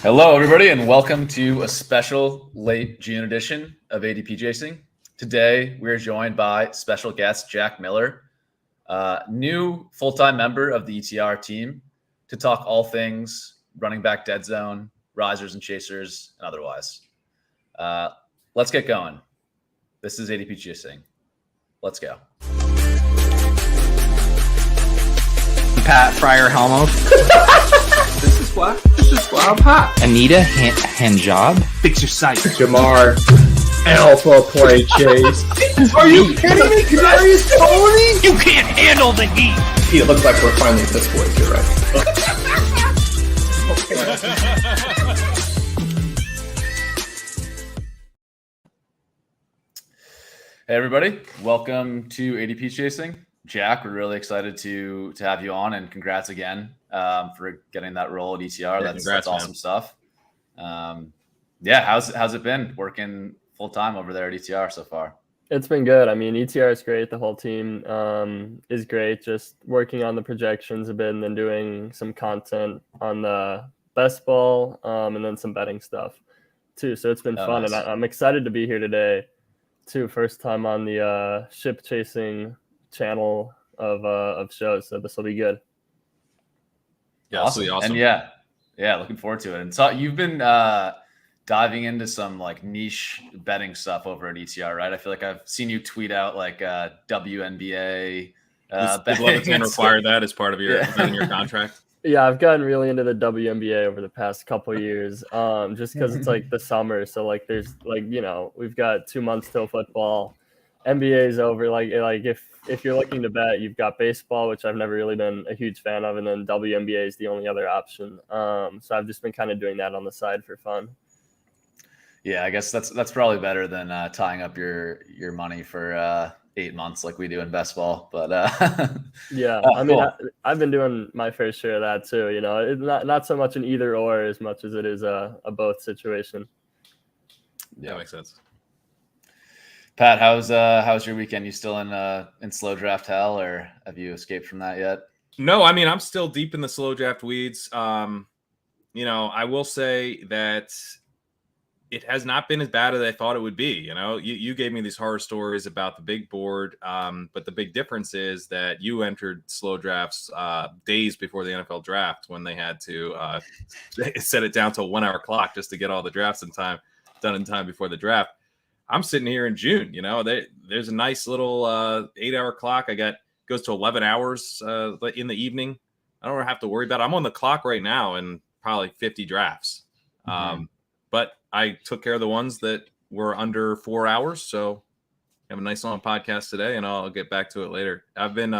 Hello, everybody, and welcome to a special late June edition of ADP Chasing. Today, we're joined by special guest Jack Miller, new full-time member of the ETR team, to talk all things running back dead zone, risers and chasers, and otherwise. Let's get going. This is ADP Chasing. Let's go. Pat Fryer Helmo. This is why I'm hot. Anita Handjob. Fix your sight. Jamar Alpha Play Chase. Are you kidding me? Kadarius Toney? You can't handle the heat. It looks like we're finally this boys. You're right. Hey, everybody. Welcome to ADP Chasing. Jack, we're really excited to have you on, and congrats again for getting that role at ETR. That's awesome stuff. How's it been working full time over there at ETR so far? It's been good. I mean, ETR is great. The whole team is great. Just working on the projections a bit and then doing some content on the best ball and then some betting stuff too. So it's been fun. Nice. And I'm excited to be here today too. First time on the ship chasing channel of shows. So this will be good. Yeah, awesome. And yeah, looking forward to it. And so you've been diving into some like niche betting stuff over at ETR, right? I feel like I've seen you tweet out like WNBA. Can require that as part of your contract. Yeah, I've gotten really into the WNBA over the past couple of years, just because it's like the summer. So like there's like, we've got 2 months till football. NBA is over. Like if you're looking to bet, you've got baseball, which I've never really been a huge fan of, and then WNBA is the only other option. So I've just been kind of doing that on the side for fun. Yeah, I guess that's probably better than tying up your money for 8 months like we do in best ball. But yeah, cool. I've been doing my fair share of that too. It's not so much an either or as much as it is a both situation. Yeah, that makes sense. Pat, how's your weekend? You still in slow draft hell, or have you escaped from that yet? No, I mean I'm still deep in the slow draft weeds. I will say that it has not been as bad as I thought it would be. You gave me these horror stories about the big board, but the big difference is that you entered slow drafts days before the NFL draft when they had to set it down to a 1 hour clock just to get all the drafts done in time before the draft. I'm sitting here in June, there's a nice little 8 hour clock. Goes to 11 hours in the evening. I don't have to worry about it. I'm on the clock right now and probably 50 drafts. Mm-hmm. But I took care of the ones that were under 4 hours. So I have a nice long podcast today and I'll get back to it later. I've been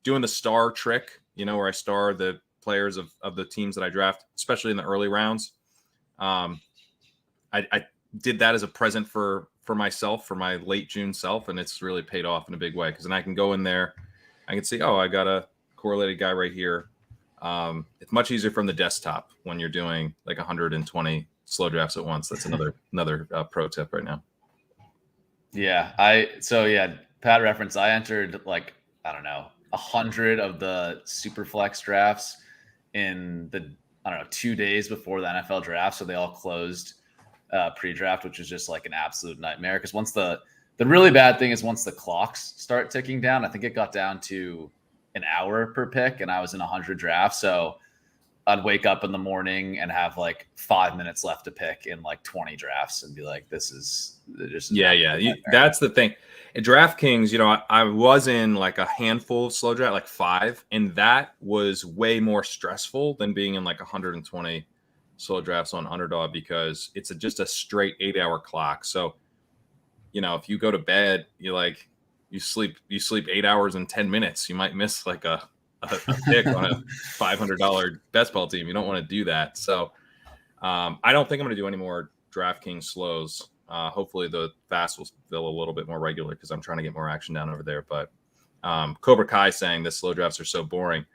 doing the star trick, where I star the players of the teams that I draft, especially in the early rounds. I did that as a present for myself, for my late June self, and it's really paid off in a big way because then I can go in there, I can see, I got a correlated guy right here. It's much easier from the desktop when you're doing like 120 slow drafts at once. That's another pro tip right now. Yeah, Pat reference. I entered 100 of the super flex drafts in the 2 days before the NFL draft, so they all closed pre-draft, which is just like an absolute nightmare. Because once the really bad thing is once the clocks start ticking down, I think it got down to an hour per pick, and I was in 100 drafts. So I'd wake up in the morning and have like 5 minutes left to pick in like 20 drafts, and be like, "This is just that's the thing." At DraftKings, I was in like a handful of slow draft, like 5, and that was way more stressful than being in like 120 slow drafts on Underdog because it's just a straight 8 hour clock. So, if you go to bed, you sleep 8 hours and 10 minutes, you might miss like a pick on a $500 best ball team. You don't want to do that. So I don't think I'm going to do any more DraftKings slows. Hopefully the fast will feel a little bit more regular because I'm trying to get more action down over there. But Cobra Kai saying that slow drafts are so boring.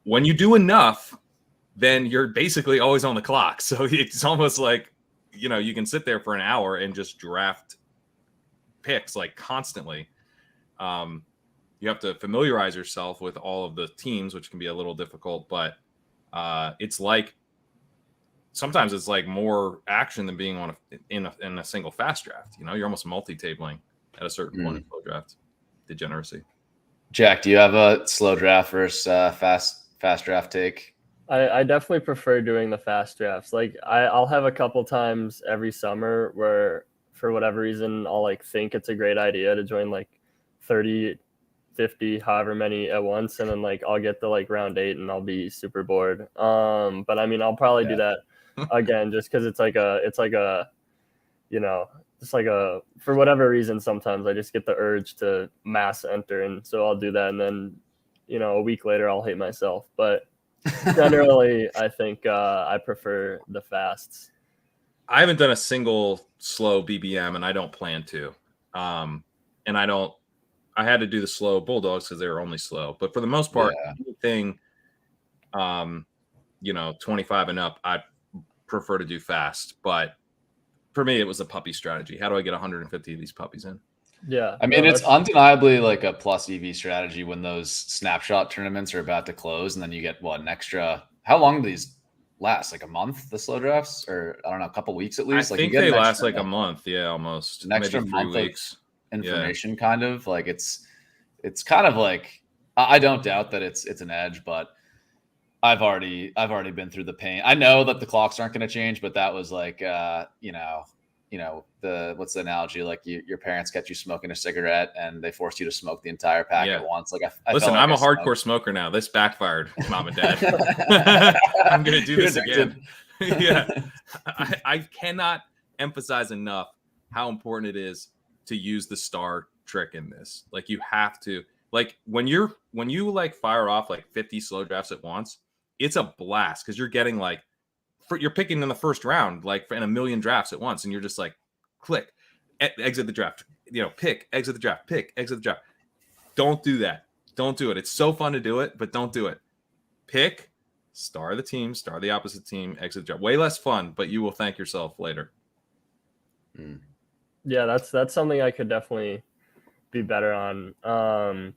When you do enough, then you're basically always on the clock. So it's almost like, you can sit there for an hour and just draft picks like constantly. You have to familiarize yourself with all of the teams, which can be a little difficult, but it's like sometimes it's like more action than being in a single fast draft. You know, you're almost multi-tabling at a certain point in slow draft degeneracy. Jack, do you have a slow draft versus fast draft take? I definitely prefer doing the fast drafts. Like I'll have a couple times every summer where for whatever reason I'll like think it's a great idea to join like 30, 50, however many at once, and then like I'll get to like round 8 and I'll be super bored. But I mean I'll probably do that again just because it's like a you know, it's like a, for whatever reason sometimes I just get the urge to mass enter, and so I'll do that, and then, you know, a week later I'll hate myself. But generally, I think I prefer the fasts. I haven't done a single slow BBM, and I don't plan to. And I had to do the slow Bulldogs because they were only slow. But for the most part, anything, 25 and up, I prefer to do fast. But for me, it was a puppy strategy. How do I get 150 of these puppies in? Yeah. I mean, it's undeniably like a plus EV strategy when those snapshot tournaments are about to close, and then you get an extra. How long do these last? Like a month, the slow drafts, or I don't know, a couple weeks at least. I like think they last like a month. Yeah, almost. An extra maybe 3 month weeks. Of information, kind of like it's kind of like I don't doubt that it's an edge, but I've already been through the pain. I know that the clocks aren't going to change, but that was like what's the analogy? Like your parents get you smoking a cigarette and they forced you to smoke the entire pack at once. Like listen, I'm a hardcore smoker now. This backfired, mom and dad. I'm going to do this again. Yeah. I cannot emphasize enough how important it is to use the star trick in this. Like you have to, like when you like fire off like 50 slow drafts at once, it's a blast because you're getting like, you're picking in the first round, like in a million drafts at once. And you're just like, click, exit the draft, pick, exit the draft, pick, exit the draft. Don't do that. Don't do it. It's so fun to do it, but don't do it. Pick, star the team, star the opposite team, exit the draft. Way less fun, but you will thank yourself later. Yeah, that's something I could definitely be better on.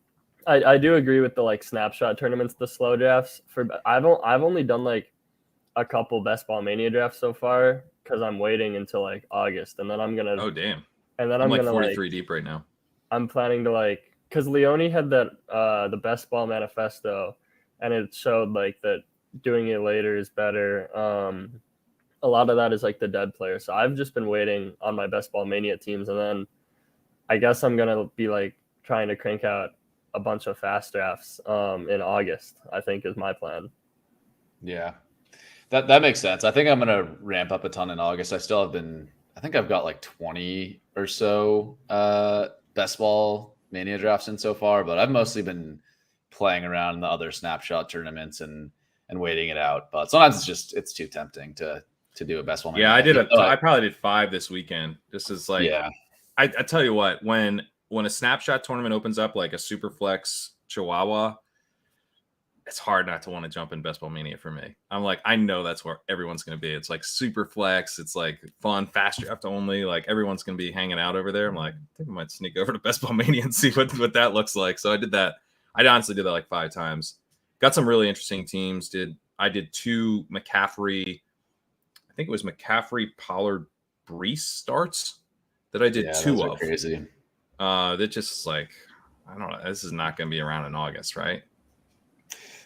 I do agree with the like snapshot tournaments, the slow drafts. I've only done like a couple best ball mania drafts so far because I'm waiting until like August, and then I'm gonna. Oh damn! And then I'm like gonna 43 deep right now. I'm planning to because Leone had that the best ball manifesto, and it showed like that doing it later is better. A lot of that is like the dead player, so I've just been waiting on my best ball mania teams, and then I guess I'm gonna be like trying to crank out a bunch of fast drafts in August, I think is my plan. Yeah. That makes sense. I think I'm going to ramp up a ton in August. I think I've got like 20 or so best ball mania drafts in so far, but I've mostly been playing around in the other snapshot tournaments and waiting it out. But sometimes it's too tempting to do a best ball mania. Yeah, I probably did 5 this weekend. This is like, I tell you what, when a snapshot tournament opens up like a super flex Chihuahua, it's hard not to want to jump in best ball mania for me. I'm like, I know that's where everyone's going to be. It's like super flex. It's like fun, fast draft only. Like everyone's going to be hanging out over there. I'm like, I think I might sneak over to best ball mania and see what that looks like. So I did that. I honestly did that like 5 times. Got some really interesting teams. I did 2 McCaffrey. I think it was McCaffrey, Pollard, Brees starts that I did 2 of. Crazy. That just like, I don't know. This is not going to be around in August, right?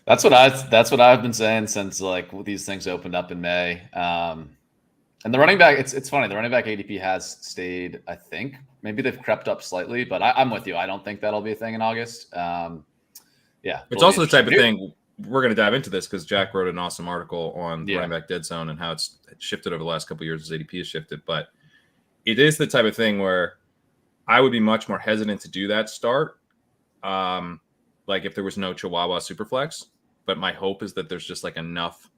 That's what I've been saying since like these things opened up in May. And the running back, it's funny. The running back ADP has stayed. I think maybe they've crept up slightly, but I'm with you. I don't think that'll be a thing in August. It's also the type of thing we're going to dive into this because Jack wrote an awesome article on the running back Deadzone and how it's shifted over the last couple of years as ADP has shifted. But it is the type of thing where I would be much more hesitant to do that start. Like if there was no Chihuahua Superflex, but my hope is that there's just like enough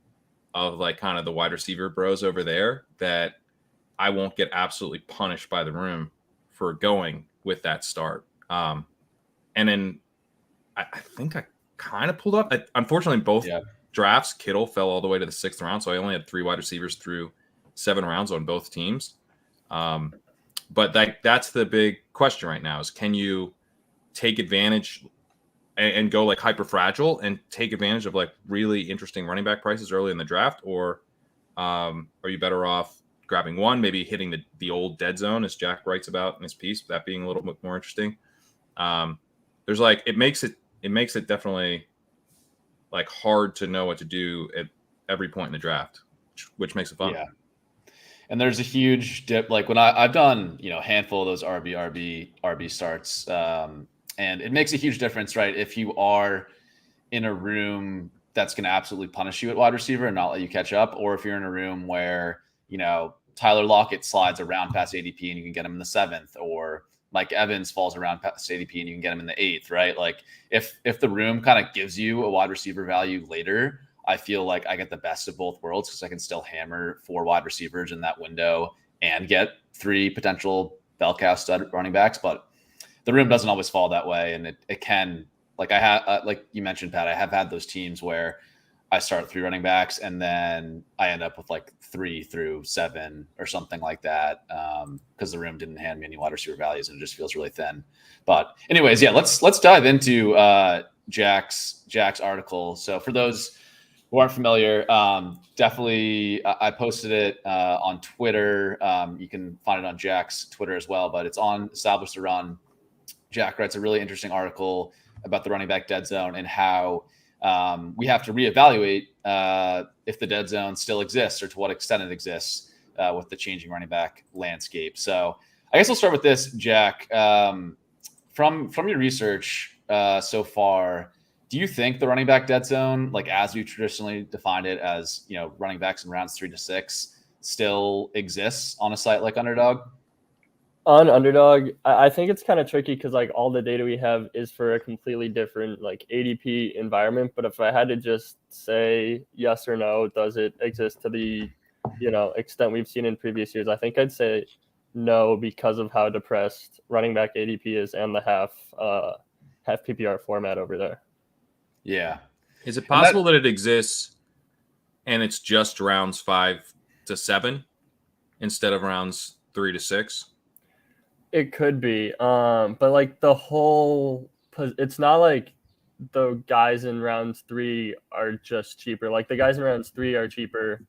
of like kind of the wide receiver bros over there that I won't get absolutely punished by the room for going with that start. And then I think I kind of pulled up. Unfortunately, both drafts, Kittle fell all the way to the 6th round. So I only had 3 wide receivers through 7 rounds on both teams. But that's the big question right now is can you take advantage and go like hyper fragile and take advantage of like really interesting running back prices early in the draft, or Are you better off grabbing one, maybe hitting the old dead zone, as Jack writes about in his piece, that being a little bit more interesting? There's like it makes it definitely like hard to know what to do at every point in the draft, which makes it fun. Yeah. And there's a huge dip. Like when I've done, a handful of those RB starts, and it makes a huge difference, right? If you are in a room that's going to absolutely punish you at wide receiver and not let you catch up, or if you're in a room where, Tyler Lockett slides around past ADP and you can get him in the 7th, or Mike Evans falls around past ADP and you can get him in the 8th, right? Like if the room kind of gives you a wide receiver value later, I feel like I get the best of both worlds because I can still hammer 4 wide receivers in that window and get 3 potential bell cow stud running backs. But the room doesn't always fall that way, and it can. Like I have, like you mentioned, Pat, I have had those teams where I start 3 running backs and then I end up with like 3 through 7 or something like that because the room didn't hand me any wide receiver values and it just feels really thin. But anyways, yeah, let's dive into Jack's article. So for those who aren't familiar, definitely I posted it on Twitter. You can find it on Jack's Twitter as well, but it's on Establish the Run. Jack writes a really interesting article about the running back dead zone and how we have to reevaluate if the dead zone still exists or to what extent it exists with the changing running back landscape. So I guess I'll start with this, Jack. From your research so far, do you think the running back dead zone, like as we traditionally defined it as, running backs in rounds 3 to 6, still exists on a site like Underdog? On Underdog, I think it's kind of tricky because like all the data we have is for a completely different like ADP environment. But if I had to just say yes or no, does it exist to the extent we've seen in previous years? I think I'd say no because of how depressed running back ADP is and the half PPR format over there. Yeah. Is it possible that it exists and it's just rounds 5 to 7 instead of rounds 3 to 6? It could be, but like it's not like the guys in rounds 3 are just cheaper. Like the guys in rounds 3 are cheaper,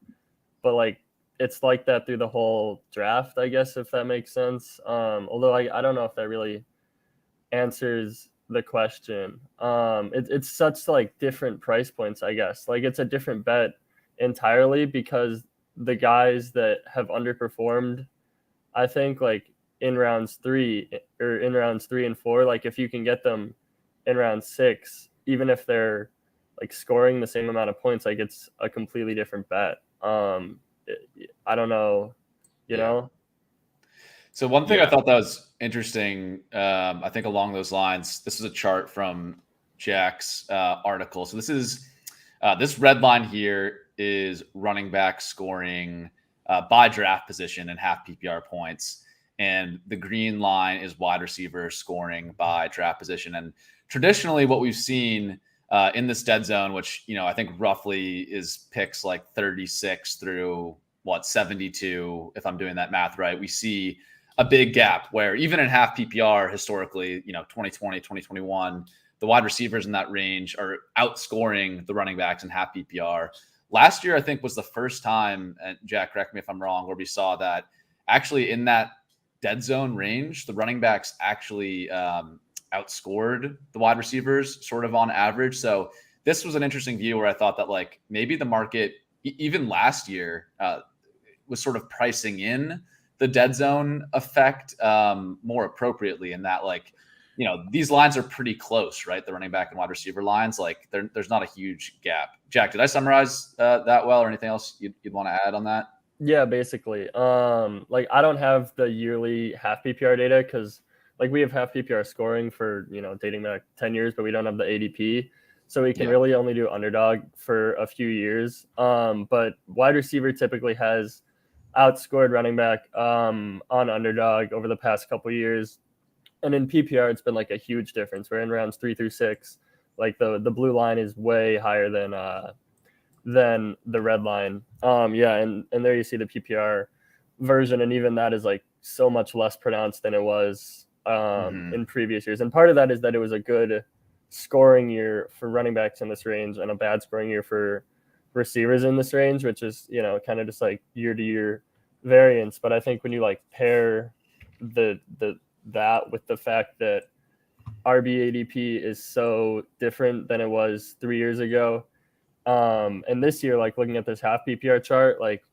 but like it's like that through the whole draft, I guess, if that makes sense. Although I don't know if that really answers the question. It's such like different price points, I guess. Like it's a different bet entirely because the guys that have underperformed, I think like in rounds 3 and 4, like if you can get them in round 6, even if they're like scoring the same amount of points, like it's a completely different bet. I don't know, you know? So one thing I thought that was interesting, I think along those lines, this is a chart from Jack's article. So this is this red line here is running back scoring by draft position and half PPR points. And the green line is wide receiver scoring by draft position. And traditionally what we've seen in this dead zone, which, I think roughly is picks like 36 through 72, if I'm doing that math right, we see a big gap where even in half PPR historically, 2020, 2021, the wide receivers in that range are outscoring the running backs in half PPR. Last year, I think, was the first time, and Jack, correct me if I'm wrong, where we saw that actually in that dead zone range, the running backs actually outscored the wide receivers sort of on average. So this was an interesting view where I thought that like maybe the market, even last year, was sort of pricing in the dead zone effect more appropriately in that like, these lines are pretty close, right? The running back and wide receiver lines, like there's not a huge gap. Jack, did I summarize that well or anything else you'd want to add on that? Yeah, basically. Like I don't have the yearly half PPR data because like we have half PPR scoring for, dating back 10 years, but we don't have the ADP. So we can really only do Underdog for a few years. But wide receiver typically has outscored running back on Underdog over the past couple of years. And in PPR, it's been like a huge difference. We're in rounds 3 through 6. Like the blue line is way higher than the red line. And there you see the PPR version, and even that is like so much less pronounced than it was in previous years. And part of that is that it was a good scoring year for running backs in this range and a bad scoring year for receivers in this range, which is, you know, kind of just like year to year variance. But I think when you like pair that with the fact that RB ADP is so different than it was 3 years ago, and this year, like looking at this half PPR chart, like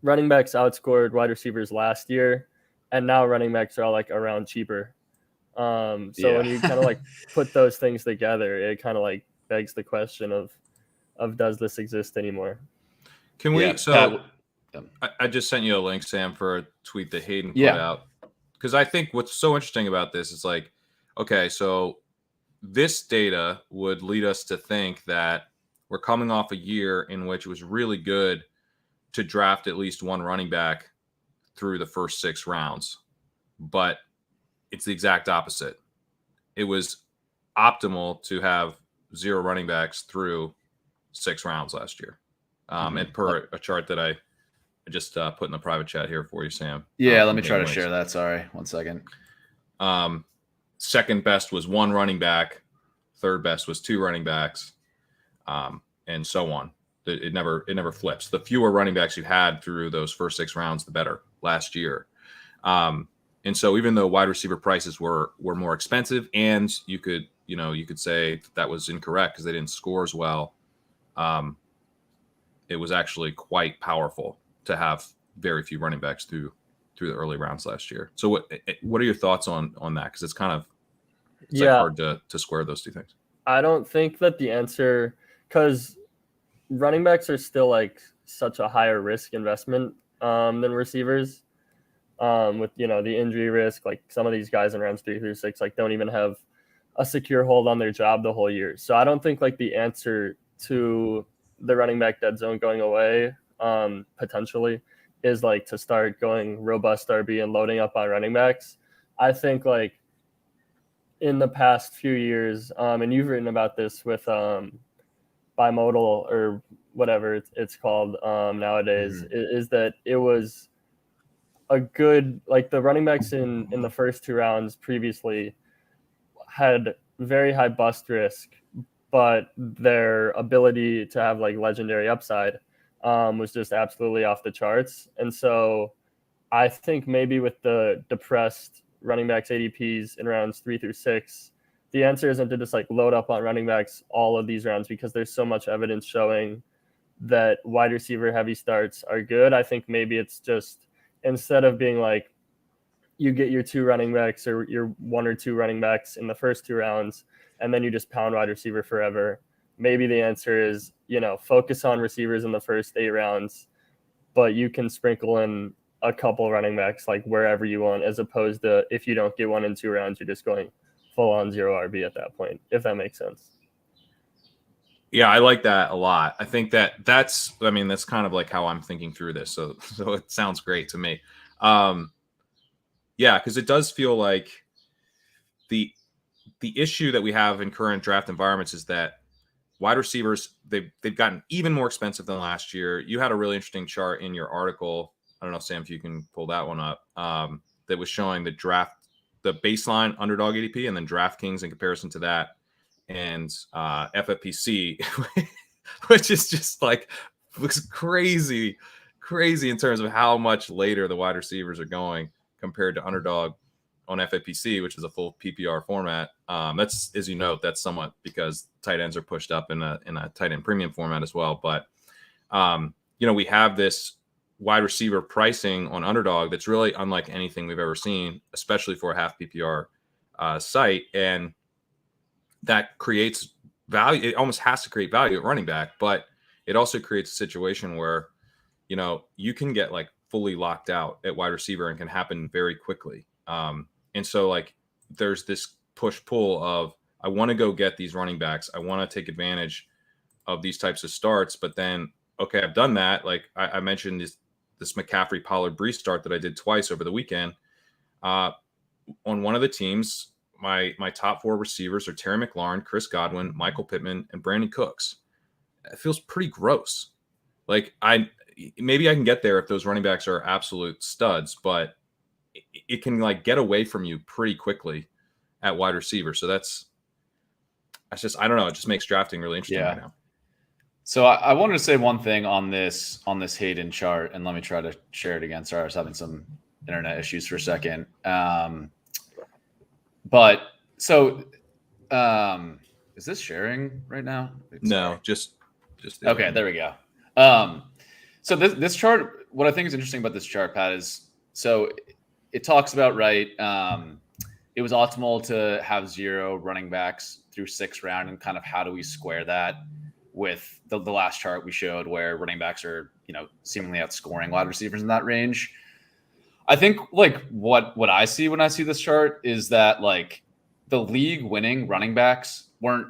running backs outscored wide receivers last year, and now running backs are all like around cheaper. So when you kind of like put those things together, it kind of like begs the question of does this exist anymore? Can we? Yeah, So I just sent you a link, Sam, for a tweet that Hayden put out, because I think what's so interesting about this is like, okay, so this data would lead us to think that we're coming off a year in which it was really good to draft at least one running back through the first 6 rounds, but it's the exact opposite. It was optimal to have 0 running backs through 6 rounds last year. And per a chart that I just put in the private chat here for you, Sam. Yeah, let me try to share that. Sorry, 1 second. Second best was 1 running back. Third best was 2 running backs, and so on. It never flips. The fewer running backs you had through those first 6 rounds, the better last year. And so even though wide receiver prices were more expensive, and you could say that was incorrect because they didn't score as well, it was actually quite powerful to have very few running backs through the early rounds last year. So what are your thoughts on that? Because it's kind of like hard to square those two things. I don't think that the answer, because running backs are still like such a higher risk investment than receivers. With, you know, the injury risk, like some of these guys in rounds 3 through 6, like don't even have a secure hold on their job the whole year. So I don't think like the answer to the running back dead zone going away potentially is like to start going robust RB and loading up on running backs. I think like in the past few years, and you've written about this with bimodal or whatever it's called nowadays, is that it was a good, like the running backs in the first 2 rounds previously had very high bust risk, but their ability to have like legendary upside was just absolutely off the charts. And so I think maybe with the depressed running backs ADPs in rounds 3 through 6, the answer isn't to just like load up on running backs all of these rounds, because there's so much evidence showing that wide receiver heavy starts are good. I think maybe it's just, instead of being like you get your 2 running backs or your 1 or 2 running backs in the first 2 rounds and then you just pound wide receiver forever, maybe the answer is, you know, focus on receivers in the first 8 rounds, but you can sprinkle in a couple running backs like wherever you want, as opposed to if you don't get 1 and 2 rounds, you're just going full on 0 RB at that point, if that makes sense. Yeah, I like that a lot. I think that's kind of like how I'm thinking through this. So it sounds great to me. Yeah, because it does feel like the issue that we have in current draft environments is that wide receivers, they've gotten even more expensive than last year. You had a really interesting chart in your article. I don't know, Sam, if you can pull that one up, that was showing the baseline underdog ADP and then DraftKings in comparison to that, and FFPC, which is just like looks crazy in terms of how much later the wide receivers are going compared to underdog on FFPC, which is a full PPR format. That's, as you note, that's somewhat because tight ends are pushed up in a tight end premium format as well. But we have this wide receiver pricing on underdog that's really unlike anything we've ever seen, especially for a half PPR site. And that creates value. It almost has to create value at running back, but it also creates a situation where, you can get like fully locked out at wide receiver and can happen very quickly. And so like there's this push pull of, I want to go get these running backs. I want to take advantage of these types of starts, but then, okay, I've done that. Like I mentioned this McCaffrey Pollard Brees start that I did twice over the weekend. On one of the teams, my top 4 receivers are Terry McLaurin, Chris Godwin, Michael Pittman, and Brandon Cooks. It feels pretty gross. Like maybe I can get there if those running backs are absolute studs, but it can like get away from you pretty quickly at wide receiver. So that's just, I don't know. It just makes drafting really interesting right now. So I wanted to say one thing on this Hayden chart, and let me try to share it again. Sorry, I was having some internet issues for a second. But so is this sharing right now? No, just okay. There we go. So this chart, what I think is interesting about this chart, Pat, is so it talks about it was optimal to have 0 running backs through 6th round, and kind of how do we square that with the last chart we showed where running backs are, seemingly outscoring wide receivers in that range. I think what I see when I see this chart is that the league winning running backs weren't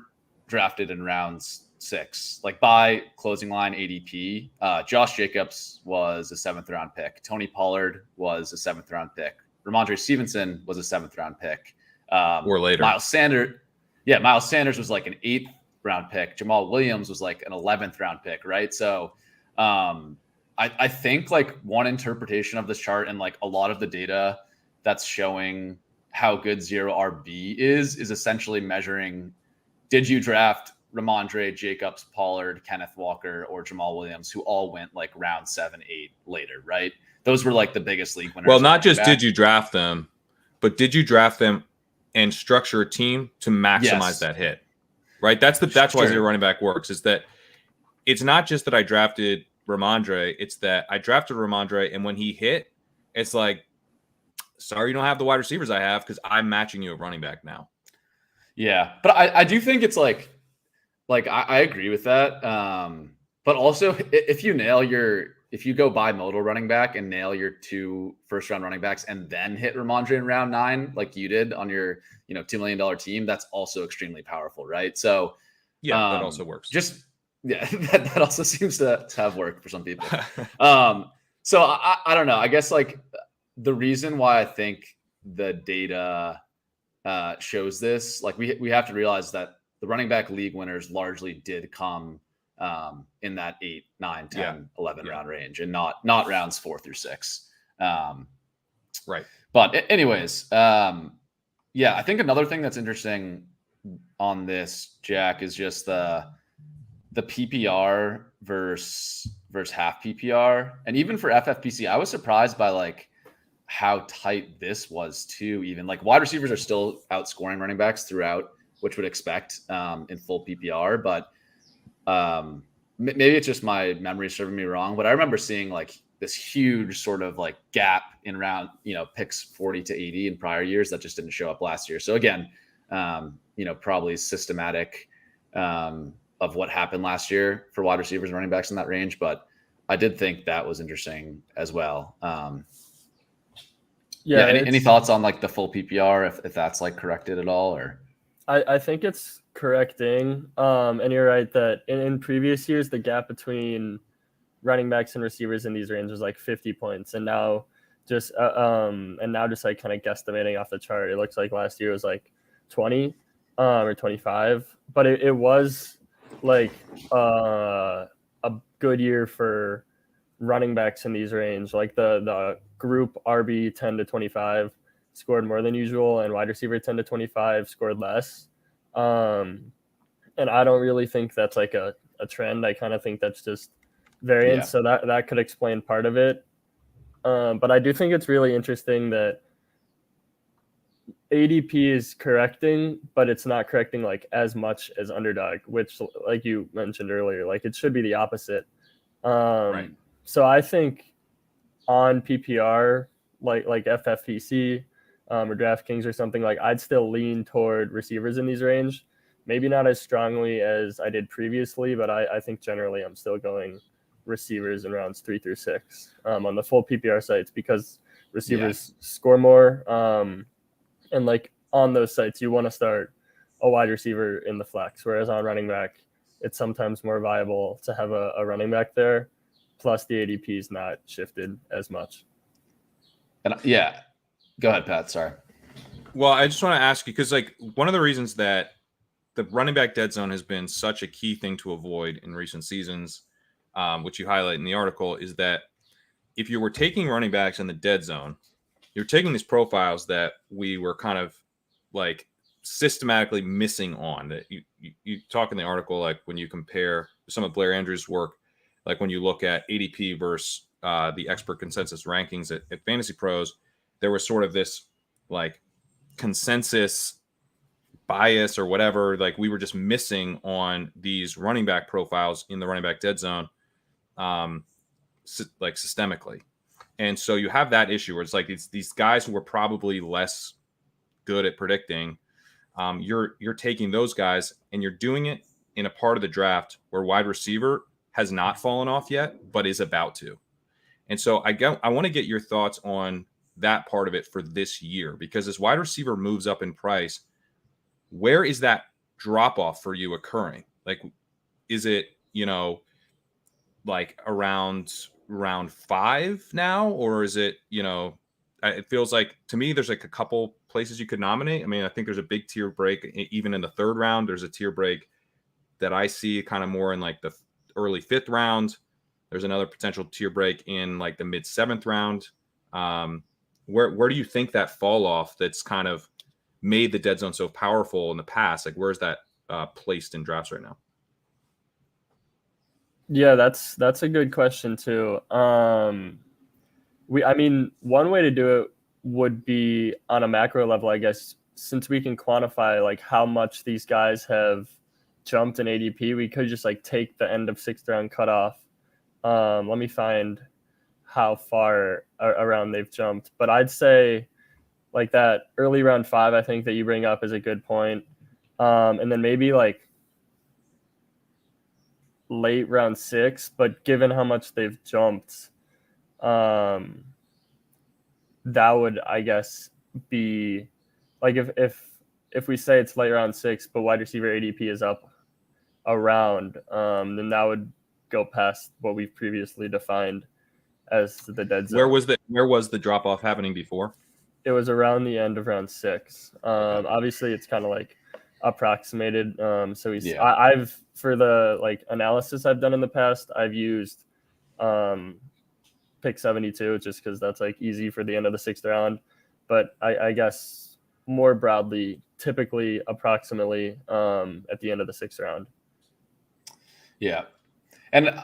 drafted in rounds 6, by closing line ADP. Josh Jacobs was a 7th round pick. Tony Pollard was a 7th round pick. Ramondre Stevenson was a 7th round pick. Or later. Miles Sanders was an 8th round pick. Jamal Williams was an 11th round pick, right? So I think one interpretation of this chart, and a lot of the data that's showing how good 0 RB is essentially measuring, did you draft Ramondre, Jacobs, Pollard, Kenneth Walker, or Jamal Williams, who all went round 7, 8 later, right? Those were the biggest league winners. Well, not just did you draft them, but did you draft them and structure a team to maximize that hit? Right? That's why 0 running back works, is that it's not just that I drafted Ramondre, it's that I drafted Ramondre, and when he hit, it's sorry you don't have the wide receivers I have, because I'm matching you at running back now. Yeah, but I do think it's I agree with that. But also if you go buy modal running back and nail your 2 first round running backs and then hit Ramondre in round 9, like you did on your $2 million team, that's also extremely powerful, right? So that also works. That also seems to have worked for some people. So I don't know. I guess the reason why I think the data shows this, we have to realize that the running back league winners largely did come in that 8, 9, 10, 11 round range, and not rounds 4 through 6. Right. But anyways, I think another thing that's interesting on this, Jack, is just the PPR versus half PPR. And even for FFPC, I was surprised by how tight this was too. Even wide receivers are still outscoring running backs throughout, which would expect in full PPR. But maybe it's just my memory serving me wrong. But I remember seeing this huge sort of gap in round, picks 40 to 80 in prior years that just didn't show up last year. So again, probably systematic of what happened last year for wide receivers and running backs in that range. But I did think that was interesting as well. Any thoughts on the full PPR, if that's corrected at all? Or I think it's correcting. And you're right that in previous years, the gap between running backs and receivers in these ranges was 50 points. And now just kind of guesstimating off the chart, it looks like last year was 20 or 25, but it was a good year for running backs in these range. The group RB 10 to 25 scored more than usual, and wide receiver 10 to 25 scored less. And I don't really think that's a trend. I kind of think that's just variance. So that could explain part of it. But I do think it's really interesting that ADP is correcting, but it's not correcting as much as Underdog, which you mentioned earlier, it should be the opposite. Right. So I think on PPR, like FFPC or DraftKings or something, I'd still lean toward receivers in these range. Maybe not as strongly as I did previously, but I think generally I'm still going receivers in rounds 3 through 6 on the full PPR sites, because receivers score more. And on those sites, you want to start a wide receiver in the flex, whereas on running back, it's sometimes more viable to have a running back there. Plus the ADP is not shifted as much. And go ahead, Pat. Sorry. Well, I just want to ask you, because one of the reasons that the running back dead zone has been such a key thing to avoid in recent seasons, which you highlight in the article, is that if you were taking running backs in the dead zone, you're taking these profiles that we were kind of systematically missing on that you talk in the article, like when you compare some of Blair Andrews' work, like when you look at ADP versus the expert consensus rankings at Fantasy Pros, there was sort of this like consensus bias or whatever. Like we were just missing on these running back profiles in the running back dead zone, like systemically. And so you have that issue where it's like these guys who were probably less good at predicting. You're taking those guys and you're doing it in a part of the draft where wide receiver has not fallen off yet, but is about to. And so I want to get your thoughts on that part of it for this year, because as wide receiver moves up in price, where is that drop off for you occurring? Like, is it, like around round 5 now, or is it, it feels like to me there's like a couple places you could nominate. I mean, I think there's a big tier break even in the 3rd round. There's a tier break that I see kind of more in like the early 5th round. There's another potential tier break in like the mid 7th round. Where do you think that fall off that's kind of made the dead zone so powerful in the past? Like, where's that placed in drafts right now? Yeah, that's a good question too. One way to do it would be on a macro level, I guess, since we can quantify like how much these guys have jumped in ADP, we could just like take the end of 6th round cutoff. Let me find how far around they've jumped, but I'd say like that early round 5, I think that you bring up is a good point. And then maybe like late round 6, but given how much they've jumped, that would, I guess, be like if we say it's late round 6, but wide receiver ADP is up around, then that would go past what we've previously defined as the dead zone. Where was the drop off happening before? It was around the end of round 6. Obviously, it's kind of like approximated. I've for the like analysis I've done in the past, I've used pick 72 just because that's like easy for the end of the 6th round. But I guess more broadly, typically approximately at the end of the 6th round. Yeah. And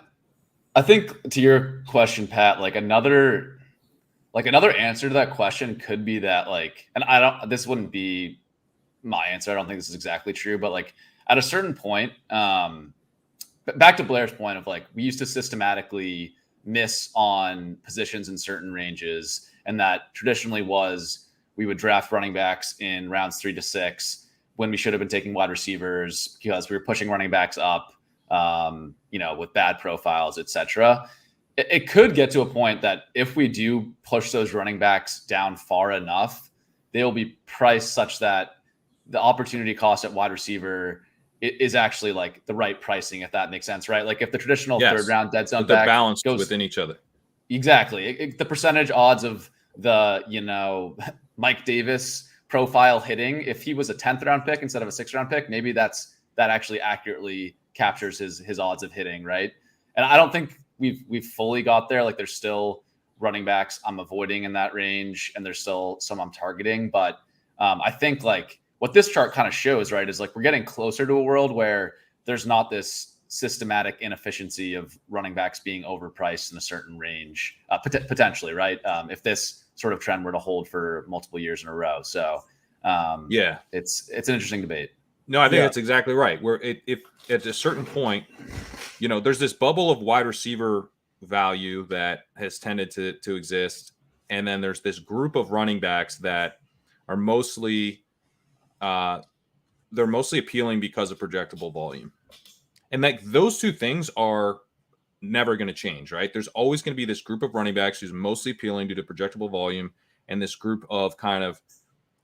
I think to your question, Pat, like another answer to that question could be that like, and this wouldn't be my answer. I don't think this is exactly true, but like at a certain point, back to Blair's point of like, we used to systematically miss on positions in certain ranges. And that traditionally was, we would draft running backs in rounds 3 to 6 when we should have been taking wide receivers because we were pushing running backs up, with bad profiles, etc. It could get to a point that if we do push those running backs down far enough, they will be priced such that the opportunity cost at wide receiver is actually like the right pricing, if that makes sense, right? Like if the traditional 3rd round dead zone back balanced goes within each other. Exactly. The percentage odds of the, Mike Davis profile hitting, if he was a 10th round pick instead of a 6th round pick, maybe that actually accurately captures his odds of hitting, right? And I don't think we've fully got there. Like there's still running backs I'm avoiding in that range, and there's still some I'm targeting. But I think like what this chart kind of shows, right, is like we're getting closer to a world where there's not this systematic inefficiency of running backs being overpriced in a certain range, potentially, right? If this sort of trend were to hold for multiple years in a row. So it's an interesting debate. No, I think that's exactly right. Where if at a certain point, there's this bubble of wide receiver value that has tended to exist, and then there's this group of running backs that are mostly appealing because of projectable volume, and like those two things are never going to change, right? There's always going to be this group of running backs who's mostly appealing due to projectable volume, and this group of kind of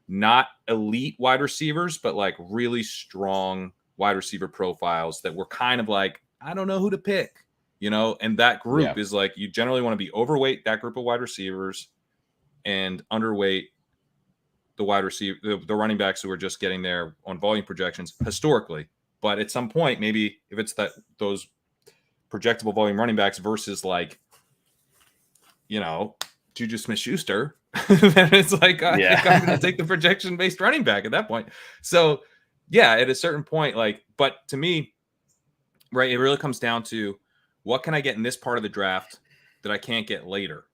not elite wide receivers, but like really strong wide receiver profiles that were kind of like, I don't know who to pick, and that group is like, you generally want to be overweight that group of wide receivers and underweight the running backs who are just getting there on volume projections historically. But at some point, maybe if it's those projectable volume running backs versus like, Juju Smith-Schuster, then it's like I Yeah. think I'm going to take the projection based running back at that point. So yeah, at a certain point, like, but to me, right, it really comes down to what can I get in this part of the draft that I can't get later,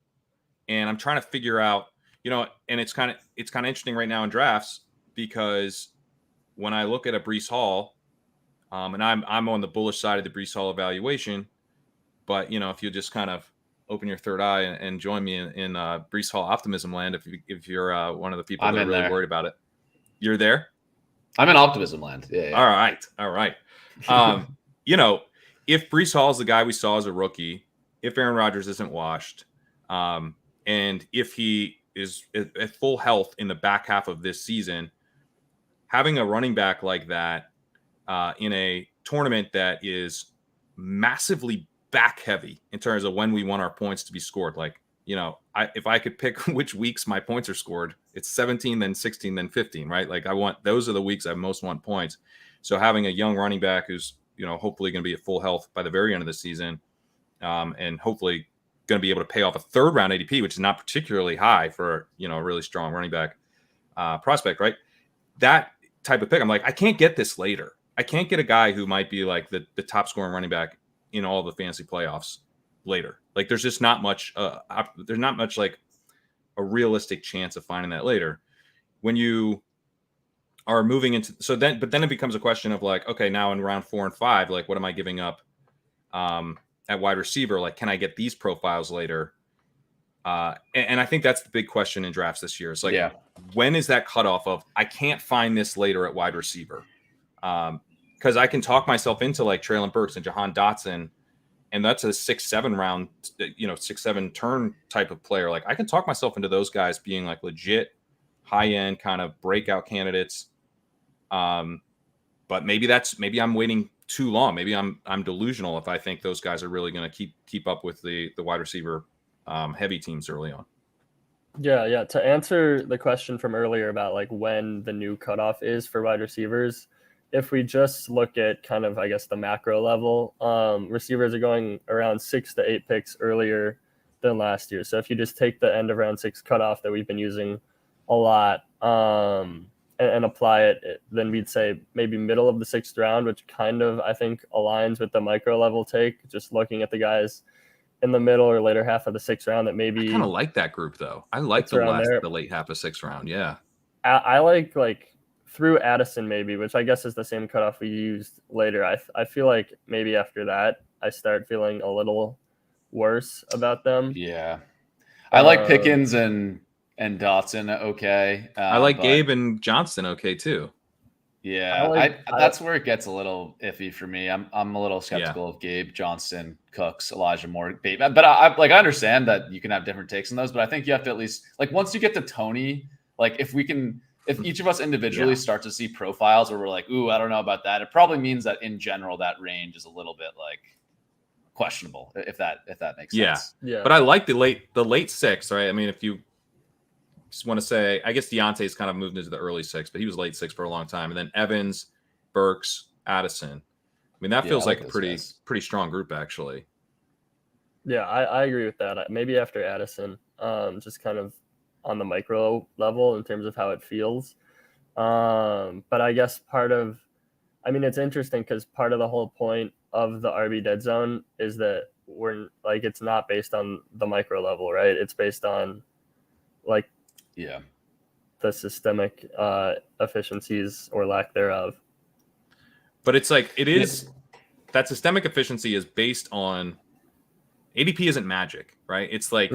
and I'm trying to figure out, and it's kind of interesting right now in drafts because when I look at a Breece Hall, and I'm on the bullish side of the Breece Hall evaluation, but if you just kind of open your third eye and join me in Breece Hall optimism land, if you're one of the people that are really worried about it, you're there. I'm in optimism land. Yeah. All right. If Breece Hall is the guy we saw as a rookie, if Aaron Rodgers isn't washed, and if he is at full health in the back half of this season, having a running back like that in a tournament that is massively back heavy in terms of when we want our points to be scored, like, if I could pick which weeks my points are scored, it's 17, then 16, then 15, right? Like those are the weeks I most want points. So having a young running back who's, hopefully going to be at full health by the very end of the season, and hopefully going to be able to pay off a third round ADP, which is not particularly high for, a really strong running back prospect, right? That type of pick, I'm like, I can't get this later. I can't get a guy who might be like the top scoring running back in all the fantasy playoffs later. Like there's just not much, there's not much like a realistic chance of finding that later. When you are moving into, but then it becomes a question of like, okay, now in round 4 and 5, like what am I giving up at wide receiver? Like, can I get these profiles later? And I think that's the big question in drafts this year. It's like, when is that cutoff of, I can't find this later at wide receiver? Because I can talk myself into like Treylon Burks and Jahan Dotson, and that's a 6-7 round, 6-7 turn type of player. Like I can talk myself into those guys being like legit high end kind of breakout candidates. But maybe I'm waiting too long. Maybe I'm delusional if I think those guys are really going to keep up with the wide receiver heavy teams early on. Yeah. To answer the question from earlier about like when the new cutoff is for wide receivers, if we just look at kind of, I guess, the macro level, receivers are going around 6 to 8 picks earlier than last year. So if you just take the end of round 6 cutoff that we've been using a lot and apply it, then we'd say maybe middle of the 6th round, which kind of, I think, aligns with the micro level take, just looking at the guys in the middle or later half of the 6th round that maybe. I kind of like that group, though. I like the late half of 6th round. Yeah. I like through Addison maybe, which I guess is the same cutoff we used later. I feel like maybe after that, I start feeling a little worse about them. Yeah. I like Pickens and Dotson. Okay. I like Gabe and Johnston. Okay. Too. Yeah. That's where it gets a little iffy for me. I'm a little skeptical of Gabe, Johnston, Cooks, Elijah Moore, Babe. But I understand that you can have different takes on those, but I think you have to at least like once you get to Tony, like if each of us individually start to see profiles where we're like, ooh, I don't know about that, it probably means that in general that range is a little bit like questionable, if that makes sense. Yeah. But I like the late 6th, right? I mean, if you just want to say, I guess Deontay's kind of moved into the early 6th, but he was late 6th for a long time. And then Evans, Burks, Addison. I mean, that feels like a pretty strong group, actually. Yeah, I agree with that. Maybe after Addison, just kind of on the micro level in terms of how it feels. But I guess it's interesting because part of the whole point of the RB Deadzone is that we're like, it's not based on the micro level, right? It's based on like, the systemic efficiencies or lack thereof. But it's like, it is that systemic efficiency is based on ADP isn't magic, right? It's like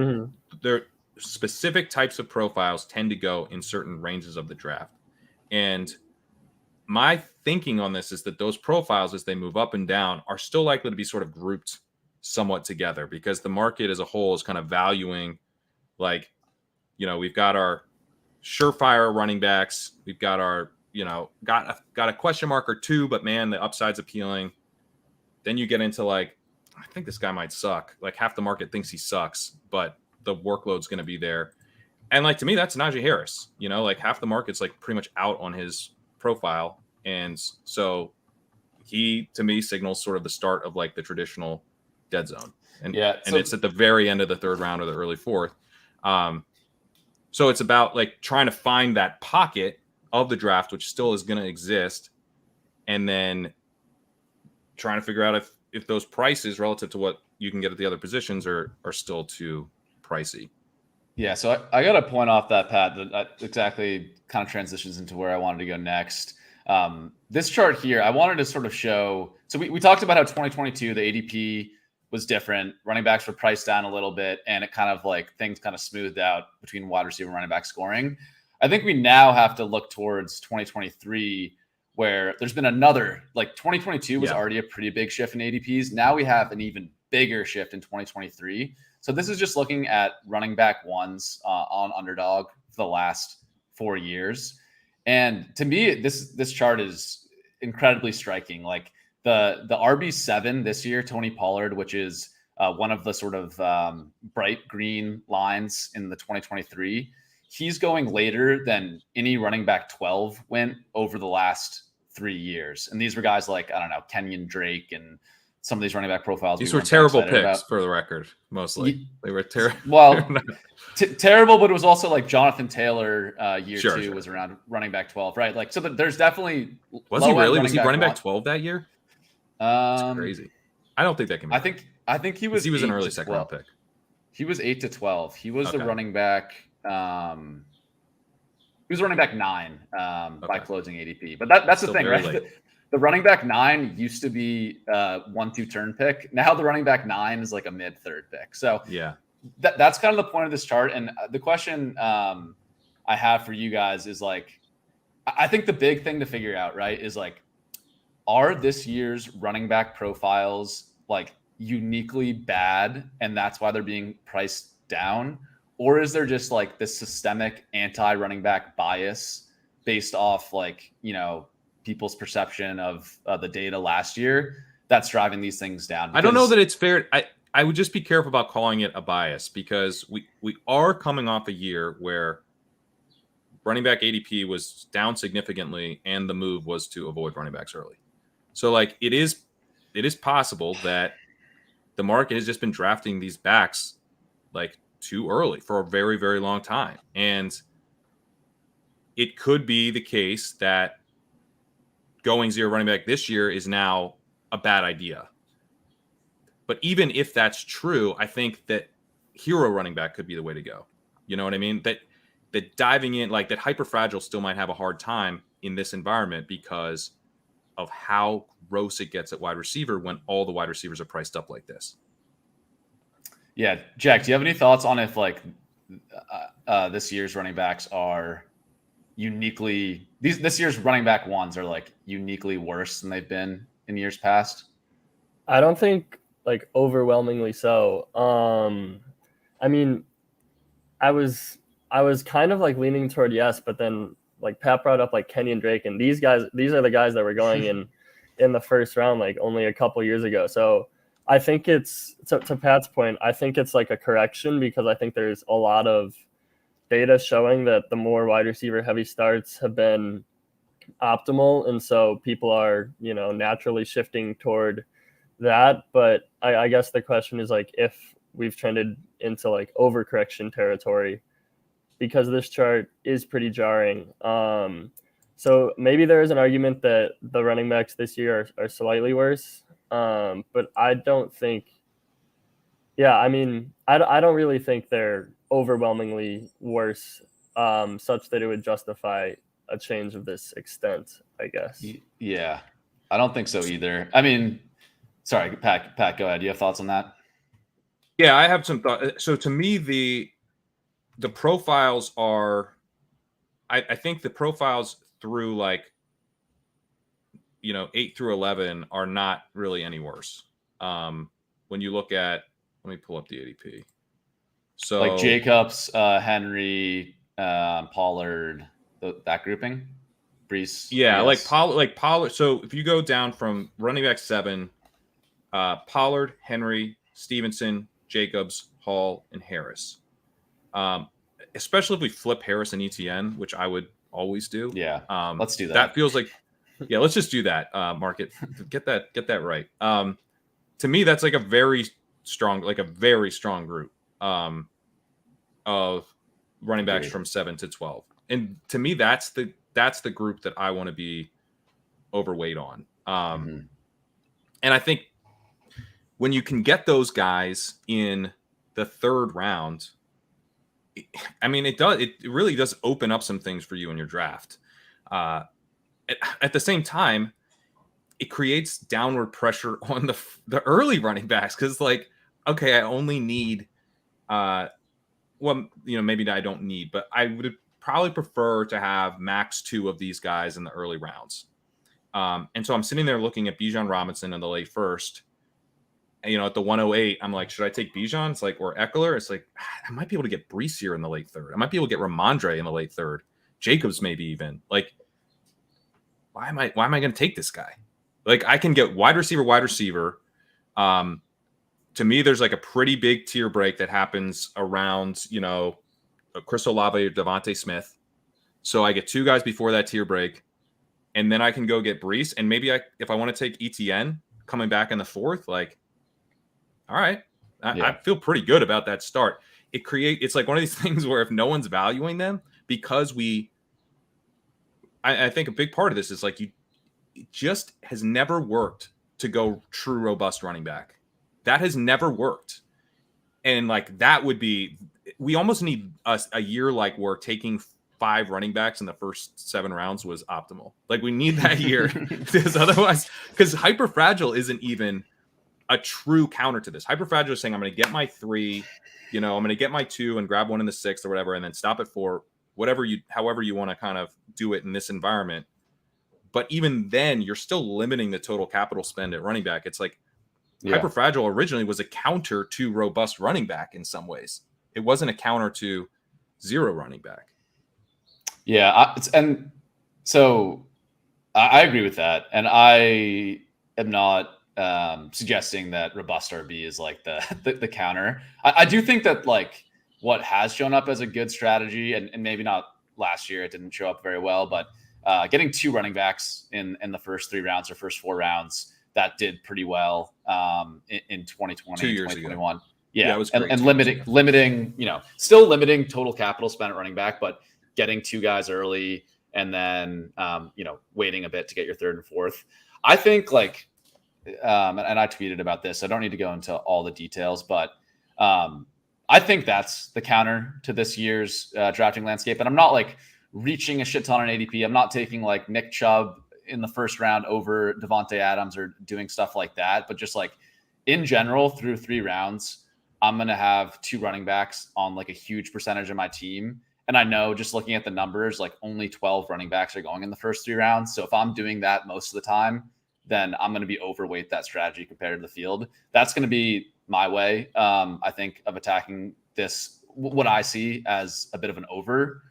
there specific types of profiles tend to go in certain ranges of the draft. And my thinking on this is that those profiles, as they move up and down, are still likely to be sort of grouped somewhat together because the market as a whole is kind of valuing, like, we've got our surefire running backs. We've got our, got a question mark or two, but man, the upside's appealing. Then you get into like, I think this guy might suck. Like half the market thinks he sucks, but the workload's going to be there. And like, to me, that's Najee Harris, like half the market's like pretty much out on his profile. And so he, to me, signals sort of the start of like the traditional dead zone. And it's at the very end of the 3rd round or the early 4th. So it's about like trying to find that pocket of the draft, which still is going to exist, and then trying to figure out if those prices relative to what you can get at the other positions are still too pricey. Yeah, so I got to point off that, Pat, that exactly kind of transitions into where I wanted to go next. This chart here, I wanted to sort of show. So we talked about how 2022, the ADP was different. Running backs were priced down a little bit, and it kind of like things kind of smoothed out between wide receiver and running back scoring. I think we now have to look towards 2023, where there's been another, like 2022 was already a pretty big shift in ADPs. Now we have an even bigger shift in 2023. So this is just looking at running back ones on Underdog for the last 4 years. And to me, this chart is incredibly striking. Like the RB7 this year, Tony Pollard, which is one of the sort of bright green lines in the 2023, he's going later than any running back 12 went over the last 3 years. And these were guys like, I don't know, Kenyon Drake and some of these running back profiles. These were terrible picks for the record, mostly. They were terrible. Well, terrible, but it was also like Jonathan Taylor year two was around running back 12, right? Like, so there's definitely. Was he really? Was he running back 12 that year? That's crazy. I don't think that can be. I think he was. He was an early second round pick. He was 8 to 12. He was the running back. He was running back 9 by closing ADP. But that's the thing, right? The running back 9 used to be 1-2 turn pick. Now the running back 9 is like a mid third pick. So yeah, that's kind of the point of this chart. And the question I have for you guys is like, I think the big thing to figure out, right, is like, are this year's running back profiles like uniquely bad, and that's why they're being priced down? Or is there just like this systemic anti-running back bias based off like, you know, people's perception of the data last year that's driving these things down? I don't know that it's fair. I would just be careful about calling it a bias, because we are coming off a year where running back ADP was down significantly, and the move was to avoid running backs early. So like it is possible that the market has just been drafting these backs like too early for a very, very long time. And it could be the case that going zero running back this year is now a bad idea. But even if that's true, I think that hero running back could be the way to go. You know what I mean? That diving in, like that hyper fragile still might have a hard time in this environment because of how gross it gets at wide receiver when all the wide receivers are priced up like this. Yeah. Jack, do you have any thoughts on if like this year's running backs are uniquely, this year's running back ones are like uniquely worse than they've been in years past? I don't think like overwhelmingly so. I mean, I was kind of like leaning toward yes, but then like Pat brought up like Kenyon Drake, and these are the guys that were going in the first round like only a couple years ago. So I think it's to Pat's point, I think it's like a correction, because I think there's a lot of data showing that the more wide receiver heavy starts have been optimal, and so people are, you know, naturally shifting toward that. But I guess the question is like if we've trended into like overcorrection territory, because this chart is pretty jarring. So maybe there is an argument that the running backs this year are slightly worse, but I don't think. Yeah, I mean, I don't really think they're overwhelmingly worse, such that it would justify a change of this extent, I guess. Yeah, I don't think so either. I mean, sorry, Pat, go ahead. Do you have thoughts on that? Yeah, I have some thoughts. So to me, the profiles are, I think the profiles through like, you know, 8 through 11 are not really any worse. When you look at, let me pull up the ADP. So like Jacobs, Henry, Pollard, that grouping, Brees. Yeah, like Pollard. So if you go down from running back 7, Pollard, Henry, Stevenson, Jacobs, Hall, and Harris. Especially if we flip Harris and ETN, which I would always do. Yeah, let's do that. That feels like, yeah, let's just do that. Market, get that right. To me, that's like a very strong group of running backs from 7 to 12. And to me, that's the group that I want to be overweight on. And I think when you can get those guys in the third round, I mean, it really does open up some things for you in your draft. At the same time, it creates downward pressure on the early running backs, because like, okay, I only need maybe I don't need, but I would probably prefer to have max 2 of these guys in the early rounds. And so I'm sitting there looking at Bijan Robinson in the late first. And, at the 108, I'm like, should I take Bijan? It's like, or Eckler? It's like, I might be able to get Breece here in the late third. I might be able to get Ramondre in the late third. Jacobs maybe even. Like, why am I going to take this guy? Like, I can get wide receiver. To me, there's like a pretty big tier break that happens around, Chris Olave or Devontae Smith. So I get 2 guys before that tier break, and then I can go get Breece. And maybe if I want to take ETN coming back in the 4th, like, all right, I feel pretty good about that start. It's like one of these things where if no one's valuing them, because I think a big part of this is like, it just has never worked to go true robust running back. That has never worked. And like, that would be, we almost need a year like where taking 5 running backs in the first 7 rounds was optimal. Like, we need that year, because otherwise, because Hyperfragile isn't even a true counter to this. Hyperfragile is saying, I'm going to get my 3, I'm going to get my 2 and grab one in the 6th or whatever, and then stop at 4, however you want to kind of do it in this environment. But even then, you're still limiting the total capital spend at running back. It's like, Hyperfragile originally was a counter to robust running back in some ways. It wasn't a counter to 0 running back. Yeah. And so I agree with that. And I am not suggesting that robust RB is like the counter. I do think that like what has shown up as a good strategy, and maybe not last year, it didn't show up very well, but getting 2 running backs in the first 3 rounds or first 4 rounds, that did pretty well in 2020, 2 years 2021. Ago. Yeah, it was great. And limiting, still limiting total capital spent at running back, but getting 2 guys early and then, waiting a bit to get your 3rd and 4th. I think like, and I tweeted about this, so I don't need to go into all the details, but I think that's the counter to this year's drafting landscape. And I'm not like reaching a shit ton on ADP. I'm not taking like Nick Chubb in the first round over Devontae Adams or doing stuff like that. But just like in general, through 3 rounds, I'm going to have 2 running backs on like a huge percentage of my team. And I know, just looking at the numbers, like only 12 running backs are going in the first 3 rounds. So if I'm doing that most of the time, then I'm going to be overweight that strategy compared to the field. That's going to be my way, I think, of attacking this, what I see as a bit of an over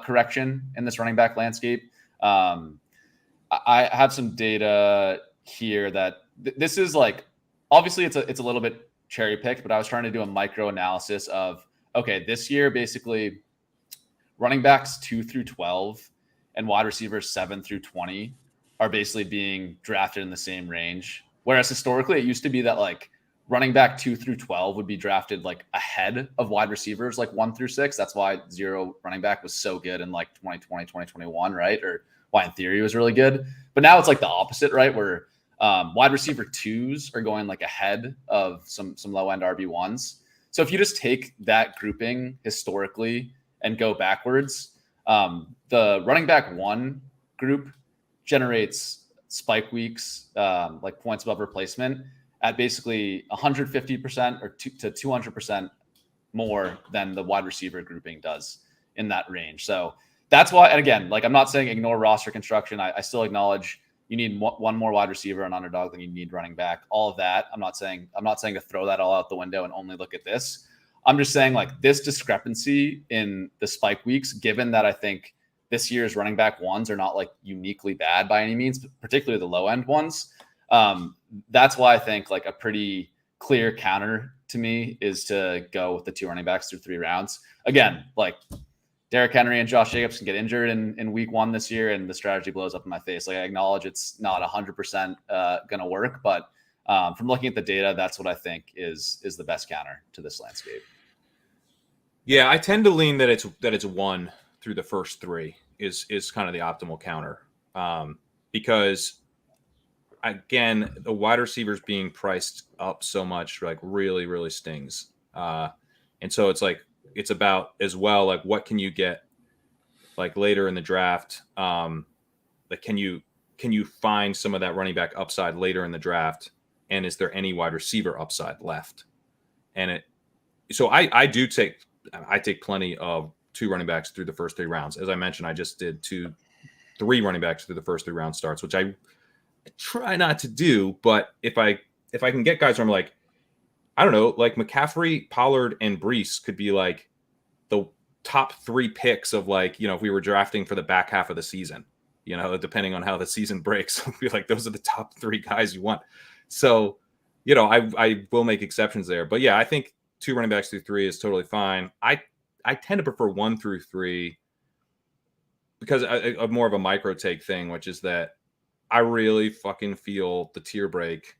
correction in this running back landscape. I have some data here that this is like, obviously it's a little bit cherry picked, but I was trying to do a micro analysis of, okay, this year, basically running backs 2 through 12 and wide receivers 7 through 20 are basically being drafted in the same range. Whereas historically it used to be that like running back 2 through 12 would be drafted like ahead of wide receivers, like 1 through 6. That's why 0 running back was so good in like 2020, 2021, right? Or why in theory it was really good. But now it's like the opposite, right? Where wide receiver 2s are going like ahead of some low end RB1s. So if you just take that grouping historically and go backwards, the running back 1 group generates spike weeks, like points above replacement, at basically 150% or to 200% more than the wide receiver grouping does in that range. So that's why, and again, like I'm not saying ignore roster construction. I still acknowledge you need 1 more wide receiver on Underdog than you need running back. All of that. I'm not saying to throw that all out the window and only look at this. I'm just saying like this discrepancy in the spike weeks, given that I think this year's running back 1s are not like uniquely bad by any means, particularly the low end ones. That's why I think like a pretty clear counter to me is to go with the 2 running backs through 3 rounds. Again, like Derrick Henry and Josh Jacobs can get injured in week 1 this year, and the strategy blows up in my face. Like I acknowledge it's not 100% going to work, but from looking at the data, that's what I think is the best counter to this landscape. Yeah, I tend to lean that it's one through the first three is kind of the optimal counter, because again, the wide receivers being priced up so much like really really stings, and so it's about as well like what can you get like later in the draft, like can you find some of that running back upside later in the draft, and is there any wide receiver upside left? And so I take plenty of 2 running backs through the first 3 rounds. As I mentioned, I just did 3 running backs through the first 3 round starts, which I try not to do. But if I can get guys where I'm like, I don't know, like McCaffrey, Pollard, and Brees could be like the top 3 picks of like, you know, if we were drafting for the back half of the season, you know, depending on how the season breaks, I feel like those are the top 3 guys you want. So, you know, I will make exceptions there. But yeah, I think 2 running backs through 3 is totally fine. I tend to prefer 1 through 3 because of more of a micro take thing, which is that I really fucking feel the tier break.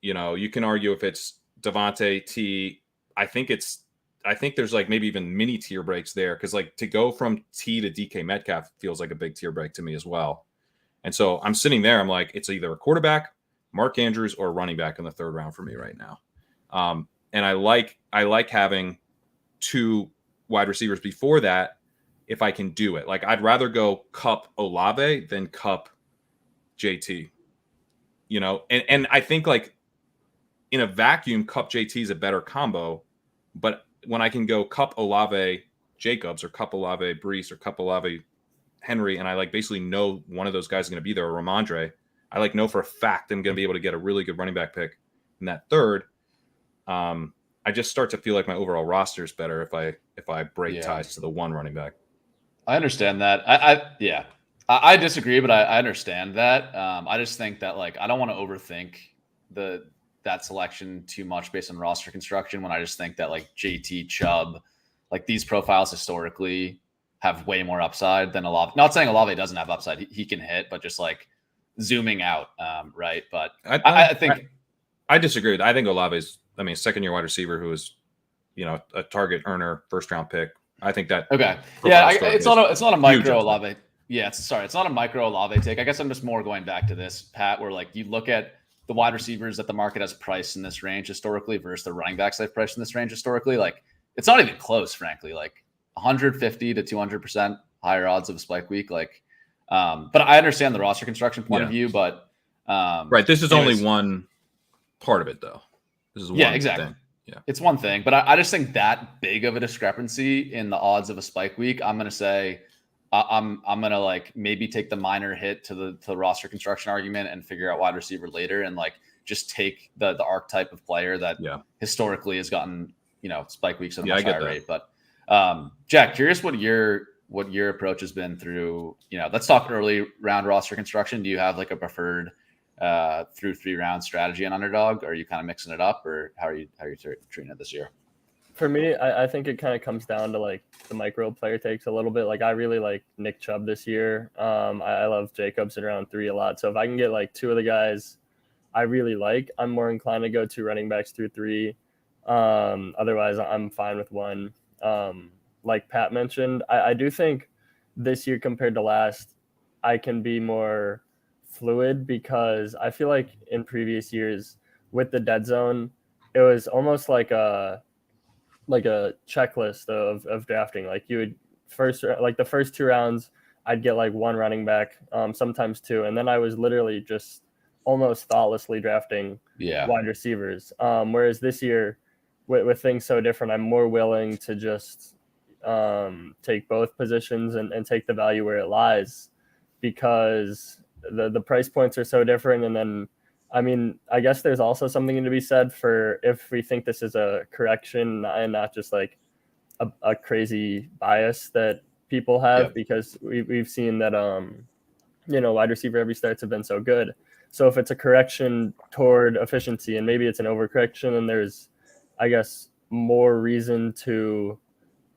You know, you can argue if it's Devontae T. I think there's like maybe even mini tier breaks there because like to go from T to DK Metcalf feels like a big tier break to me as well. And so I'm sitting there. I'm like, it's either a quarterback, Mark Andrews, or a running back in the 3rd round for me right now. And I like having 2 wide receivers before that if I can do it. Like I'd rather go Kupp Olave than Kupp JT. You know, and I think like in a vacuum, Kupp JT is a better combo, but when I can go Kupp Olave Jacobs or Kupp Olave Brees or Kupp Olave Henry, and I like basically know one of those guys is going to be there, or Ramondre, I like know for a fact I'm going to be able to get a really good running back pick in that 3rd. I just start to feel like my overall roster is better if I break ties to the 1 running back. I understand that. I disagree, but I understand that. I just think that like I don't want to overthink that selection too much based on roster construction when I just think that like JT, Chubb, like these profiles historically have way more upside than Olave. Not saying Olave doesn't have upside. He can hit, but just like zooming out, right? But I think I disagree with that. I think Olave's, I mean, 2nd-year wide receiver who is, you know, a target earner, 1st-round pick. I think that. Okay. Yeah, it's not a micro Olave. Yeah, it's not a micro Olave take. I guess I'm just more going back to this, Pat, where like you look at the wide receivers that the market has priced in this range historically versus the running backs they've priced in this range historically. Like it's not even close, frankly. Like 150 to 200% higher odds of a spike week. Like, but I understand the roster construction point of view. But right, this is only one part of it, though. This is one exactly. thing. Yeah, it's one thing, but I just think that big of a discrepancy in the odds of a spike week, I'm going to say I'm going to like maybe take the minor hit to the roster construction argument and figure out wide receiver later and like just take the archetype of player that historically has gotten, you know, spike weeks at a much higher rate. But Jack, curious what your approach has been through, you know, let's talk early round roster construction. Do you have like a preferred through 3 round strategy on Underdog? Or are you kind of mixing it up, or how are you treating it this year? For me, I think it kind of comes down to like the micro player takes a little bit. Like I really like Nick Chubb this year. I love Jacobs in round 3 a lot. So if I can get like 2 of the guys I really like, I'm more inclined to go 2 running backs through 3. Otherwise, I'm fine with 1. Like Pat mentioned, I do think this year compared to last, I can be more fluid because I feel like in previous years with the dead zone, it was almost like a checklist of drafting. Like you would the first 2 rounds, I'd get like 1 running back, sometimes 2. And then I was literally just almost thoughtlessly drafting wide receivers. Whereas this year with things so different, I'm more willing to just take both positions and take the value where it lies because the price points are so different. And then, I mean, I guess there's also something to be said for if we think this is a correction and not just like a crazy bias that people have because we've seen that, you know, wide receiver every starts have been so good. So if it's a correction toward efficiency and maybe it's an overcorrection and there's, I guess, more reason to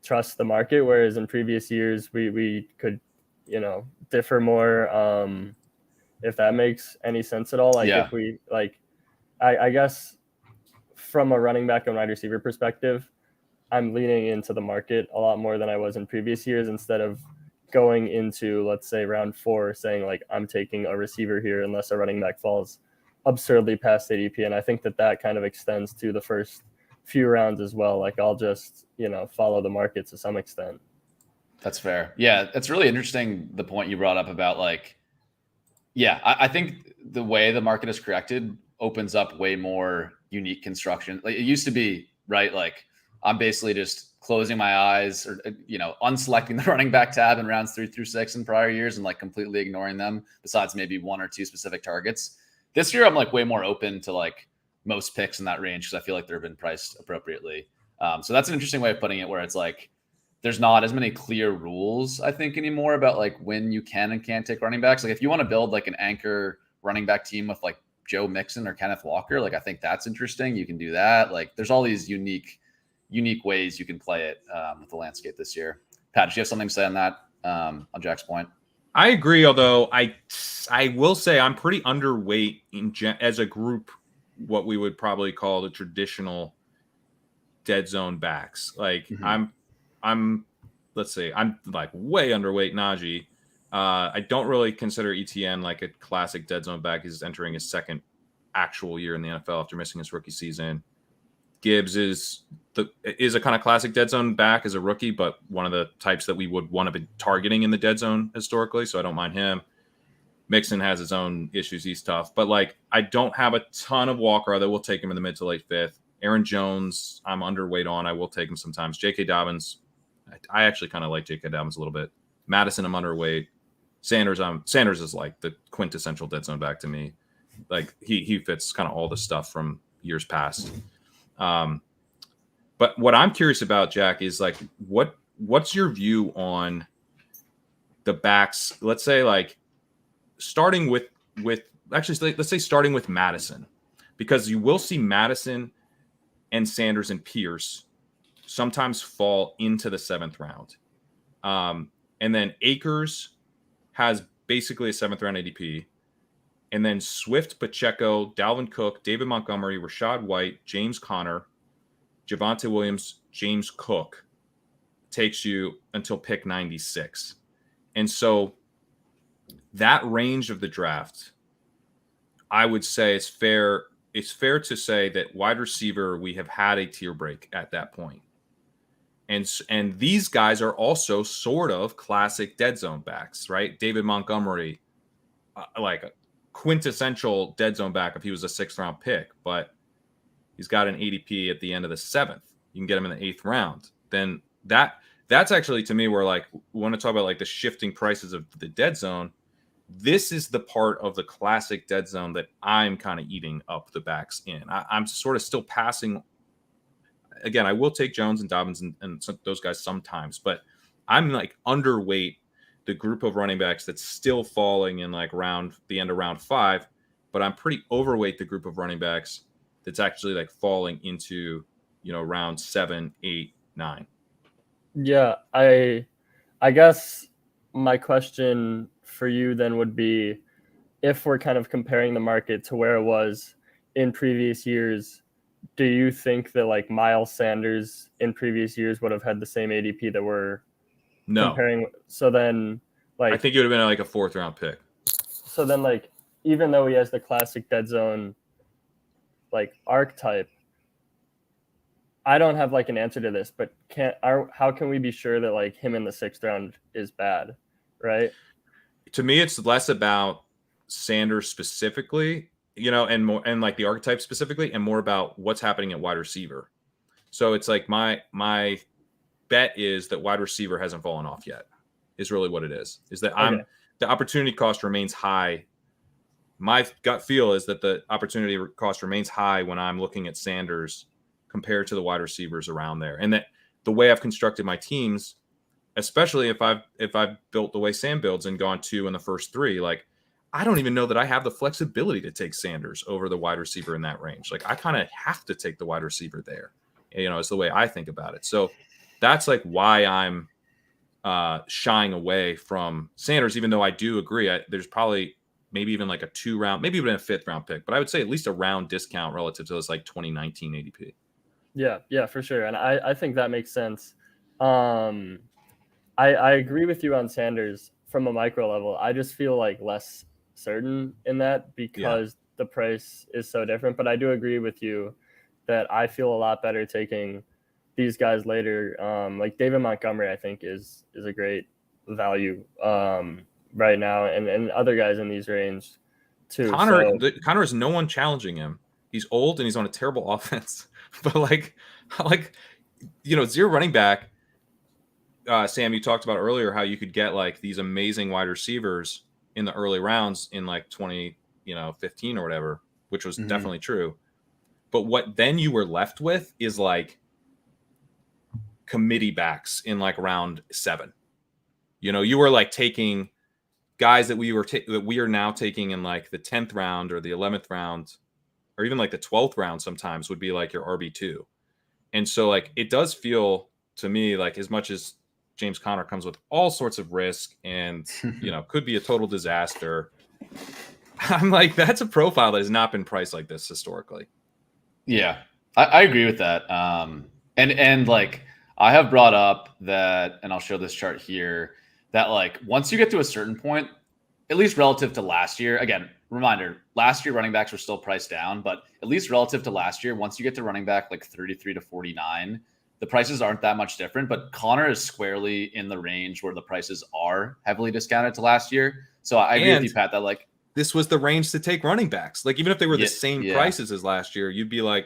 trust the market, whereas in previous years we could, you know, differ more, if that makes any sense at all. Like if we like, I guess from a running back and wide receiver perspective, I'm leaning into the market a lot more than I was in previous years, instead of going into, let's say, round 4 saying like I'm taking a receiver here unless a running back falls absurdly past ADP. And I think that kind of extends to the first few rounds as well. Like I'll just, follow the market to some extent. That's fair. Yeah, it's really interesting, the point you brought up about like, yeah, I think the way the market is corrected opens up way more unique construction. Like it used to be, right? Like I'm basically just closing my eyes or, unselecting the running back tab in rounds 3 through 6 in prior years and like completely ignoring them besides maybe 1 or 2 specific targets. This year, I'm like way more open to like most picks in that range because I feel like they've been priced appropriately. So that's an interesting way of putting it, where it's like there's not as many clear rules, I think, anymore about like when you can and can't take running backs. Like if you want to build like an anchor running back team with like Joe Mixon or Kenneth Walker, like I think that's interesting. You can do that. Like there's all these unique ways you can play it with the landscape this year. Pat, do you have something to say on that, on Jack's point? I agree, although I will say I'm pretty underweight as a group, what we would probably call the traditional dead zone backs. Like I'm let's say I'm like way underweight Najee. I don't really consider ETN like a classic dead zone back. He's entering his second actual year in the NFL after missing his rookie season. Gibbs is a kind of classic dead zone back as a rookie, but one of the types that we would want to be targeting in the dead zone historically. So I don't mind him. Mixon has his own issues. He's tough, but like I don't have a ton of Walker, although we'll take him in the mid to late 5th. Aaron Jones, I'm underweight on. I will take him sometimes. J.K. Dobbins, I actually kind of like J.K. Dobbins a little bit. Madison, I'm underweight. Sanders is like the quintessential dead zone back to me. Like he fits kind of all the stuff from years past. But what I'm curious about, Jack, is like what's your view on the backs? Let's say like starting with let's say starting with Madison, because you will see Madison and Sanders and Pierce sometimes fall into the 7th round. And then Akers has basically a 7th round ADP. And then Swift, Pacheco, Dalvin Cook, David Montgomery, Rashad White, James Conner, Javonte Williams, James Cook takes you until pick 96. And so that range of the draft, I would say it's fair to say that wide receiver, we have had a tier break at that point. And these guys are also sort of classic dead zone backs, right? David Montgomery, like a quintessential dead zone back if he was a 6th round pick, but he's got an ADP at the end of the 7th. You can get him in the 8th round. Then that's actually, to me, where like we want to talk about like the shifting prices of the dead zone. This is the part of the classic dead zone that I'm kind of eating up the backs in. I'm sort of still passing. Again, I will take Jones and Dobbins and those guys sometimes, but I'm like underweight the group of running backs that's still falling in like the end of round 5, but I'm pretty overweight the group of running backs that's actually like falling into, round 7, 8, 9. Yeah, I guess my question for you then would be, if we're kind of comparing the market to where it was in previous years, do you think that like Miles Sanders in previous years would have had the same ADP that we're comparing? So then, like, I think it would have been like a 4th round pick. So then, like, even though he has the classic dead zone like archetype, I don't have like an answer to this, but how can we be sure that like him in the 6th round is bad, right? To me, it's less about Sanders specifically, and more, and like the archetype specifically, and more about what's happening at wide receiver. So it's like my bet is that wide receiver hasn't fallen off yet, is really what it is. Is that the opportunity cost remains high. My gut feel is that the opportunity cost remains high when I'm looking at Sanders compared to the wide receivers around there. And that the way I've constructed my teams, especially if I've built the way Sam builds and gone 2 in the first 3, like I don't even know that I have the flexibility to take Sanders over the wide receiver in that range. Like I kind of have to take the wide receiver there, is the way I think about it. So that's like why I'm shying away from Sanders, even though I do agree. There's probably maybe even like a 2-round, maybe even a 5th round pick, but I would say at least a round discount relative to this like 2019 ADP. Yeah, for sure. And I think that makes sense. I agree with you on Sanders from a micro level. I just feel like less certain in that because the price is so different. But I do agree with you that I feel a lot better taking these guys later. Like David Montgomery, I think is a great value right now, and other guys in these range too. Connor is no one challenging him. He's old and he's on a terrible offense. But like zero running back. Sam, you talked about earlier how you could get like these amazing wide receivers in the early rounds in like 2015 or whatever, which was definitely true. But what then you were left with is like committee backs in like round 7. You were like taking guys that we are now taking in like the 10th round or the 11th round, or even like the 12th round sometimes would be like your RB2. And so like it does feel to me like, as much as James Conner comes with all sorts of risk and could be a total disaster, I'm like, that's a profile that has not been priced like this historically. Yeah, I agree with that. And like I have brought up that, and I'll show this chart here, that like once you get to a certain point, at least relative to last year, again, reminder, last year running backs were still priced down, but at least relative to last year, once you get to running back like 33 to 49, the prices aren't that much different. But Connor is squarely in the range where the prices are heavily discounted to last year. So I agree with you, Pat, that like this was the range to take running backs. Like even if they were the same prices as last year, you'd be like,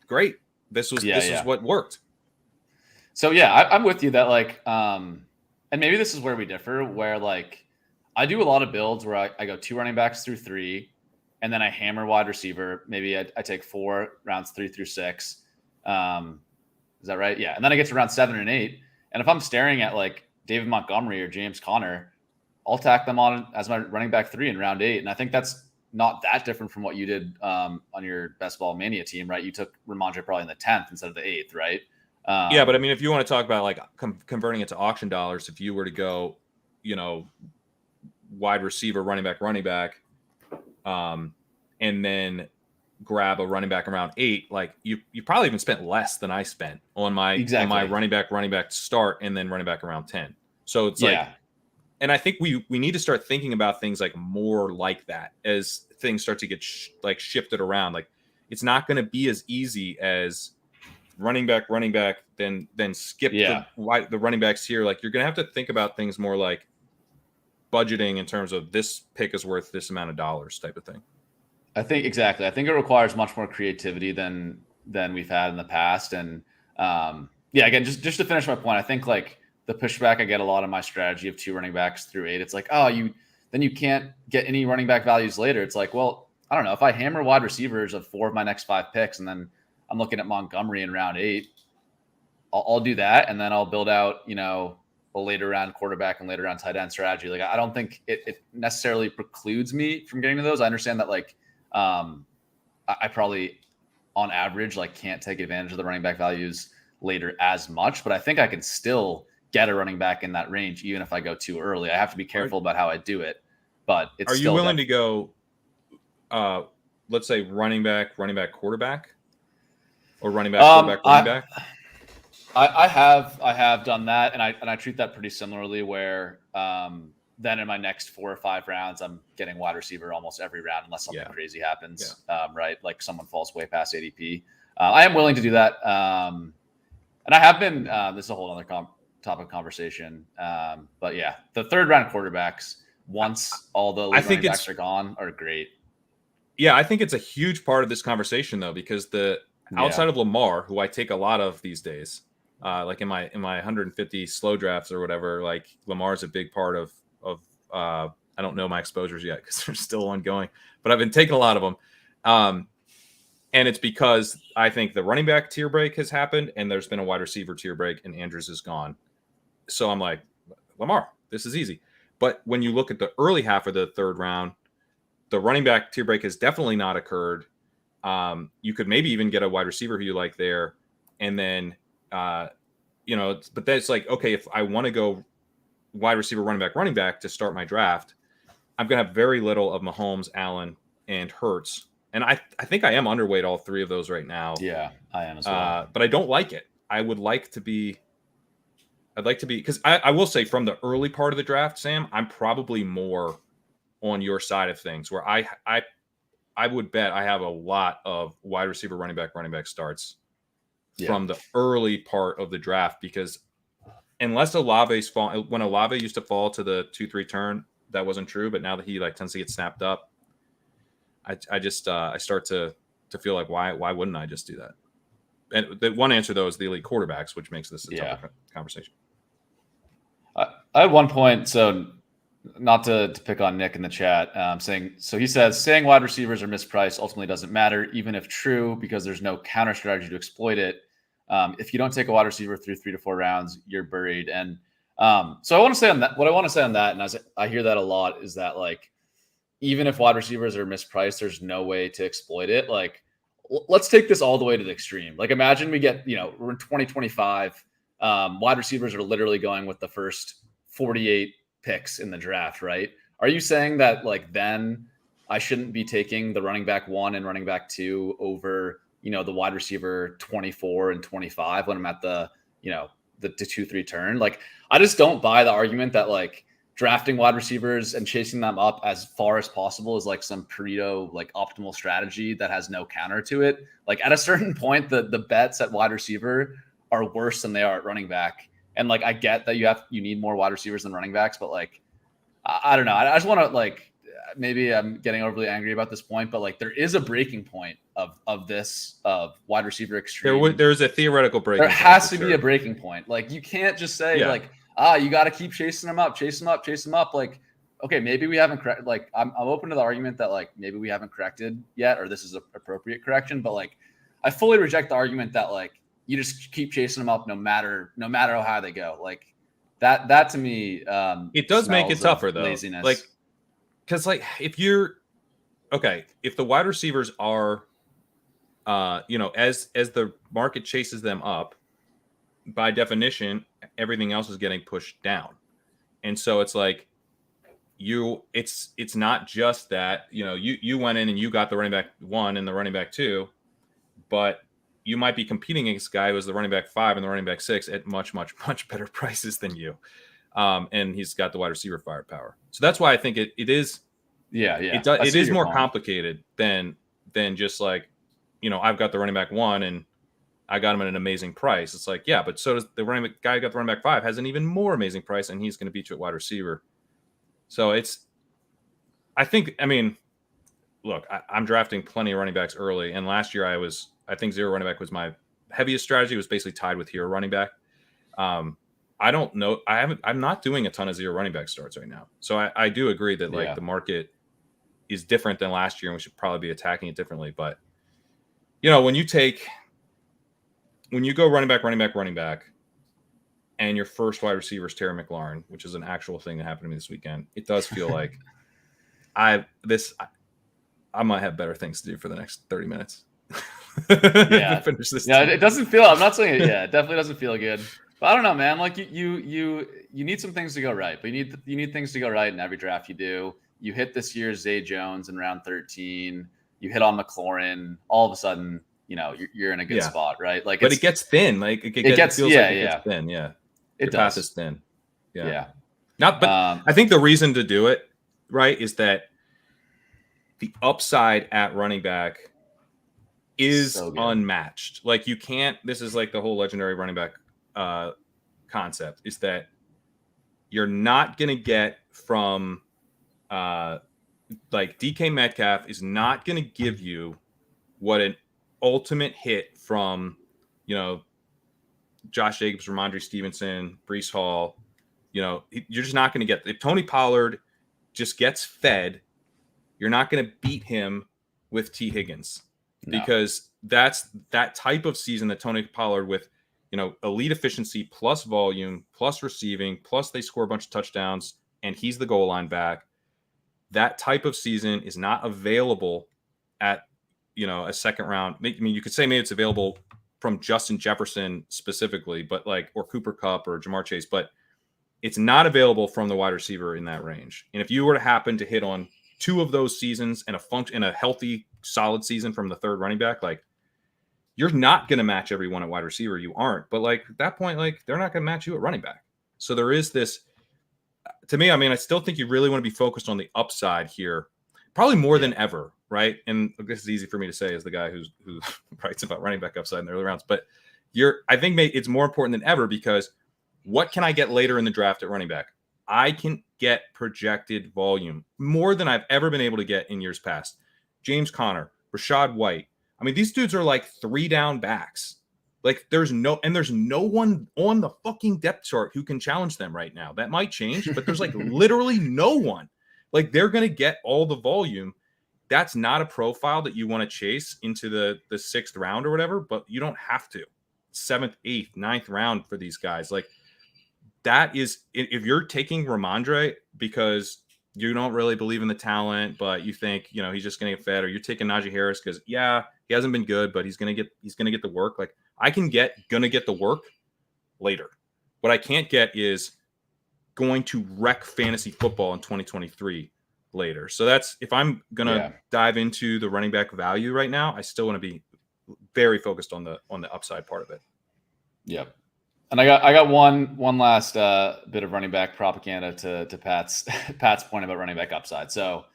great, this was what worked. So yeah, I'm with you that like, and maybe this is where we differ, where like I do a lot of builds where I go 2 running backs through 3, and then I hammer wide receiver. Maybe I take 4 rounds 3 through 6. Is that right? Yeah. And then I get to round 7 and 8. And if I'm staring at like David Montgomery or James Conner, I'll tack them on as my running back 3 in round 8. And I think that's not that different from what you did on your Best Ball Mania team, right? You took Ramondre probably in the 10th instead of the 8th, right? Yeah, but I mean, if you want to talk about like converting it to auction dollars, if you were to go, wide receiver, running back, and then grab a running back around 8, like you probably even spent less than I spent on my running back start and then running back around 10. So it's like, and I think we need to start thinking about things like more like that as things start to get shifted around. Like it's not going to be as easy as running back, then skip the running backs here. Like you're going to have to think about things more like budgeting in terms of this pick is worth this amount of dollars type of thing. I think exactly. I think it requires much more creativity than we've had in the past. And again, just to finish my point, I think like the pushback I get a lot of my strategy of 2 running backs through 8, it's like, you can't get any running back values later. It's like, well, I don't know. If I hammer wide receivers of 4 of my next 5 picks, and then I'm looking at Montgomery in round 8, I'll do that. And then I'll build out, a later round quarterback and later round tight end strategy. Like, I don't think it necessarily precludes me from getting to those. I understand that like, I probably on average, like can't take advantage of the running back values later as much, but I think I can still get a running back in that range, even if I go too early. I have to be careful about how I do it, but it's you willing to go, let's say running back, quarterback, or running back, quarterback, running back? I have done that, and I treat that pretty similarly. Where then in my next 4 or 5 rounds, I'm getting wide receiver almost every round, unless something crazy happens. Right, like someone falls way past ADP. I am willing to do that, and I have been. This is a whole other topic of conversation. But yeah, the 3rd round quarterbacks, once all the running backs are gone, are great. Yeah, I think it's a huge part of this conversation though, because outside of Lamar, who I take a lot of these days. Like in my 150 slow drafts or whatever, like Lamar is a big part of I don't know my exposures yet because they're still ongoing, but I've been taking a lot of them. And it's because I think the running back tier break has happened and there's been a wide receiver tier break and Andrews is gone. So I'm like, Lamar, this is easy. But when you look at the early half of the 3rd round, the running back tier break has definitely not occurred. You could maybe even get a wide receiver who you like there. And then, but then it's like, okay, if I want to go wide receiver, running back to start my draft, I'm going to have very little of Mahomes, Allen, and Hurts And I think I am underweight all three of those right now. Yeah, I am as well. But I don't like it. I'd like to be, because I will say from the early part of the draft, Sam, I'm probably more on your side of things, where I would bet I have a lot of wide receiver, running back starts from the early part of the draft, because unless Olave's fall, when Olave used to fall to the 2-3 turn, that wasn't true. But now that he tends to get snapped up, I start to feel like why wouldn't I just do that? And the one answer though is the elite quarterbacks, which makes this a tougher conversation. I had one point, so not to pick on Nick in the chat, he says saying wide receivers are mispriced ultimately doesn't matter, even if true, because there's no counter strategy to exploit it. If you don't take a wide receiver through 3 to 4 rounds, you're buried. And so I want to say on that, what I want to say on that, and I hear that a lot, is that even if wide receivers are mispriced, there's no way to exploit it. Let's take this all the way to the extreme. Imagine we get, we're in 2025. Wide receivers are literally going with the first 48 picks in the draft, right? Are you saying that then I shouldn't be taking the running back 1 and running back 2 over, the wide receiver 24 and 25 when I'm at the 2-3 turn? I just don't buy the argument that drafting wide receivers and chasing them up as far as possible is some Pareto optimal strategy that has no counter to it. At a certain point, the bets at wide receiver are worse than they are at running back. And I get that you need more wide receivers than running backs, but I don't know. I just want to maybe I'm getting overly angry about this point, but there is a breaking point of wide receiver extreme. There's a theoretical breaking point. There has to be a breaking point. You can't just say you got to keep chasing them up, chase them up. Okay, maybe we haven't corrected. I'm open to the argument that maybe we haven't corrected yet, or this is an appropriate correction. But I fully reject the argument that you just keep chasing them up no matter how high they go. That to me, it does make it tougher though. Laziness. Because if the wide receivers are, as the market chases them up, by definition, everything else is getting pushed down. And so it's it's not just that, you went in and you got the running back 1 and the running back 2, but you might be competing against a guy who was the running back 5 and the running back 6 at much, much, much better prices than you. And he's got the wide receiver firepower. So that's why I think it is. Yeah. It is more complicated than just I've got the running back 1 and I got him at an amazing price. It's but so does the running back guy who got the running back 5 has an even more amazing price, and he's going to beat you at wide receiver. So look, I'm drafting plenty of running backs early, and last year I think zero running back was my heaviest strategy. It was basically tied with hero running back. I don't know. I'm not doing a ton of zero running back starts right now. So I do agree that the market is different than last year, and we should probably be attacking it differently. But when you go running back, and your first wide receiver is Terry McLaurin, which is an actual thing that happened to me this weekend, it does feel like I might have better things to do for the next 30 minutes. Yeah. Finish this. Yeah, it doesn't feel. I'm not saying it. Yeah, it definitely doesn't feel good. But I don't know, man. You need some things to go right. But you need things to go right in every draft you do. You hit this year's Zay Jones in round 13. You hit on McLaurin. All of a sudden, you're in a good spot, right? But it gets thin. It gets thin. Yeah, it pass does. is thin. Yeah. But I think the reason to do it, right, is that the upside at running back is so unmatched. You can't. This is the whole legendary running back concept, is that you're not going to get from DK Metcalf is not going to give you what an ultimate hit from Josh Jacobs, Ramondre Stevenson, Breece Hall. You're just not going to get. If Tony Pollard just gets fed, you're not going to beat him with T. Higgins. No. Because that's that type of season that Tony Pollard with, elite efficiency plus volume plus receiving plus they score a bunch of touchdowns and he's the goal line back. That type of season is not available at, a second round. You could say maybe it's available from Justin Jefferson specifically, but or Cooper Kupp or Jamar Chase, but it's not available from the wide receiver in that range. And if you were to happen to hit on 2 of those seasons and a healthy, solid season from the third running back, like you're not going to match everyone at wide receiver. You aren't. But like at that point, like they're not going to match you at running back. So there is this, to me, I mean, I still think you really want to be focused on the upside here, probably more than ever, right? And this is easy for me to say as the guy who writes about running back upside in the early rounds. But I think it's more important than ever because what can I get later in the draft at running back? I can get projected volume more than I've ever been able to get in years past. James Conner, Rashad White. I mean, these dudes are like 3 down backs. Like there's no one on the fucking depth chart who can challenge them right now. That might change, but there's like literally no one. Like they're going to get all the volume. That's not a profile that you want to chase into the 6th round or whatever, but you don't have to. 7th, 8th, 9th round for these guys. Like that is, if you're taking Ramondre because you don't really believe in the talent, but you think, he's just going to get fed, or you're taking Najee Harris because he hasn't been good, but he's going to get the work. Like I can get the work later. What I can't get is going to wreck fantasy football in 2023 later. So that's, if I'm going to dive into the running back value right now, I still want to be very focused on the upside part of it. Yep. And I got one last bit of running back propaganda to Pat's point about running back upside. So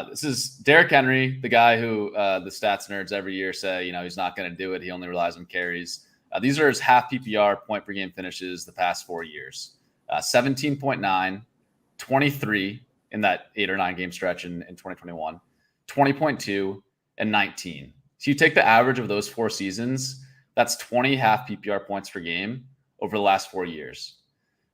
this is Derrick Henry, the guy who the stats nerds every year say, he's not going to do it. He only relies on carries. These are his half PPR point per game finishes the past 4 years. 17.9, 23 in that 8 or 9 game stretch in 2021, 20.2, and 19. So you take the average of those 4 seasons, that's 20 half PPR points per game over the last 4 years.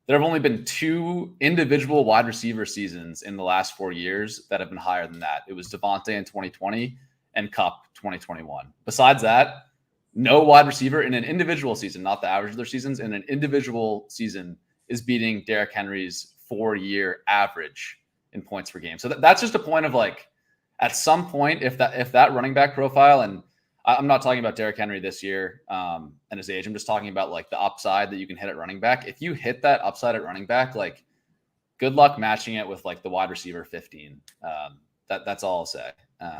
There have only been 2 individual wide receiver seasons in the last 4 years that have been higher than that. It was Devontae in 2020 and Kupp 2021. Besides that, no wide receiver in an individual season, not the average of their seasons, in an individual season is beating Derrick Henry's 4-year average in points per game. So that's just a point of like, at some point, if that running back profile, and I'm not talking about Derrick Henry this year and his age, I'm just talking about like the upside that you can hit at running back. If you hit that upside at running back, like good luck matching it with like the wide receiver 15. That's all I'll say.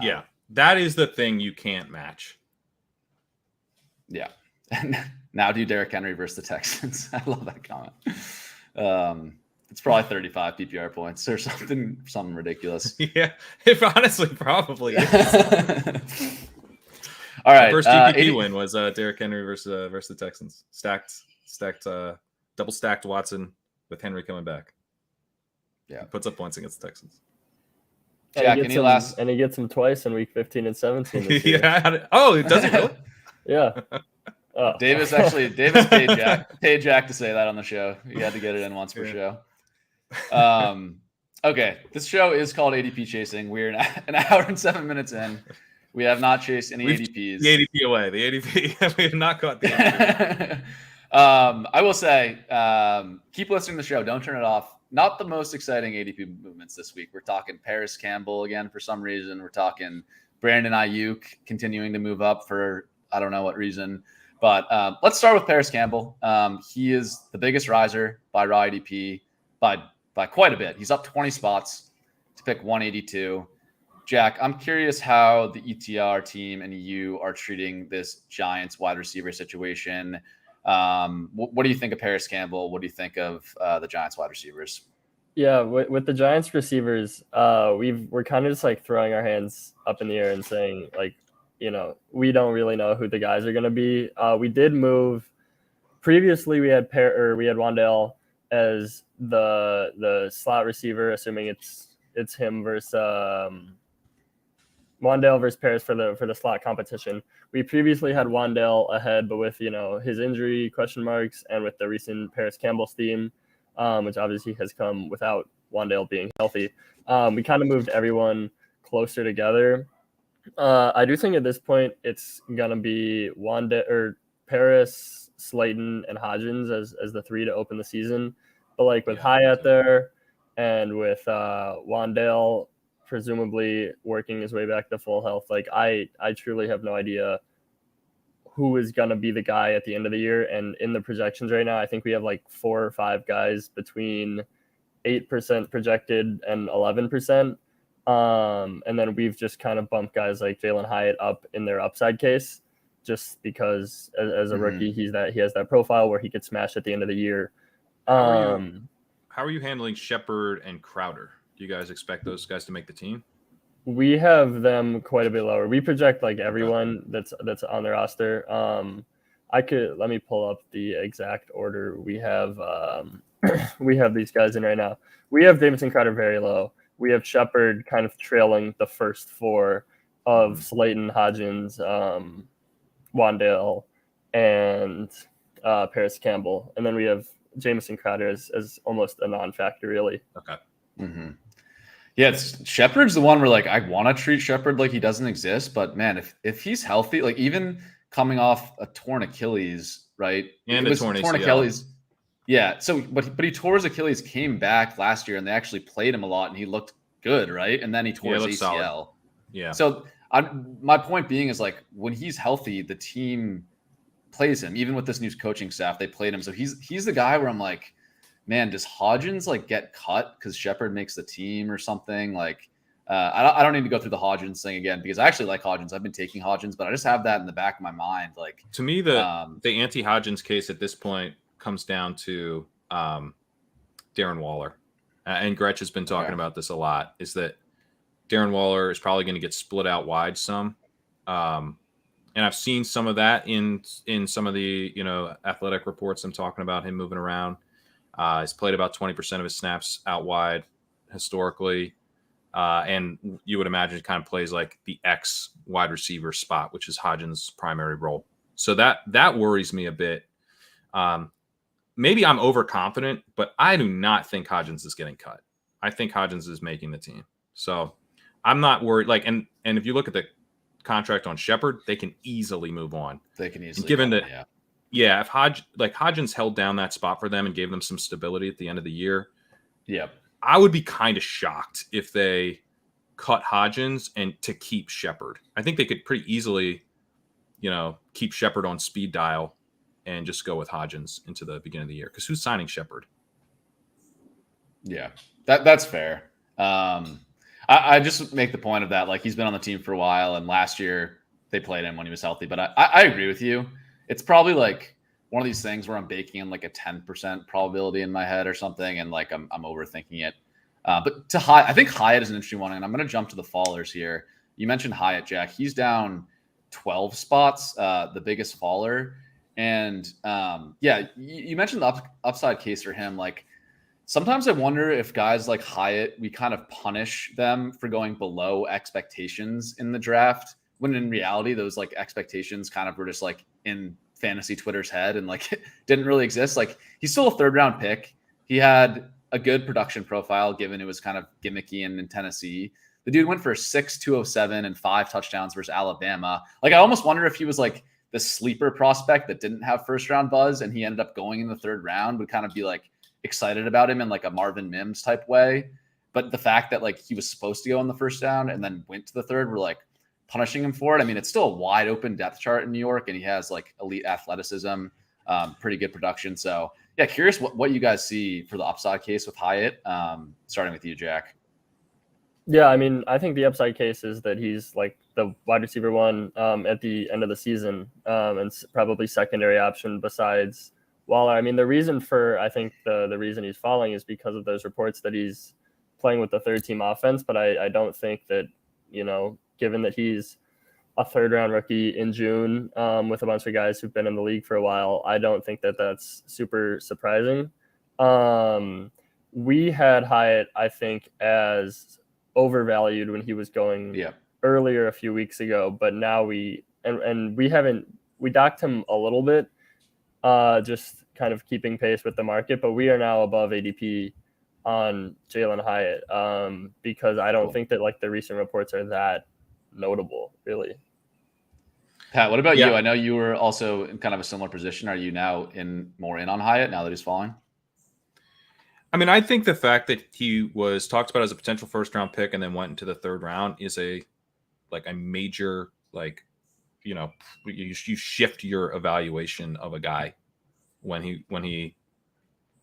Yeah, that is the thing you can't match. Yeah. And now do Derrick Henry versus the Texans. I love that comment. It's probably 35 PPR points or something ridiculous. Yeah, if honestly, probably is. All right. The first DPP win was Derrick Henry versus the Texans. Double stacked Watson with Henry coming back. Yeah, he puts up points against the Texans. Jack, and he gets them twice in week 15 and 17. This year. Yeah. Oh, does he really? Yeah. Oh. Davis paid Jack to say that on the show. He had to get it in once per show. Okay, this show is called ADP Chasing. We're an hour and 7 minutes in. We have not chased any ADPs. The ADP away. The ADP. We have not caught the ADP. I will say, keep listening to the show. Don't turn it off. Not the most exciting ADP movements this week. We're talking Paris Campbell again for some reason. We're talking Brandon Aiyuk continuing to move up for I don't know what reason. But let's start with Paris Campbell. He is the biggest riser by raw ADP by quite a bit. He's up 20 spots to pick 182. Jack, I'm curious how the ETR team and you are treating this Giants wide receiver situation. What do you think of Paris Campbell? What do you think of the Giants wide receivers? Yeah, with the Giants receivers, we're kind of just like throwing our hands up in the air and saying like, we don't really know who the guys are going to be. We did move. Previously, we had Wandale as the slot receiver, assuming it's him versus Wandale versus Paris for the slot competition. We previously had Wandale ahead, but with his injury question marks and with the recent Paris Campbell's theme, which obviously has come without Wandale being healthy, we kind of moved everyone closer together. I do think at this point it's gonna be Wandale or Paris, Slayton, and Hodgins as the 3 to open the season. But like with Hyatt there and with Wandale presumably working his way back to full health, like I truly have no idea who is gonna be the guy at the end of the year. And in the projections right now, I think we have like 4 or 5 guys between 8% projected and 11%. And then we've just kind of bumped guys like Jalen Hyatt up in their upside case, just because as a rookie, he has that profile where he could smash at the end of the year. How are you handling Shepard and Crowder? Do you guys expect those guys to make the team? We have them quite a bit lower. We project like everyone that's on the roster. Let me pull up the exact order. We have these guys in right now. We have Jamison Crowder very low. We have Shepard kind of trailing the first four of Slayton, Hodgins, Wandale, and Paris Campbell. And then we have Jamison Crowder as almost a non-factor, really. Okay. Mm-hmm. Yeah, Shepard's the one where like I want to treat Shepard like he doesn't exist, but man, if he's healthy, like even coming off a torn Achilles, right? And a torn Achilles. Yeah. So, but he tore his Achilles, came back last year, and they actually played him a lot, and he looked good, right? And then he tore his ACL. Solid. Yeah. So my point being is like when he's healthy, the team plays him. Even with this new coaching staff, they played him. So he's the guy where I'm like, man, does Hodgins like get cut because Shepard makes the team or something? Like, I don't need to go through the Hodgins thing again because I actually like Hodgins. I've been taking Hodgins, but I just have that in the back of my mind. Like, to me, the anti-Hodgins case at this point comes down to Darren Waller, and Gretch has been talking about this a lot. Is that Darren Waller is probably going to get split out wide some, and I've seen some of that in some of the athletic reports. I'm talking about him moving around. He's played about 20% of his snaps out wide historically. And you would imagine it kind of plays like the X wide receiver spot, which is Hodgins' primary role. So that worries me a bit. Maybe I'm overconfident, but I do not think Hodgins is getting cut. I think Hodgins is making the team. So I'm not worried. Like, and if you look at the contract on Shepard, they can easily move on. They can easily. And given that, yeah, if Hodgins held down that spot for them and gave them some stability at the end of the year, I would be kind of shocked if they cut Hodgins and to keep Shepard. I think they could pretty easily, keep Shepard on speed dial and just go with Hodgins into the beginning of the year. Because who's signing Shepard? Yeah, that's fair. I just make the point of that. Like, he's been on the team for a while, and last year they played him when he was healthy. But I agree with you. It's probably like one of these things where I'm baking in like a 10% probability in my head or something, and like I'm overthinking it. But to Hyatt, I think Hyatt is an interesting one, and I'm going to jump to the fallers here. You mentioned Hyatt, Jack. He's down 12 spots, the biggest faller. And you mentioned the upside case for him. Like, sometimes I wonder if guys like Hyatt, we kind of punish them for going below expectations in the draft, when in reality, those like expectations kind of were just like in fantasy Twitter's head and like didn't really exist. Like, he's still a 3rd round pick. He had a good production profile given it was kind of gimmicky in Tennessee. The dude went for 6.207 and 5 touchdowns versus Alabama. Like, I almost wonder if he was like the sleeper prospect that didn't have 1st round buzz and he ended up going in the 3rd round, would kind of be like excited about him in like a Marvin Mims type way. But the fact that like he was supposed to go in the 1st round and then went to the 3rd, we're like punishing him for it. I mean, it's still a wide open depth chart in New York, and he has like elite athleticism, pretty good production. So yeah, curious what you guys see for the upside case with Hyatt, starting with you, Jack. Yeah, I mean, I think the upside case is that he's like the wide receiver one at the end of the season, and probably secondary option besides Waller. I mean, the reason he's falling is because of those reports that he's playing with the 3rd team offense. But I don't think that, given that he's a 3rd round rookie in June with a bunch of guys who've been in the league for a while, I don't think that that's super surprising. We had Hyatt, I think, as overvalued when he was going earlier a few weeks ago, but now we docked him a little bit, just kind of keeping pace with the market, but we are now above ADP on Jalen Hyatt, because I don't think that like the recent reports are that notable, really. Pat, what about you? I know you were also in kind of a similar position. Are you now more in on Hyatt now that he's falling? I mean, I think the fact that he was talked about as a potential 1st round pick and then went into the 3rd round is a major, you shift your evaluation of a guy when he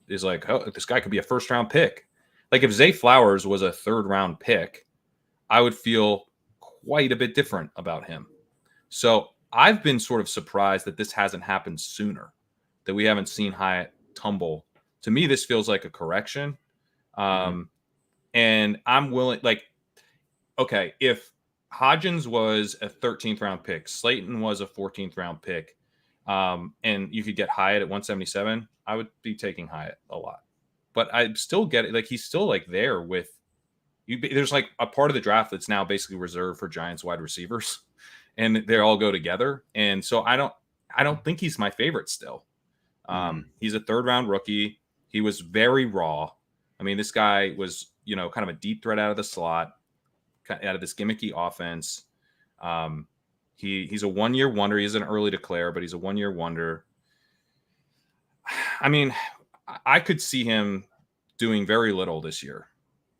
is like, oh, this guy could be a 1st round pick. Like, if Zay Flowers was a 3rd round pick, I would feel quite a bit different about him. So I've been sort of surprised that this hasn't happened sooner, that we haven't seen Hyatt tumble. To me, this feels like a correction. And I'm willing, like, okay, if Hodgins was a 13th round pick, Slayton was a 14th round pick, and you could get Hyatt at 177, I would be taking Hyatt a lot. But I still get it. Like, he's still like there with you. There's like a part of the draft that's now basically reserved for Giants wide receivers, and they all go together. And so I don't think he's my favorite still. He's a 3rd round rookie. He was very raw. I mean, this guy was, you know, kind of a deep threat out of the slot, out of this gimmicky offense. He's a 1-year wonder. He's an early declare, but he's a 1-year wonder. I mean, I could see him doing very little this year.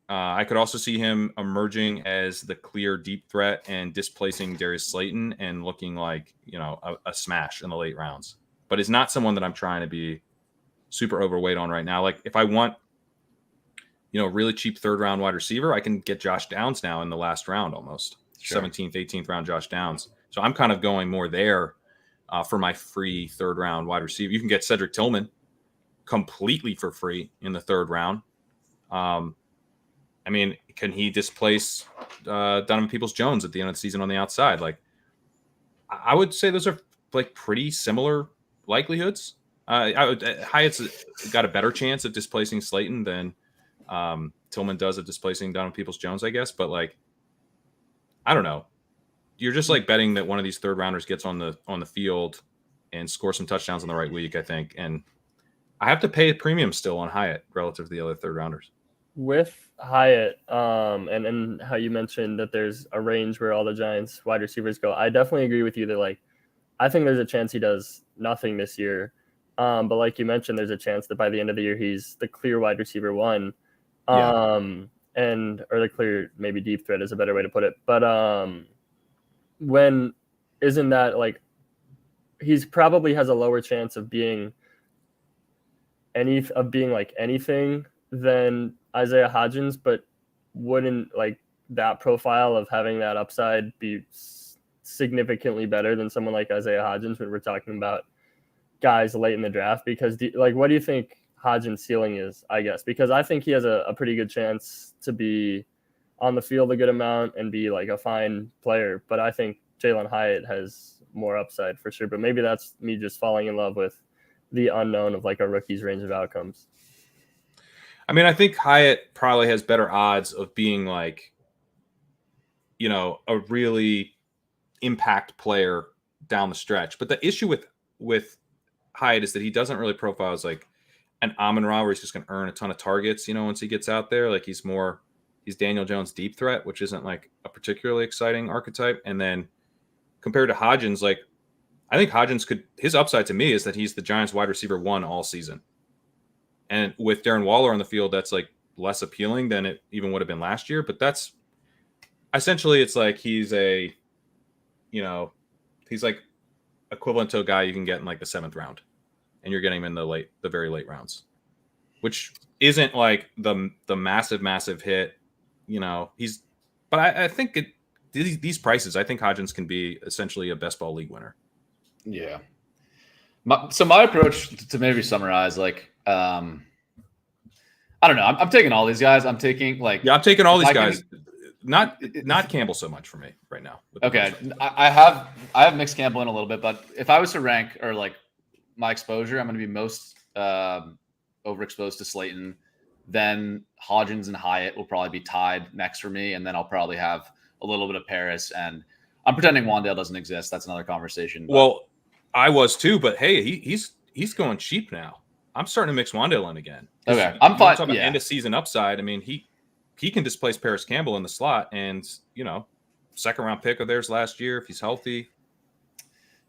I could also see him emerging as the clear deep threat and displacing Darius Slayton and looking like, you know, a smash in the late rounds. But it's not someone that I'm trying to be super overweight on right now. Like, if I want, you know, really cheap 3rd round wide receiver, I can get Josh Downs now in the last round almost. Sure. 17th, 18th round Josh Downs. So I'm kind of going more there for my free 3rd round wide receiver. You can get Cedric Tillman completely for free in the 3rd round. I mean, can he displace Donovan Peoples-Jones at the end of the season on the outside? Like, I would say those are like pretty similar likelihoods. Hyatt's got a better chance of displacing Slayton than Tillman does of displacing Donovan Peoples-Jones, I guess. But like, I don't know. You're just like betting that one of these 3rd rounders gets on the field and scores some touchdowns in the right week, I think. And I have to pay a premium still on Hyatt relative to the other 3rd rounders. With Hyatt, and how you mentioned that there's a range where all the Giants wide receivers go, I definitely agree with you that, like, I think there's a chance he does nothing this year. But like you mentioned, there's a chance that by the end of the year, he's the clear wide receiver 1. Or the clear, maybe deep threat is a better way to put it. But when isn't that, like, he's probably has a lower chance of being like anything than Isaiah Hodgins, but wouldn't like that profile of having that upside be significantly better than someone like Isaiah Hodgins when we're talking about guys late in the draft? Because what do you think Hodgins' ceiling is, I guess? Because I think he has a pretty good chance to be on the field a good amount and be like a fine player, but I think Jalin Hyatt has more upside for sure. But maybe that's me just falling in love with the unknown of like a rookie's range of outcomes. I mean, I think Hyatt probably has better odds of being like, you know, a really impact player down the stretch. But the issue with Hyatt is that he doesn't really profile as like an Amon-Ra where he's just going to earn a ton of targets, you know, once he gets out there. Like, he's Daniel Jones deep threat, which isn't like a particularly exciting archetype. And then compared to Hodgins, like, I think Hodgins his upside to me is that he's the Giants wide receiver 1 all season. And with Darren Waller on the field, that's like less appealing than it even would have been last year. But that's essentially, it's like he's like equivalent to a guy you can get in like the 7th round, and you're getting him in the very late rounds, which isn't like the massive hit, you know. But I think these prices, I think Hodgins can be essentially a best ball league winner. Yeah. So my approach, to maybe summarize, like, I don't know. I'm taking all these guys. I'm taking all these guys. Not Campbell so much for me right now. Okay, I have mixed Campbell in a little bit, but if I was to rank or like my exposure, I'm going to be most overexposed to Slayton. Then Hodgins and Hyatt will probably be tied next for me, and then I'll probably have a little bit of Paris. And I'm pretending Wan'Dale doesn't exist. That's another conversation. But... Well, I was too, but hey, he's going cheap now. I'm starting to mix Wan'Dale in again. Okay, I'm fine. Talking about end of season upside. I mean, he can displace Paris Campbell in the slot, and, you know, 2nd round pick of theirs last year if he's healthy.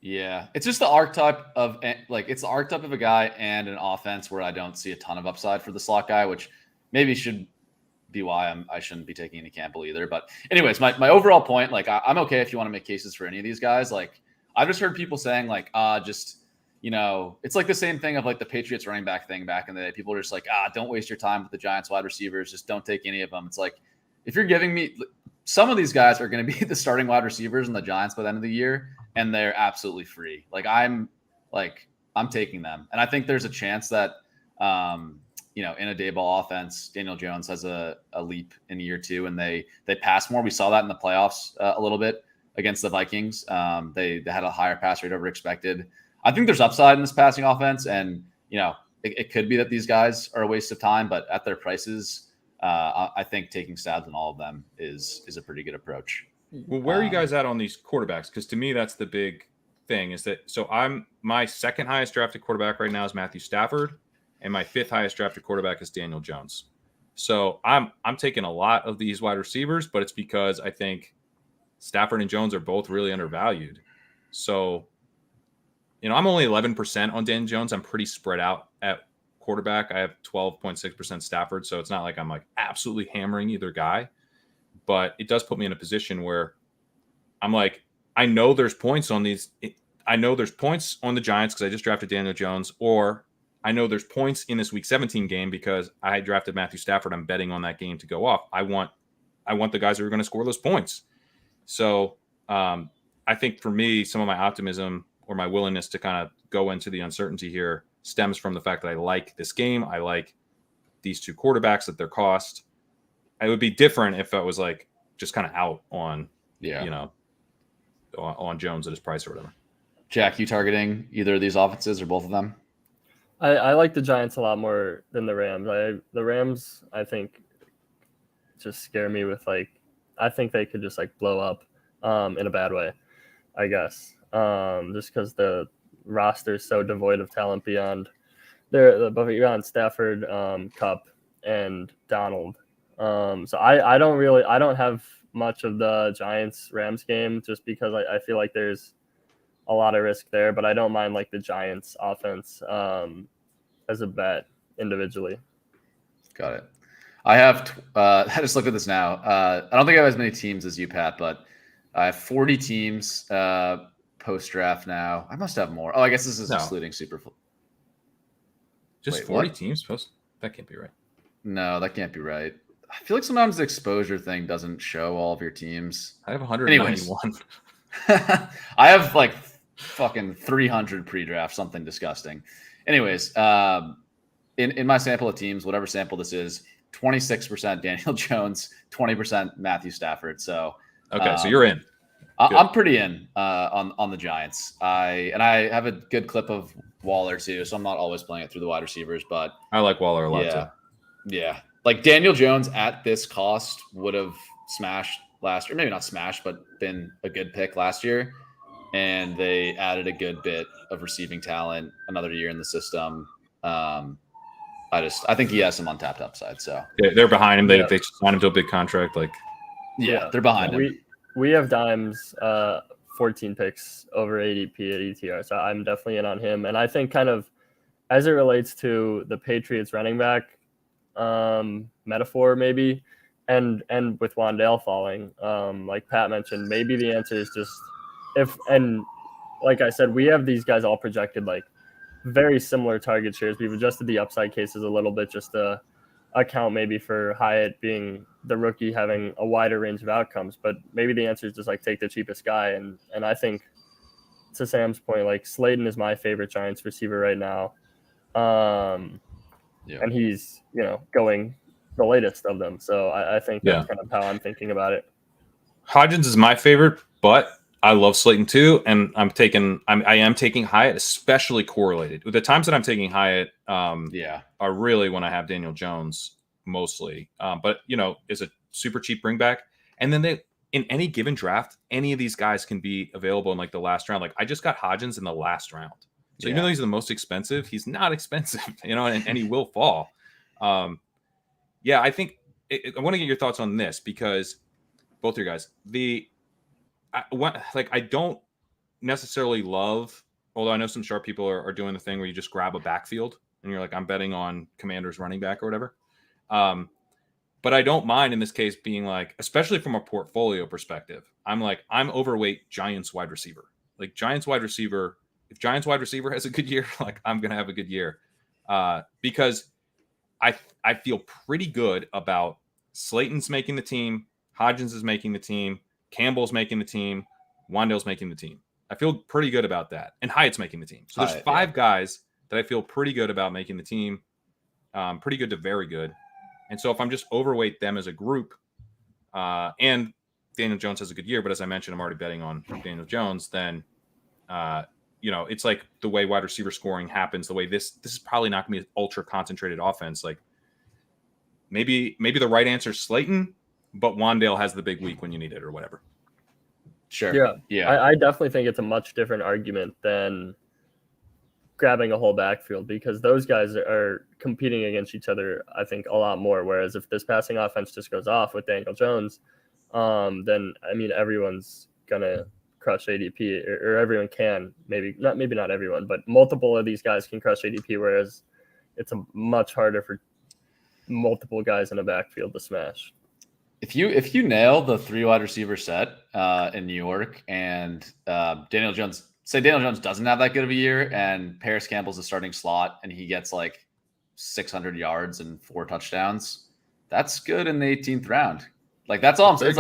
Yeah, it's just the archetype of a guy and an offense where I don't see a ton of upside for the slot guy, which maybe should be why I shouldn't be taking any Campbell either. But anyways, my overall point, like, I'm okay if you want to make cases for any of these guys. Like, I've just heard people saying like, just, you know, it's like the same thing of like the Patriots running back thing back in the day. People are just like, don't waste your time with the Giants wide receivers. Just don't take any of them. It's like, if you're giving me some of these guys are going to be the starting wide receivers in the Giants by the end of the year, and they're absolutely free. I'm taking them, and I think there's a chance that in a day ball offense, Daniel Jones has a leap in year 2, and they pass more. We saw that in the playoffs a little bit against the Vikings. They had a higher pass rate over expected. I think there's upside in this passing offense, and it could be that these guys are a waste of time, but at their prices, I think taking stabs on all of them is a pretty good approach. Well, where are you guys at on these quarterbacks? Because to me, that's the big thing. Is that so? My second highest drafted quarterback right now is Matthew Stafford, and my 5th highest drafted quarterback is Daniel Jones. So I'm taking a lot of these wide receivers, but it's because I think Stafford and Jones are both really undervalued. So, I'm only 11% on Daniel Jones. I'm pretty spread out at quarterback. I have 12.6% Stafford, so it's not like I'm absolutely hammering either guy. But it does put me in a position where I'm I know there's points on these. I know there's points on the Giants because I just drafted Daniel Jones, or I know there's points in this Week 17 game because I drafted Matthew Stafford. I'm betting on that game to go off. I want the guys who are going to score those points. So I think for me, some of my optimism or my willingness to kind of go into the uncertainty here stems from the fact that I like this game. I like these 2 quarterbacks at their cost. It would be different if I was just kind of out on, on Jones at his price or whatever. Jack, you targeting either of these offenses or both of them? I like the Giants a lot more than the Rams. The Rams, I think, just scare me with I think they could just blow up in a bad way, I guess. Just because the roster is so devoid of talent beyond Stafford, Cup, and Donald. So I don't have much of the Giants Rams game just because I feel like there's a lot of risk there, but I don't mind the Giants offense as a bet individually. Got it. I have I just looked at this now. I don't think I have as many teams as you, Pat, but I have 40 teams post draft now. I must have more. Oh, I guess this is excluding Super. Just 40 teams post? That can't be right. No, that can't be right. I feel like sometimes the exposure thing doesn't show all of your teams. I have 191. I have fucking 300 pre-draft, something disgusting. Anyways, in my sample of teams, whatever sample this is, 26% Daniel Jones, 20% Matthew Stafford. So okay, so you're in. I'm pretty in on the Giants. I have a good clip of Waller too, so I'm not always playing it through the wide receivers, but I like Waller a lot too. Yeah. Daniel Jones at this cost would have smashed last year. Maybe not smashed, but been a good pick last year. And they added a good bit of receiving talent, another year in the system. I think he has some untapped upside. So they're behind him. They signed him to a big contract. They're behind him. We have Dimes 14 picks over ADP at ETR, so I'm definitely in on him. And I think kind of as it relates to the Patriots running back metaphor, maybe, and with Wan'Dale falling, like Pat mentioned, maybe the answer is just like I said, we have these guys all projected very similar target shares. We've adjusted the upside cases a little bit just to account maybe for Hyatt being the rookie having a wider range of outcomes, but maybe the answer is just take the cheapest guy. And I think to Sam's point, Slayton is my favorite Giants receiver right now. And he's, going the latest of them. So I think that's kind of how I'm thinking about it. Hodgins is my favorite, but I love Slayton too. And I am taking Hyatt, especially correlated. The times that I'm taking Hyatt are really when I have Daniel Jones mostly. But, is a super cheap bring back. And then in any given draft, any of these guys can be available in the last round. I just got Hodgins in the last round. So even though he's the most expensive, he's not expensive, and he will fall. I think I want to get your thoughts on this because both of you guys, I don't necessarily love, although I know some sharp people are doing the thing where you just grab a backfield and you're I'm betting on Commanders running back or whatever. But I don't mind in this case being especially from a portfolio perspective, I'm overweight Giants wide receiver. Giants wide receiver, if Giants wide receiver has a good year, I'm going to have a good year. Because I feel pretty good about Slayton's making the team. Hodgins is making the team. Campbell's making the team. Wan'Dale's making the team. I feel pretty good about that. And Hyatt's making the team. So there's five guys that I feel pretty good about making the team. Pretty good to very good. And so if I'm just overweight them as a group, and Daniel Jones has a good year, but as I mentioned, I'm already betting on Daniel Jones, then it's like the way wide receiver scoring happens, the way this is probably not gonna be an ultra concentrated offense. Like maybe the right answer is Slayton, but Wan'Dale has the big week when you need it or whatever. Sure. Yeah. I definitely think it's a much different argument than grabbing a whole backfield, because those guys are competing against each other, I think, a lot more. Whereas if this passing offense just goes off with Daniel Jones, then I mean everyone's gonna crush ADP, or everyone can. Maybe not everyone, but multiple of these guys can crush ADP. Whereas it's much harder for multiple guys in a backfield to smash. If you nail the 3 wide receiver set in New York, and Daniel Jones doesn't have that good of a year, and Paris Campbell's the starting slot, and he gets like 600 yards and 4 touchdowns, that's good in the 18th round. Like that's all I'm saying.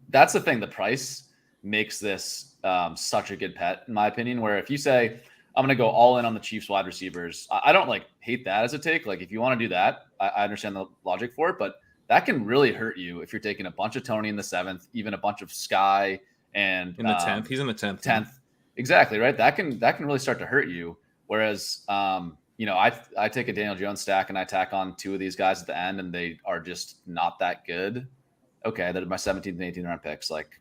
That's the thing. The price makes this such a good bet, in my opinion. Where if you say I'm going to go all in on the Chiefs wide receivers, I don't like hate that as a take. Like if you want to do that, I understand the logic for it, but that can really hurt you if you're taking a bunch of Tony in the 7th, even a bunch of Skyy and in the 10th. He's in the 10th. 10th. Exactly, right? That can really start to hurt you. Whereas I take a Daniel Jones stack and I tack on 2 of these guys at the end, and they are just not that good. Okay, that are my 17th and 18th round picks. Like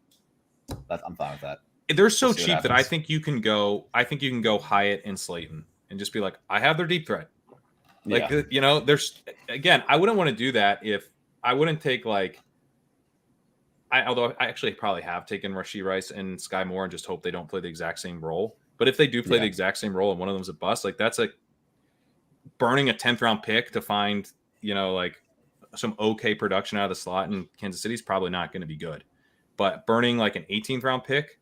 I'm fine with that. They're so cheap that I think you can go Hyatt and Slayton and just be like, I have their deep threat. Like, there's, again, I wouldn't want to do that if I wouldn't take although I actually probably have taken Rashee Rice and Skyy Moore and just hope they don't play the exact same role. But if they do play the exact same role and one of them's a bust, like that's like burning a 10th round pick to find, some okay production out of the slot in Kansas City is probably not going to be good. But burning like an 18th round pick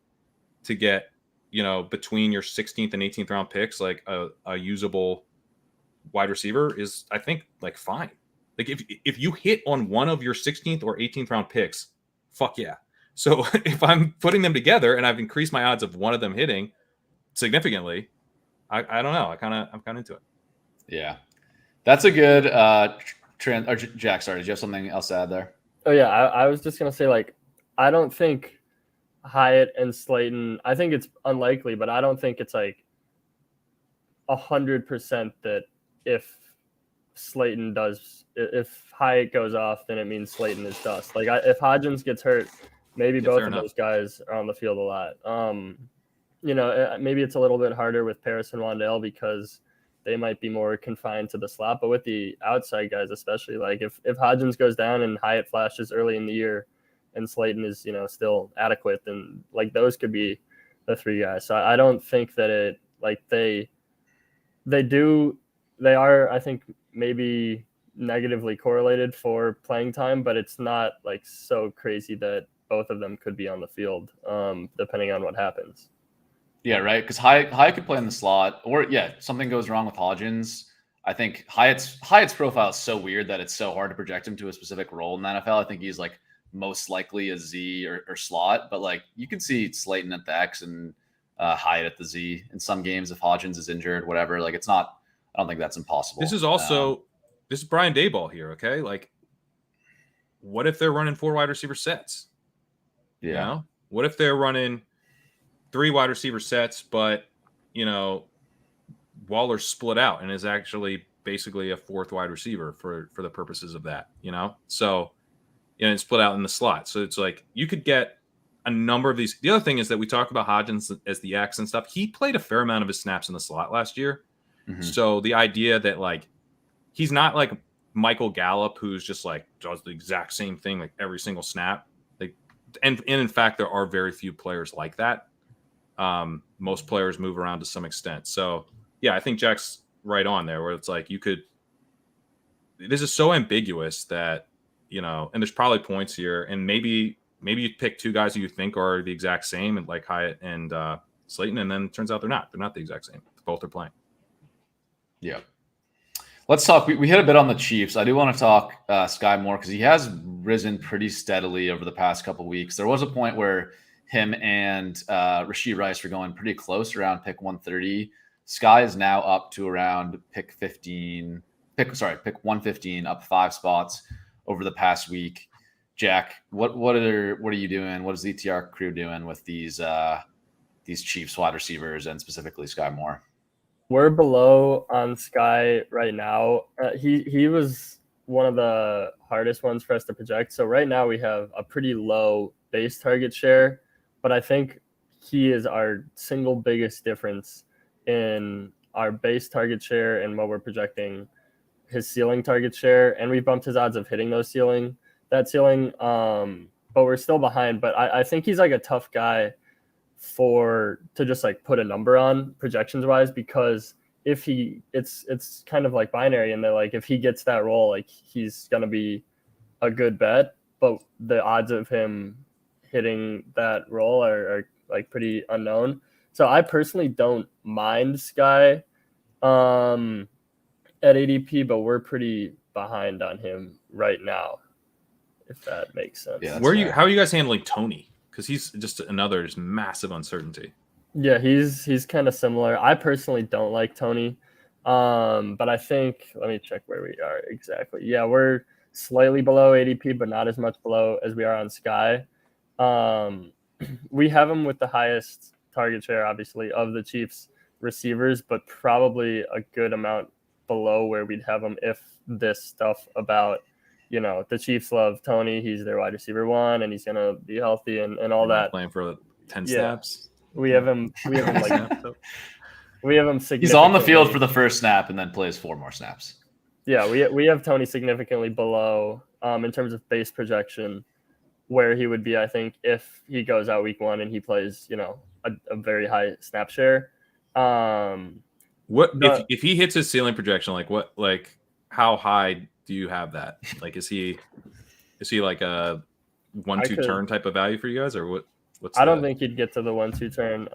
to get, between your 16th and 18th round picks, like a usable wide receiver is, I think, like fine. Like if you hit on one of your 16th or 18th round picks, fuck yeah. So if I'm putting them together and I've increased my odds of one of them hitting significantly, I don't know. I'm kind of into it. Yeah, that's a good trend. Or Jack, sorry, did you have something else to add there? Oh yeah, I was just gonna say, like, I don't think Hyatt and Slayton, I think it's unlikely, but I don't think it's like 100% that if Hyatt goes off, then it means Slayton is dust. Like if Hodgins gets hurt, maybe both of those guys are on the field a lot. Maybe it's a little bit harder with Paris and Wan'Dale because they might be more confined to the slot, but with the outside guys, especially, like if Hodgins goes down and Hyatt flashes early in the year and Slayton is, still adequate, then like those could be the 3 guys. So I don't think that it, like they are, I think, maybe negatively correlated for playing time, but it's not like so crazy that both of them could be on the field, depending on what happens. Yeah, right. Because Hyatt could play in the slot, or something goes wrong with Hodgins. I think Hyatt's profile is so weird that it's so hard to project him to a specific role in the NFL. I think he's like most likely a Z or slot, but like you could see Slayton at the X and Hyatt at the Z in some games if Hodgins is injured, whatever. Like it's not. I don't think that's impossible. This is also this is Brian Daboll here. Okay, like what if they're running 4 wide receiver sets? Yeah. What if they're running 3 wide receiver sets, but Waller's split out and is actually basically a 4th wide receiver for the purposes of that, So, and split out in the slot. So it's like you could get a number of these. The other thing is that we talk about Hodgins as the X and stuff. He played a fair amount of his snaps in the slot last year. Mm-hmm. So the idea that like he's not like Michael Gallup, who's just like does the exact same thing like every single snap. Like, and in fact, there are very few players like that. Most players move around to some extent. So yeah, I think Jack's right on there where it's like this is so ambiguous that, and there's probably points here, and maybe you pick 2 guys who you think are the exact same, like Hyatt and Slayton, and then it turns out they're not the exact same. Both are playing. Yeah. Let's talk. We hit a bit on the Chiefs. I do want to talk Skyy more because he has risen pretty steadily over the past couple of weeks. There was a point where him and Rashee Rice were going pretty close around pick 130. Skyy is now up to around pick 115, up 5 spots over the past week. Jack, what are you doing? What is the ETR crew doing with these Chiefs wide receivers and specifically Skyy Moore? We're below on Skyy right now. He was one of the hardest ones for us to project. So right now we have a pretty low base target share, but I think he is our single biggest difference in our base target share and what we're projecting his ceiling target share. And we bumped his odds of hitting that ceiling. But we're still behind. But I think he's like a tough guy to just like put a number on projections wise, because if it's kind of like binary, and they're like, if he gets that role, like he's gonna be a good bet, but the odds of him hitting that role are like pretty unknown. So I personally don't mind Skyy at ADP, but we're pretty behind on him right now, if that makes sense. Yeah, how are you guys handling Tony? Because he's just another massive uncertainty. Yeah, he's kind of similar. I personally don't like Tony, but I think, let me check where we are exactly. Yeah, we're slightly below ADP, but not as much below as we are on Skyy. We have him with the highest target share, obviously, of the Chiefs receivers, but probably a good amount below where we'd have him if this stuff about, the Chiefs love Tony. He's their wide receiver 1, and he's going to be healthy and all that. Playing for 10 snaps. We have him like we have him. He's on the field for the first snap and then plays 4 more snaps. Yeah, we have Tony significantly below in terms of base projection, where he would be, I think, if he goes out week 1 and he plays, a very high snap share. If he hits his ceiling projection, how high do you have that? Like, is he like a 1-2 turn type of value for you guys, or what? I don't think he'd get to the 1-2 turn.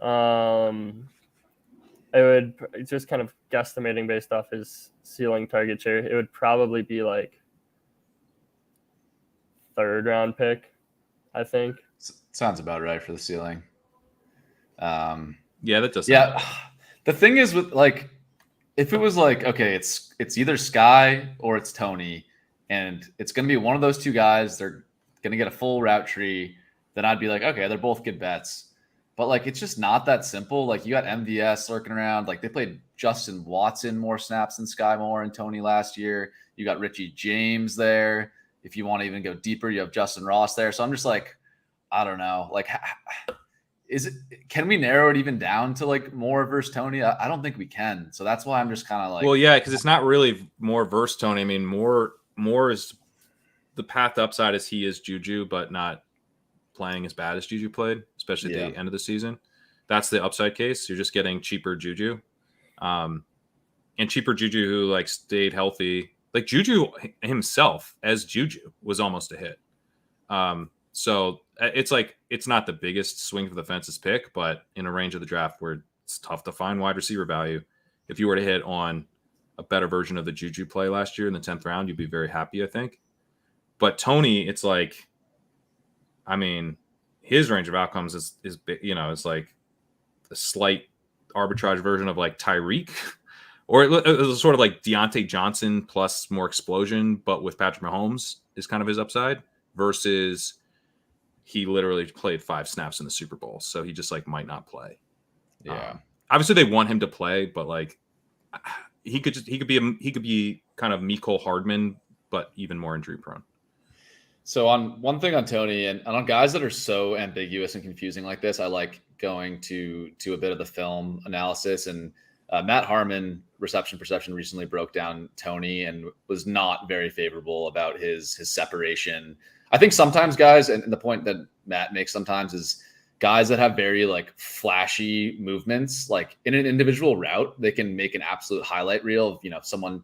It would just kind of guesstimating based off his ceiling target share. It would probably be like 3rd round pick, I think. Sounds about right for the ceiling. Yeah, that does. Yeah, the thing is with if it was like, okay, it's either Skyy or it's Tony, and it's going to be one of those 2 guys, they're going to get a full route tree, then I'd be like, okay, they're both good bets. But it's just not that simple. Like, you got MVS lurking around. Like, they played Justin Watson more snaps than Skyy Moore and Tony last year. You got Richie James there. If you want to even go deeper, you have Justin Ross there. So I'm just like, I don't know. Can we narrow it even down to Moore versus Tony? I don't think we can. So that's why I'm just kind of well, yeah, because it's not really Moore versus Tony. I mean, Moore is the path upside as he is Juju, but not playing as bad as Juju played, especially at the end of the season. That's the upside case. You're just getting cheaper Juju, and cheaper Juju who stayed healthy. Like, Juju himself as Juju was almost a hit. So it's not the biggest swing for the fences pick, but in a range of the draft where it's tough to find wide receiver value, if you were to hit on a better version of the Juju play last year in the 10th round, you'd be very happy, I think. But Tony, it's his range of outcomes is it's like a slight arbitrage version of Tyreek, or it was sort of like Deontay Johnson plus more explosion, but with Patrick Mahomes is kind of his upside, versus he literally played 5 snaps in the Super Bowl, so he just might not play. Yeah, obviously they want him to play, but he could be kind of Mecole Hardman, but even more injury prone. So on one thing on Tony and on guys that are so ambiguous and confusing like this, I like going to a bit of the film analysis. And Matt Harmon, Reception Perception, recently broke down Tony and was not very favorable about his separation. I think sometimes guys, and the point that Matt makes sometimes is guys that have very flashy movements, in an individual route, they can make an absolute highlight reel of, someone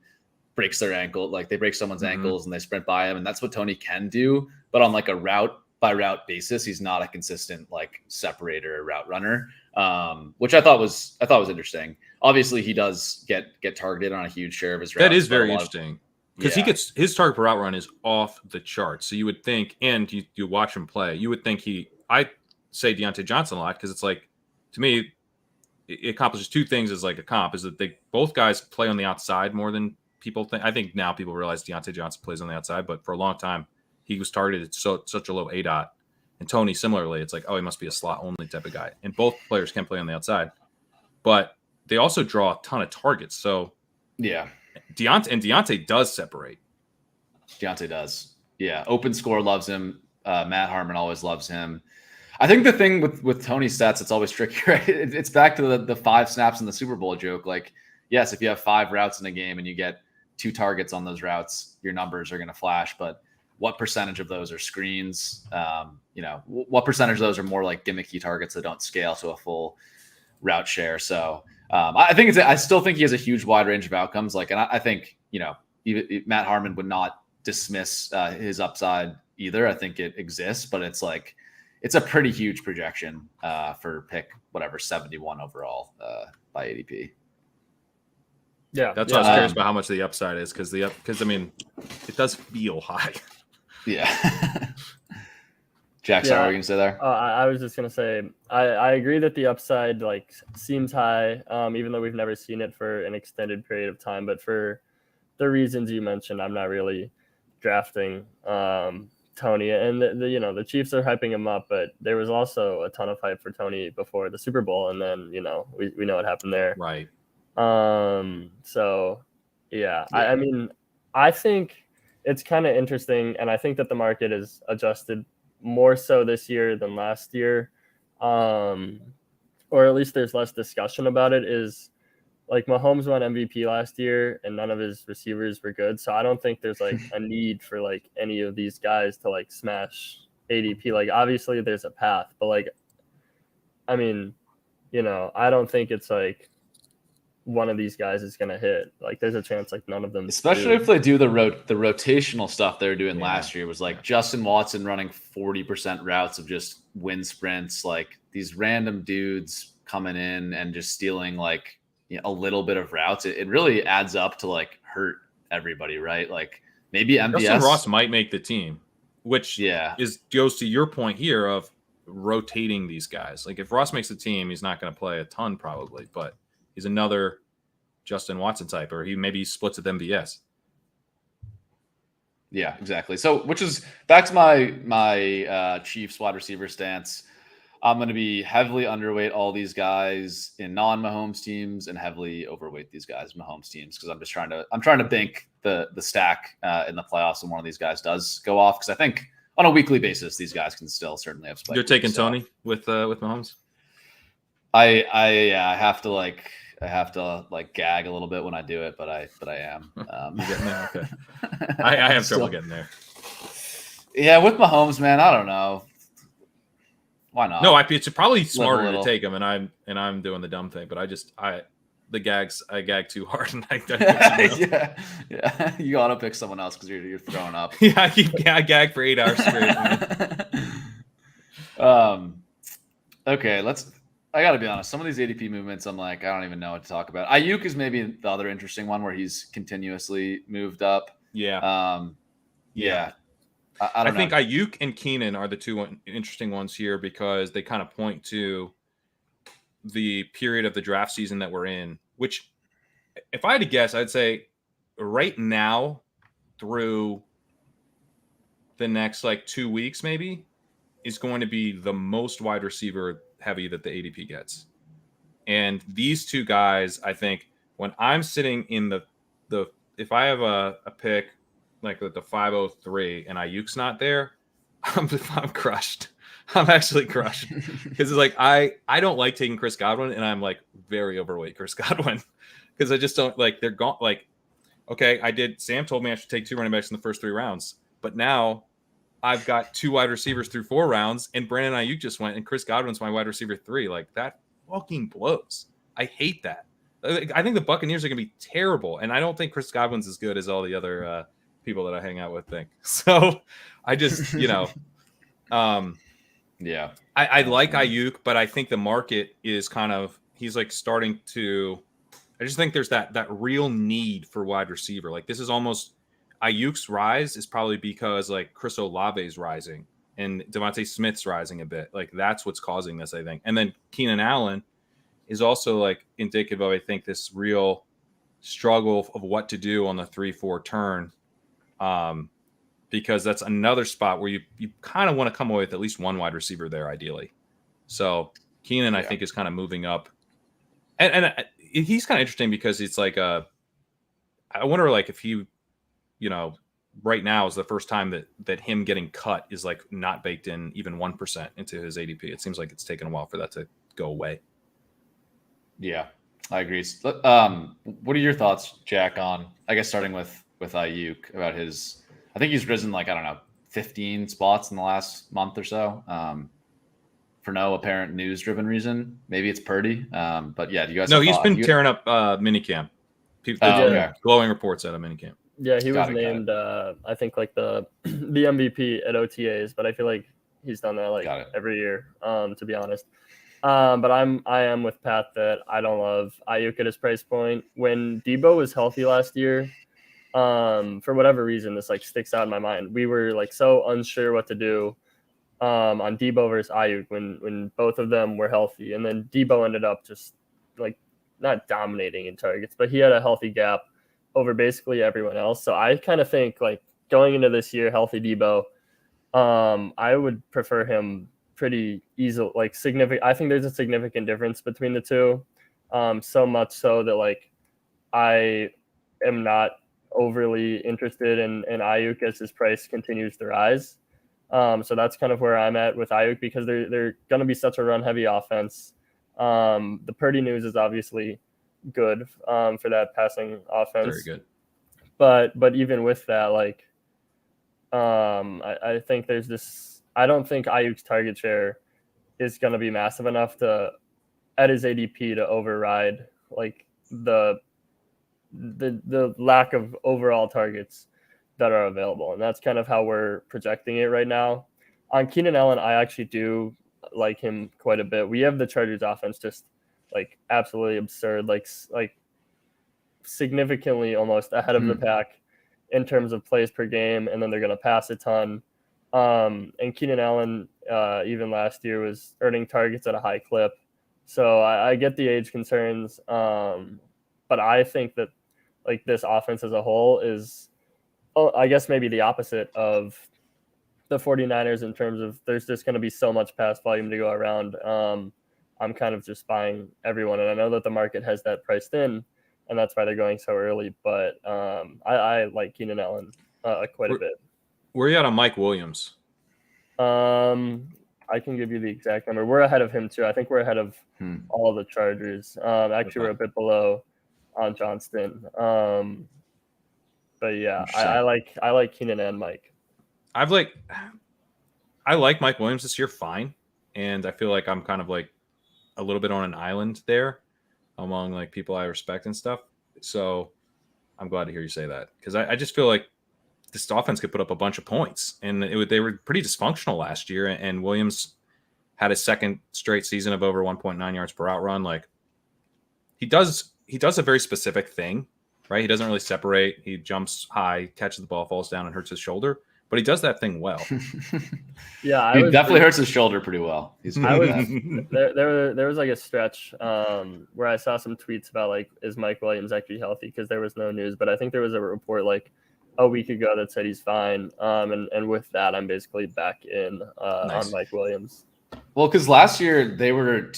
breaks their ankle, they break someone's ankles and they sprint by him. And that's what Tony can do. But on a route by route basis. He's not a consistent like separator or route runner, which I thought was interesting. Obviously, he does get targeted on a huge share of his routes. That is very interesting because he gets his target per route run is off the charts. So you would think, and you watch him play, you would think I say Deontay Johnson a lot because it's like, to me, it accomplishes two things as like a comp, is that they both guys play on the outside more than people think. I think now people realize Deontay Johnson plays on the outside, but for a long time he was targeted at such a low ADOT. And Tony, similarly, it's like, oh, he must be a slot only type of guy. And both players can play on the outside, but they also draw a ton of targets. So yeah, Deontay does separate. Deontay does. Yeah, Open Score loves him. Matt Harmon always loves him. I think the thing with Tony's stats, it's always tricky, right? It's back to the 5 snaps in the Super Bowl joke. Like, yes, if you have 5 routes in a game and you get 2 targets on those routes, your numbers are going to flash. But what percentage of those are screens? What percentage of those are more like gimmicky targets that don't scale to a full route share? So I still think he has a huge wide range of outcomes. Like, and I think, even Matt Harmon would not dismiss his upside either. I think it exists, but it's like, it's a pretty huge projection for pick 71 overall by ADP. Yeah, that's why I was curious about how much the upside is, because I mean, it does feel high. Yeah. Jack, sorry, what were you gonna say there? I was just gonna say I agree that the upside like seems high, even though we've never seen it for an extended period of time. But for the reasons you mentioned, I'm not really drafting Tony, and the Chiefs are hyping him up, but there was also a ton of hype for Tony before the Super Bowl, and then we know what happened there. Right. So yeah. I mean, I think it's kind of interesting, and I think that the market is adjusted more so this year than last year, or at least there's less discussion about it. Is like Mahomes won MVP last year and none of his receivers were good. So I don't think there's like a need for like any of these guys to like smash ADP. Like obviously there's a path, but like, I mean, I don't think it's like one of these guys is going to hit. Like there's a chance like none of them. Especially if they do the rotational stuff they were doing last year. It was like Justin Watson running 40% routes of just wind sprints, like these random dudes coming in and just stealing like, a little bit of routes. It really adds up to like hurt everybody, right? Like maybe MVS. Justin Ross might make the team, which goes to your point here of rotating these guys. Like if Ross makes the team, he's not going to play a ton probably, but he's another Justin Watson type, or maybe splits with MVS. Yeah, exactly. So, which is back to my Chiefs wide receiver stance. I'm going to be heavily underweight all these guys in non-Mahomes teams and heavily overweight these guys in Mahomes teams, because I'm trying to bank the stack in the playoffs when one of these guys does go off, because I think on a weekly basis these guys can still certainly have spikes. You're taking Tony with Mahomes? I have to gag a little bit when I do it, but I am. You getting there? Okay. I have trouble getting there. Yeah, with Mahomes, man, I don't know. Why not? No, it's probably smarter to take him, and I'm doing the dumb thing. But I gag too hard, and yeah. You ought to pick someone else because you're throwing up. I gag for 8 hours straight. Okay, I got to be honest. Some of these ADP movements, I'm like, I don't even know what to talk about. Aiyuk is maybe the other interesting one where he's continuously moved up. Yeah. I think Aiyuk and Keenan are the two interesting ones here, because they kind of point to the period of the draft season that we're in, which if I had to guess, I'd say right now through the next like 2 weeks, maybe, is going to be the most wide receiver heavy that the ADP gets. And these two guys, I think when I'm sitting in the if I have a pick, like the 503 and Aiyuk's not there, I'm crushed. I'm actually crushed, because it's like I don't like taking Chris Godwin, and I'm like very overweight Chris Godwin, because I just don't like, they're gone. Like, okay, Sam told me I should take 2 running backs in the first 3 rounds, but now I've got 2 wide receivers through 4 rounds, and Brandon Aiyuk just went, and Chris Godwin's my wide receiver 3. Like, that fucking blows. I hate that. I think the Buccaneers are gonna be terrible, and I don't think Chris Godwin's as good as all the other people that I hang out with think. So I just, Yeah. I like Aiyuk, but I think the market is kind of he's like starting to. I just think there's that real need for wide receiver. Like this is almost Aiyuk's rise is probably because like Chris Olave's rising and Devontae Smith's rising a bit. Like that's what's causing this, I think. And then Keenan Allen is also like indicative of I think this real struggle of what to do on the 3-4 turn. Because that's another spot where you kind of want to come away with at least one wide receiver there, ideally. So Keenan, I think, is kind of moving up, and he's kind of interesting because it's like I wonder like if he, right now is the first time that him getting cut is like not baked in even 1% into his ADP. It seems like it's taken a while for that to go away. Yeah, I agree. What are your thoughts, Jack, on I guess starting with Aiyuk about his? I think he's risen like, I don't know, 15 spots in the last month or so for no apparent news-driven reason. Maybe it's Purdy. But yeah, do you guys No, he's been tearing up minicamp. Okay. Glowing reports out of minicamp. Yeah, he was named, I think, like the MVP at OTAs, but I feel like he's done that like every year, to be honest. But I am with Pat that I don't love Aiyuk at his price point. When Debo was healthy last year, for whatever reason, this like sticks out in my mind. We were like so unsure what to do on Debo versus Aiyuk when both of them were healthy, and then Debo ended up just like not dominating in targets, but he had a healthy gap over basically everyone else. So I kind of think like going into this year, healthy Debo, I would prefer him pretty easily, like significant. I think there's a significant difference between the two, so much so that like I am not overly interested in Aiyuk as his price continues to rise. So that's kind of where I'm at with Aiyuk because they're going to be such a run-heavy offense. The Purdy news is obviously good for that passing offense. Very good. But even with that, like, I think there's this. I don't think Aiyuk's target share is going to be massive enough to, at his ADP, to override like the lack of overall targets that are available. And that's kind of how we're projecting it right now. On Keenan Allen, I actually do like him quite a bit. We have the Chargers offense just like absolutely absurd, like significantly almost ahead of the pack in terms of plays per game. And then they're going to pass a ton. And Keenan Allen, even last year, was earning targets at a high clip. So I get the age concerns. But I think that like this offense as a whole is, I guess maybe the opposite of the 49ers in terms of there's just going to be so much pass volume to go around. I'm kind of just buying everyone. And I know that the market has that priced in, and that's why they're going so early. But I like Keenan Allen quite a bit. Where are you at on Mike Williams? I can give you the exact number. We're ahead of him, too. I think we're ahead of all the Chargers. Actually, we're a bit below on Johnston. But yeah, I like Keenan and Mike. I like Mike Williams this year fine, and I feel like I'm kind of like a little bit on an island there among like people I respect and stuff. So I'm glad to hear you say that because I just feel like this offense could put up a bunch of points, and they were pretty dysfunctional last year. And Williams had a second straight season of over 1.9 yards per out run. Like he does a very specific thing, right? He doesn't really separate. He jumps high, catches the ball, falls down, and hurts his shoulder. But he does that thing well. Yeah, he definitely hurts his shoulder pretty well. There was like a stretch where I saw some tweets about like, is Mike Williams actually healthy? Because there was no news, but I think there was a report like a week ago that said he's fine. And with that, I'm basically back in on Mike Williams. Well, because last year they were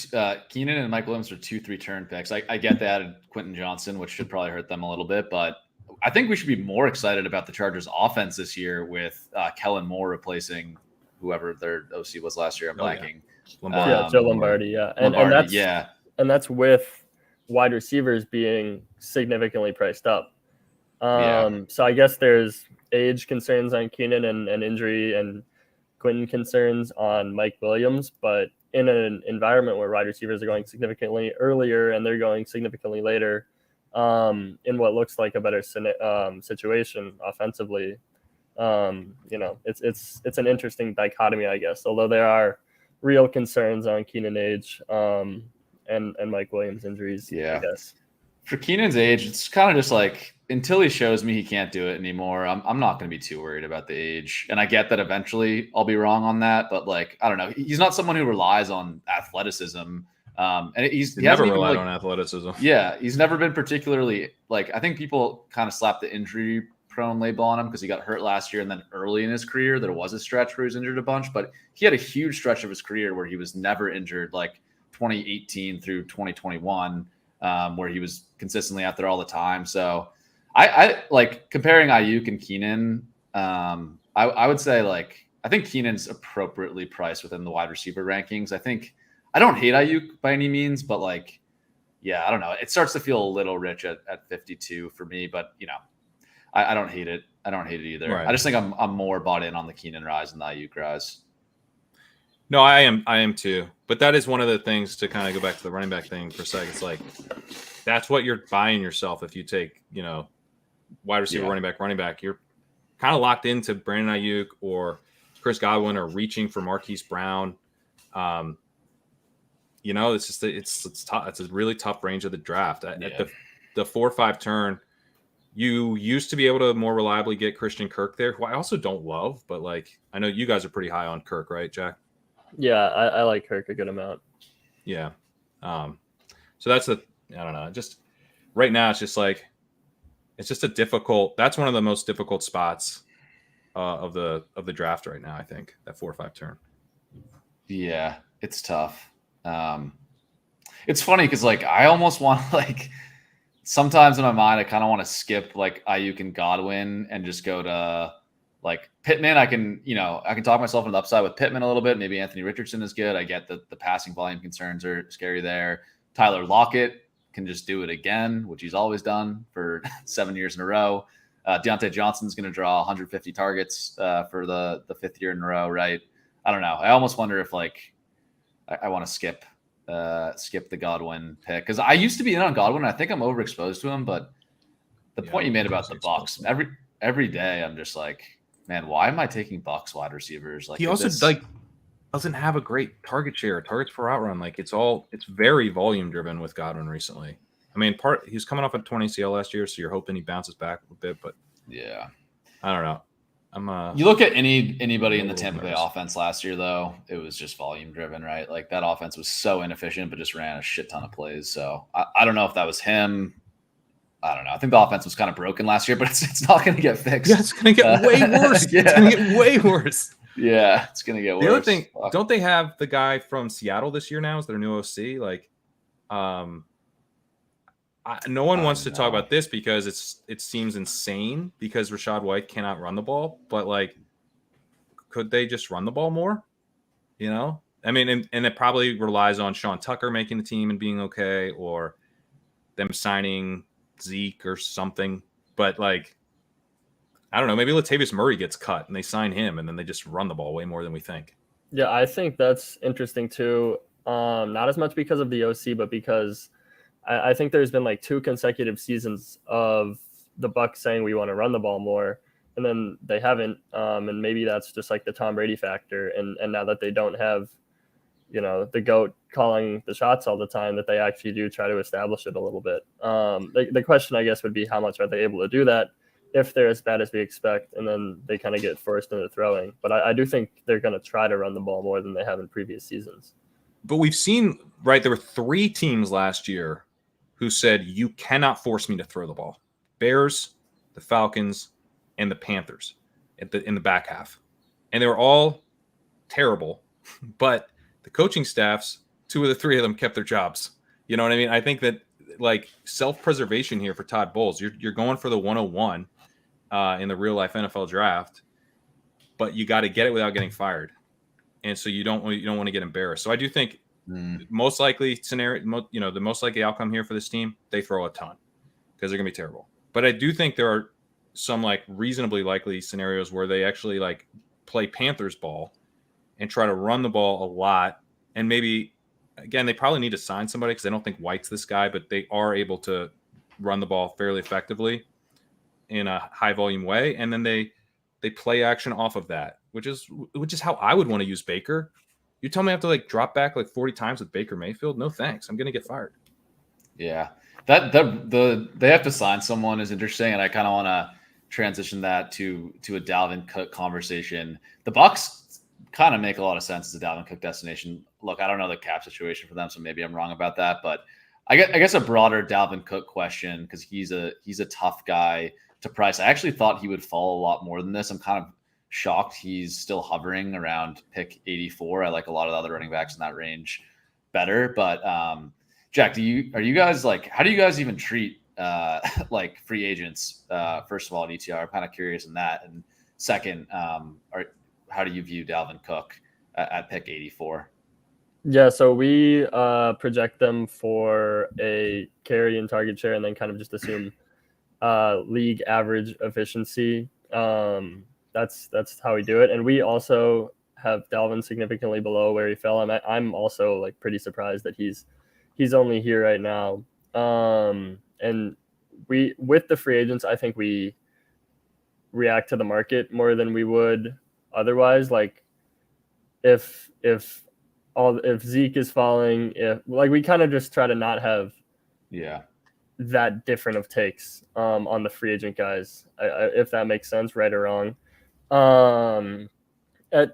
Keenan and Mike Williams were 2-3 turn picks. I get they added Quentin Johnson, which should probably hurt them a little bit, but I think we should be more excited about the Chargers offense this year with Kellen Moore replacing whoever their OC was last year. I'm blanking. Joe Lombardi. Yeah. And that's with wide receivers being significantly priced up. So I guess there's age concerns on Keenan and injury and Quentin concerns on Mike Williams, but in an environment where wide receivers are going significantly earlier and they're going significantly later, in what looks like a better situation offensively, It's an interesting dichotomy, I guess. Although there are real concerns on Keenan age and Mike Williams injuries. Yeah. I guess. For Keenan's age, it's kind of just like until he shows me he can't do it anymore, I'm not going to be too worried about the age. And I get that eventually I'll be wrong on that, but like I don't know, he's not someone who relies on athleticism. And he never relied on athleticism. Yeah, he's never been particularly like I think people kind of slapped the injury prone label on him because he got hurt last year, and then early in his career there was a stretch where he was injured a bunch, but he had a huge stretch of his career where he was never injured, like 2018 through 2021. Where he was consistently out there all the time. So I like comparing Aiyuk and Keenan. I would say like I think Keenan's appropriately priced within the wide receiver rankings. I don't hate Aiyuk by any means, but like, yeah, I don't know. It starts to feel a little rich at 52 for me, but you know, I don't hate it. I don't hate it either. Right. I just think I'm more bought in on the Keenan rise than the Aiyuk rise. No, I am too. But that is one of the things to kind of go back to the running back thing for a second. It's like that's what you're buying yourself if you take, wide receiver, running back. You're kind of locked into Brandon Aiyuk or Chris Godwin or reaching for Marquise Brown. It's just it's tough. It's a really tough range of the draft. At the 4-5 turn, you used to be able to more reliably get Christian Kirk there, who I also don't love, but like I know you guys are pretty high on Kirk, right, Jack? Yeah, I like Kirk a good amount. Yeah. So that's I don't know. Just right now, it's just that's one of the most difficult spots of the draft right now, I think, that 4-5 turn. Yeah, it's tough. It's funny because like I almost want like sometimes in my mind I kind of want to skip like Aiyuk and Godwin and just go to like Pittman. I can talk myself into the upside with Pittman a little bit. Maybe Anthony Richardson is good. I get that the passing volume concerns are scary there. Tyler Lockett can just do it again, which he's always done for 7 years in a row. Deontay Johnson's going to draw 150 targets for the 5th year in a row, right? I don't know. I almost wonder if like I want to skip the Godwin pick because I used to be in on Godwin. And I think I'm overexposed to him, but the point you made about the Bucks every day, I'm just like, man, why am I taking Bucks wide receivers? Like he also doesn't have a great target share, targets per route run. Like it's very volume driven with Godwin recently. I mean, he's coming off a 20 ACL last year, so you're hoping he bounces back a bit. But yeah, I don't know. You look at anybody in the Tampa Bay offense last year, though, it was just volume driven, right? Like that offense was so inefficient, but just ran a shit ton of plays. So I don't know if that was him. I don't know. I think the offense was kind of broken last year, but it's not going to get fixed. Yeah, it's going to get way worse. Yeah. It's going to get way worse. Yeah, it's going to get worse. The other thing, don't they have the guy from Seattle this year now as their new OC? Like, no one wants to talk about this because it seems insane because Rachaad White cannot run the ball. But like, could they just run the ball more? I mean, and it probably relies on Sean Tucker making the team and being okay, or them signing Zeke or something. But like, I don't know, maybe Latavius Murray gets cut and they sign him and then they just run the ball way more than we think. Yeah, I think that's interesting too. Not as much because of the OC, but because I think there's been like 2 consecutive seasons of the Bucs saying we want to run the ball more, and then they haven't. And maybe that's just like the Tom Brady factor. And now that they don't have, the GOAT calling the shots all the time, that they actually do try to establish it a little bit. The question, I guess, would be how much are they able to do that if they're as bad as we expect, and then they kind of get forced into throwing. But I do think they're going to try to run the ball more than they have in previous seasons. But we've seen, right, there were 3 teams last year who said, you cannot force me to throw the ball. Bears, the Falcons, and the Panthers in the back half. And they were all terrible, but the coaching staffs, 2 of the 3 of them kept their jobs. You know what I mean? I think that like self-preservation here for Todd Bowles, you're going for the 101 in the real life NFL draft, but you got to get it without getting fired. And so you don't want to get embarrassed. So I do think most likely scenario, the most likely outcome here for this team, they throw a ton because they're going to be terrible. But I do think there are some like reasonably likely scenarios where they actually like play Panthers ball and try to run the ball a lot. And maybe, again, they probably need to sign somebody because I don't think White's this guy, but they are able to run the ball fairly effectively in a high volume way. And then they They play action off of that, which is how I would want to use Baker. You tell me I have to like drop back like 40 times with Baker Mayfield? No thanks. I'm gonna get fired. Yeah, that they have to sign someone is interesting, and I kind of want to transition that to a Dalvin Cook conversation. The Bucs kind of make a lot of sense as a Dalvin Cook destination. Look, I don't know the cap situation for them, so maybe I'm wrong about that, but I guess a broader Dalvin Cook question, because he's a tough guy to price. I actually thought he would fall a lot more than this. I'm kind of shocked he's still hovering around pick 84. I like a lot of the other running backs in that range better. But Jack, how do you guys even treat like free agents? First of all, at ETR, I'm kind of curious in that. And second, how do you view Dalvin Cook at pick 84? Yeah, so we project them for a carry and target share, and then kind of just assume league average efficiency. That's how we do it. And we also have Dalvin significantly below where he fell. I'm also like pretty surprised that he's only here right now. And we, with the free agents, I think we react to the market more than we would otherwise. Like if Zeke is falling, we kind of just try to not have that different of takes on the free agent guys, if that makes sense, right or wrong.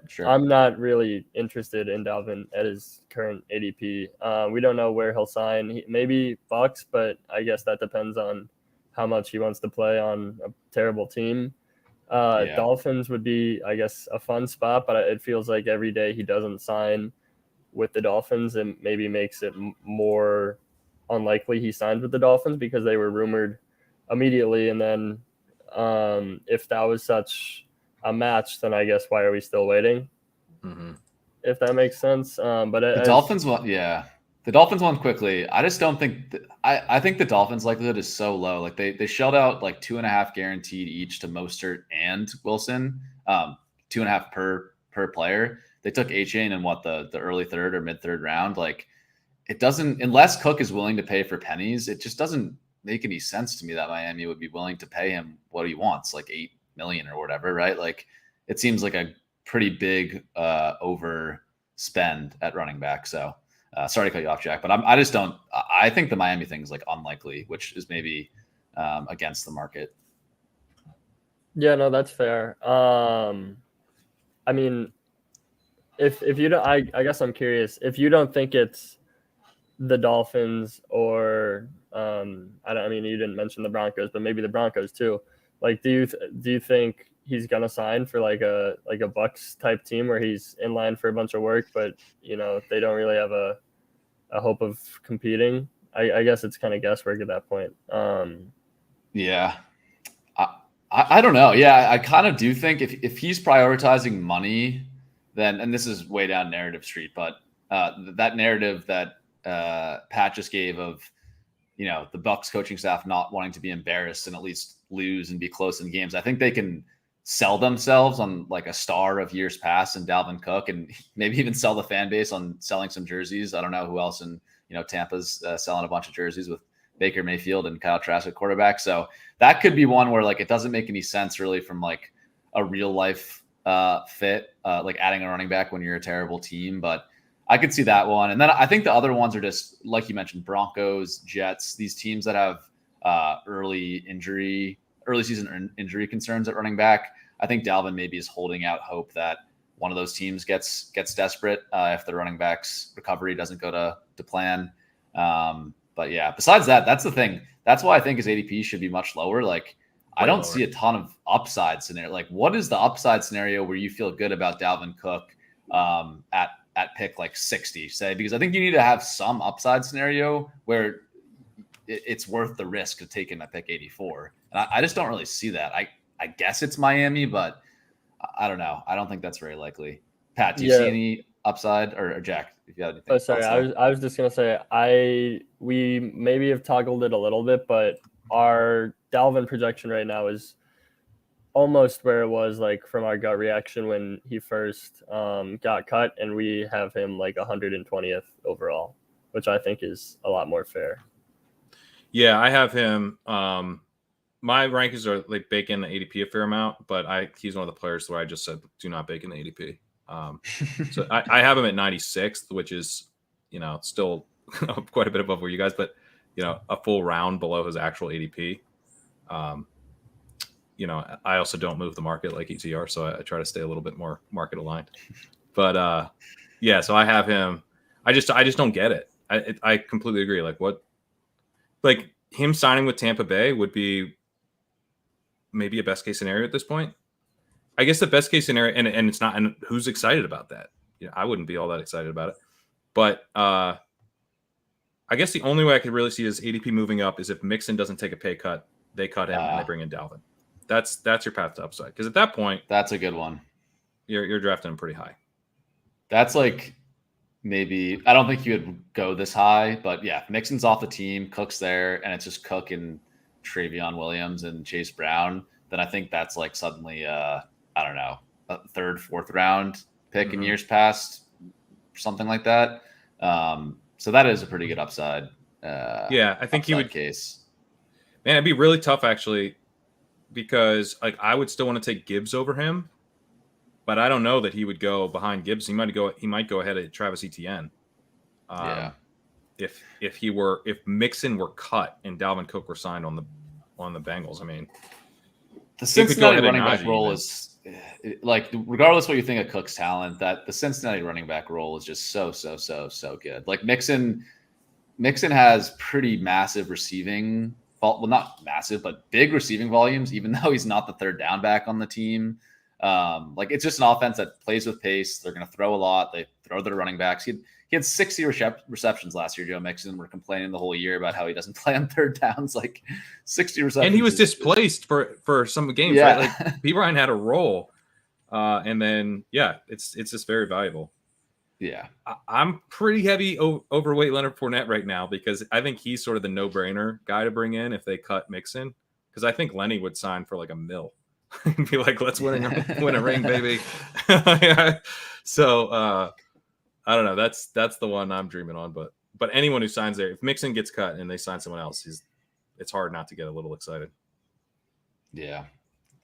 Sure. I'm not really interested in Dalvin at his current ADP. We don't know where he'll sign. Maybe Bucs, but I guess that depends on how much he wants to play on a terrible team. Dolphins would be, I guess, a fun spot, but it feels like every day he doesn't sign with the Dolphins, and maybe makes it more unlikely he signed with the Dolphins, because they were rumored immediately. And then if that was such a match, then I guess why are we still waiting? Mm-hmm. If that makes sense. But the Dolphins won. Yeah, the Dolphins won quickly. I just don't think. I think the Dolphins' likelihood is so low. Like they shelled out like 2.5 guaranteed each to Mostert and Wilson, 2.5 per player. They took A-Chain in the early third or mid third round. Like it doesn't, unless Cook is willing to pay for pennies, it just doesn't make any sense to me that Miami would be willing to pay him what he wants, like $8 million or whatever, right? Like it seems like a pretty big overspend at running back. So sorry to cut you off, Jack, but I think the Miami thing is like unlikely, which is maybe against the market. Yeah, no, that's fair. I mean, if you don't, I guess I'm curious, if you don't think it's the Dolphins or I mean, you didn't mention the Broncos, but maybe the Broncos too. Like, do you think he's gonna sign for like a Bucs type team where he's in line for a bunch of work, but they don't really have a hope of competing? I guess it's kind of guesswork at that point. Yeah, I don't know. Yeah, I kind of do think if he's prioritizing money, then, and this is way down narrative street, but that narrative that Pat just gave of the Bucs coaching staff not wanting to be embarrassed and at least lose and be close in games. I think they can sell themselves on like a star of years past and Dalvin Cook, and maybe even sell the fan base on selling some jerseys. I don't know who else in Tampa's selling a bunch of jerseys with Baker Mayfield and Kyle Trask at quarterback. So that could be one where like it doesn't make any sense really from like a real life fit, like adding a running back when you're a terrible team. But I could see that one. And then I think the other ones are just, like you mentioned, Broncos, Jets, these teams that have early season injury concerns at running back. I think Dalvin maybe is holding out hope that one of those teams gets desperate if the running back's recovery doesn't go to plan. But yeah, besides that, that's the thing. That's why I think his ADP should be much lower. Like I don't see a ton of upside scenario. Like what is the upside scenario where you feel good about Dalvin Cook at pick like 60, say? Because I think you need to have some upside scenario where it's worth the risk of taking a pick 84. And I just don't really see that. I guess it's Miami, but I don't know. I don't think that's very likely. Pat, do you see any upside, or Jack, if you have anything? Oh, sorry. I was just going to say, we maybe have toggled it a little bit, but our Dalvin projection right now is almost where it was like from our gut reaction when he first got cut, and we have him like 120th overall, which I think is a lot more fair. Yeah, I have him my rankings are like bake in the ADP a fair amount, but he's one of the players where I just said do not bake in the ADP. So I have him at 96th, which is, still quite a bit above where you guys, but a full round below his actual ADP. I also don't move the market like ETR, so I try to stay a little bit more market aligned. But so I have him. I just don't get it. I completely agree. Like him signing with Tampa Bay would be maybe a best case scenario at this point. I guess the best case scenario, and it's not, and who's excited about that? I wouldn't be all that excited about it. But I guess the only way I could really see his ADP moving up is if Mixon doesn't take a pay cut, they cut him and they bring in Dalvin. That's your path to upside. Because at that point, that's a good one. You're drafting him pretty high. That's like maybe, I don't think you would go this high, but yeah, if Mixon's off the team, Cook's there, and it's just Cook and Travion Williams and Chase Brown, then I think that's like suddenly I don't know, a third, fourth round pick in years past, something like that. So that is a pretty good upside. I think he would. Case. Man, it'd be really tough actually, because like I would still want to take Gibbs over him, but I don't know that he would go behind Gibbs. He might go ahead of Travis Etienne. If Mixon were cut and Dalvin Cook were signed on the Bengals, I mean, the Cincinnati running back role is like, regardless what you think of Cook's talent, that the Cincinnati running back role is just so good. Like Mixon has pretty massive receiving, well, not massive, but big receiving volumes, even though he's not the third down back on the team. Like it's just an offense that plays with pace. They're going to throw a lot. They throw their running backs. He had 60 receptions last year, Joe Mixon. We're complaining the whole year about how he doesn't play on third downs, like 60 receptions. And he was displaced for some games, right? Like P. Ryan had a role. And then, it's just very valuable. Yeah. I'm pretty heavy overweight Leonard Fournette right now because I think he's sort of the no-brainer guy to bring in if they cut Mixon. Because I think Lenny would sign for like $1 million. And be like, let's win a ring, baby. So, I don't know. That's the one I'm dreaming on. But anyone who signs there, if Mixon gets cut and they sign someone else, it's hard not to get a little excited. Yeah,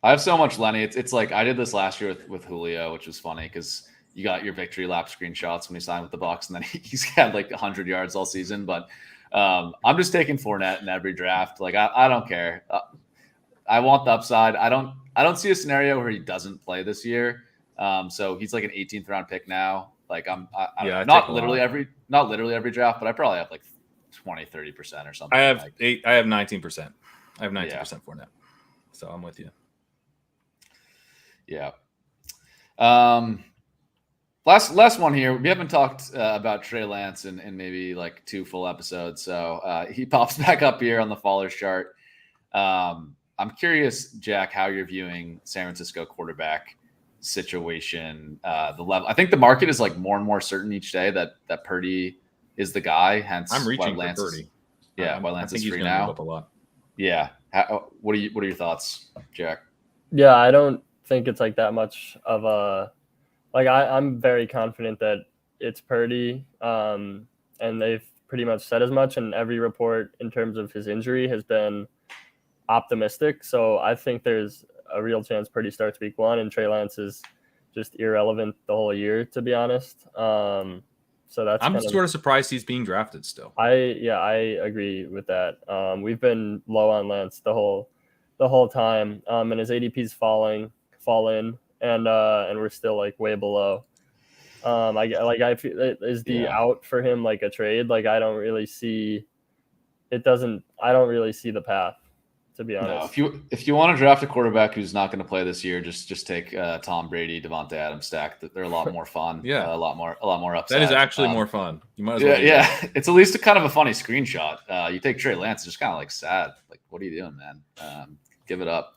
I have so much Lenny. It's like I did this last year with Julio, which was funny because you got your victory lap screenshots when he signed with the Bucs, and then he's had like 100 yards all season. But I'm just taking Fournette in every draft. Like I don't care. I want the upside. I don't see a scenario where he doesn't play this year. So he's like an 18th round pick now. Like not literally every draft, but I probably have like 20-30% or something. I have 19%. I have 19% for net. So I'm with you. Yeah. Last one here. We haven't talked about Trey Lance in maybe like 2 full episodes. So he pops back up here on the fallers chart. I'm curious, Jack, how you're viewing San Francisco quarterback situation, the level. I think the market is like more and more certain each day that Purdy is the guy. Hence, I'm reaching for Purdy. Why Lance is free now. Move up a lot. Yeah. What are your thoughts, Jack? Yeah, I don't think it's like that much of a like. I'm very confident that it's Purdy, and they've pretty much said as much. And every report in terms of his injury has been optimistic. So I think there's a real chance Purdy starts week 1 and Trey Lance is just irrelevant the whole year, to be honest. So that's I'm sort of surprised he's being drafted still. I agree with that. We've been low on Lance the whole time. And his ADP's fallen and we're still like way below. I feel is the out for him like a trade? Like I don't really see the path, to be honest. No, if you want to draft a quarterback who's not going to play this year, just take Tom Brady, Devontae Adams stack. They're a lot more fun. Yeah, a lot more upside. That is actually more fun. You might as well. Yeah. It's at least kind of a funny screenshot. You take Trey Lance, it's just kind of like sad. Like, what are you doing, man? Give it up.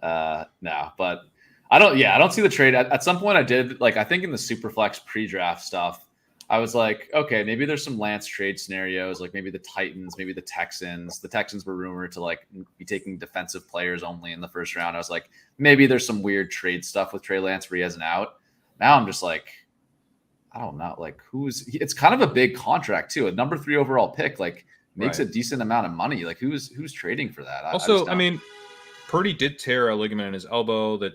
No, but I don't see the trade. At some point, I did I think in the Superflex pre-draft stuff. I was like, okay, maybe there's some Lance trade scenarios, like maybe the Titans, maybe the Texans. The Texans were rumored to be taking defensive players only in the first round. I was like, maybe there's some weird trade stuff with Trey Lance where he has an out. Now I'm just like, I don't know, like it's kind of a big contract too. A number 3 overall pick, makes a decent amount of money. Like who's trading for that? Also, I mean, Purdy did tear a ligament in his elbow that,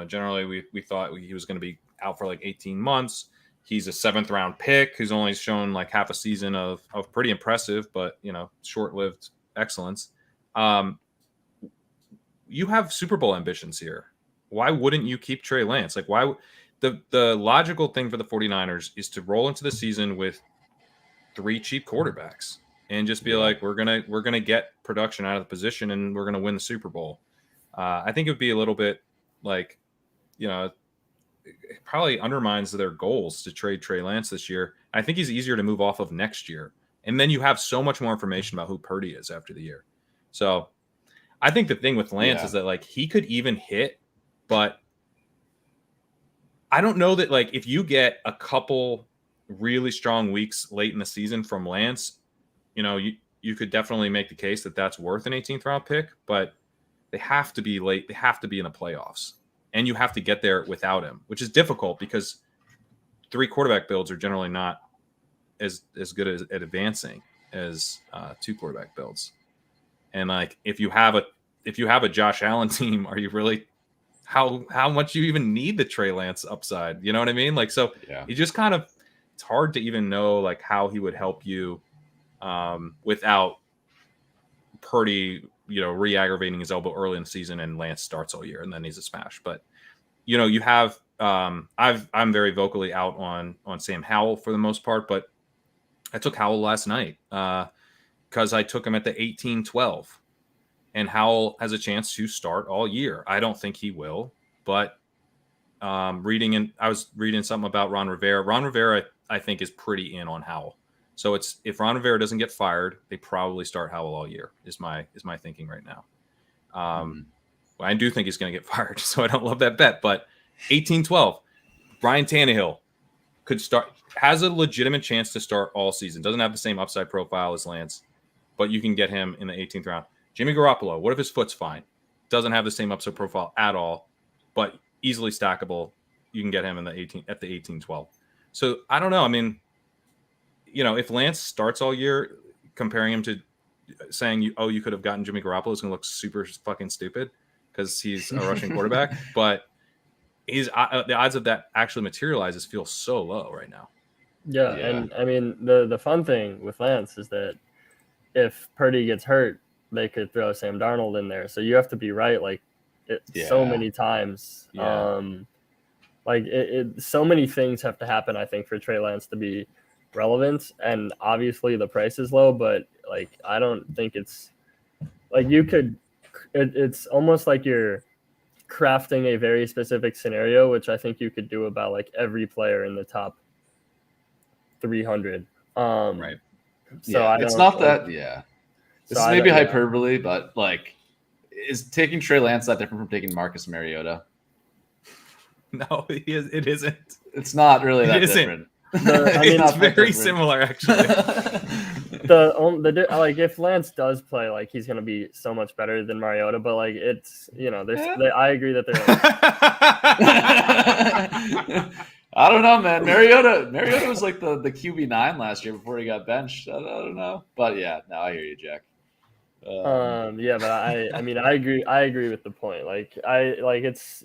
generally we thought he was going to be out for like 18 months. He's a 7th round pick who's only shown like half a season of pretty impressive, but short-lived excellence. You have Super Bowl ambitions here. Why wouldn't you keep Trey Lance? Like, why? The logical thing for the 49ers is to roll into the season with 3 cheap quarterbacks and just be like, we're gonna get production out of the position and we're gonna win the Super Bowl. I think it would be a little bit like, it probably undermines their goals to trade Trey Lance this year. I think he's easier to move off of next year. And then you have so much more information about who Purdy is after the year. So I think the thing with Lance is that like he could even hit, but I don't know that like if you get a couple really strong weeks late in the season from Lance, you could definitely make the case that that's worth an 18th round pick, but they have to be late. They have to be in the playoffs. And you have to get there without him, which is difficult because 3 quarterback builds are generally not as good at advancing as 2 quarterback builds. And like if you have a Josh Allen team, are you really how much you even need the Trey Lance upside? You know what I mean? Like you just kind of it's hard to even know like how he would help you without Purdy re-aggravating his elbow early in the season and Lance starts all year and then he's a smash. But you have I'm very vocally out on Sam Howell for the most part, but I took Howell last night because I took him at the 18-12 and Howell has a chance to start all year. I don't think he will, but I was reading something about Ron Rivera. Ron Rivera I think is pretty in on Howell. So if Ron Rivera doesn't get fired, they probably start Howell all year. Is my thinking right now. I do think he's going to get fired, so I don't love that bet. But 18-12, Ryan Tannehill has a legitimate chance to start all season. Doesn't have the same upside profile as Lance, but you can get him in the 18th round. Jimmy Garoppolo, what if his foot's fine? Doesn't have the same upside profile at all, but easily stackable. You can get him at the 18-12. So I don't know. I mean, if Lance starts all year, comparing him to saying you could have gotten Jimmy Garoppolo is going to look super fucking stupid because he's a rushing quarterback. But the odds of that actually materializes feel so low right now. Yeah, and I mean the fun thing with Lance is that if Purdy gets hurt, they could throw Sam Darnold in there. So you have to be right so many times. Yeah. So many things have to happen, I think, for Trey Lance to be relevant, and obviously the price is low, but I don't think it's it's almost like you're crafting a very specific scenario, which I think you could do about every player in the top 300. Right. So it's not that. Yeah. This is maybe hyperbole, but is taking Trey Lance that different from taking Marcus Mariota? No, it isn't. It's not really that different. It's very similar, actually. If Lance does play, he's going to be so much better than Mariota, but it's I agree that they're. I don't know, man. Mariota was like the QB9 last year before he got benched. I don't know, but yeah, no, I hear you, Jack. But I agree with the point.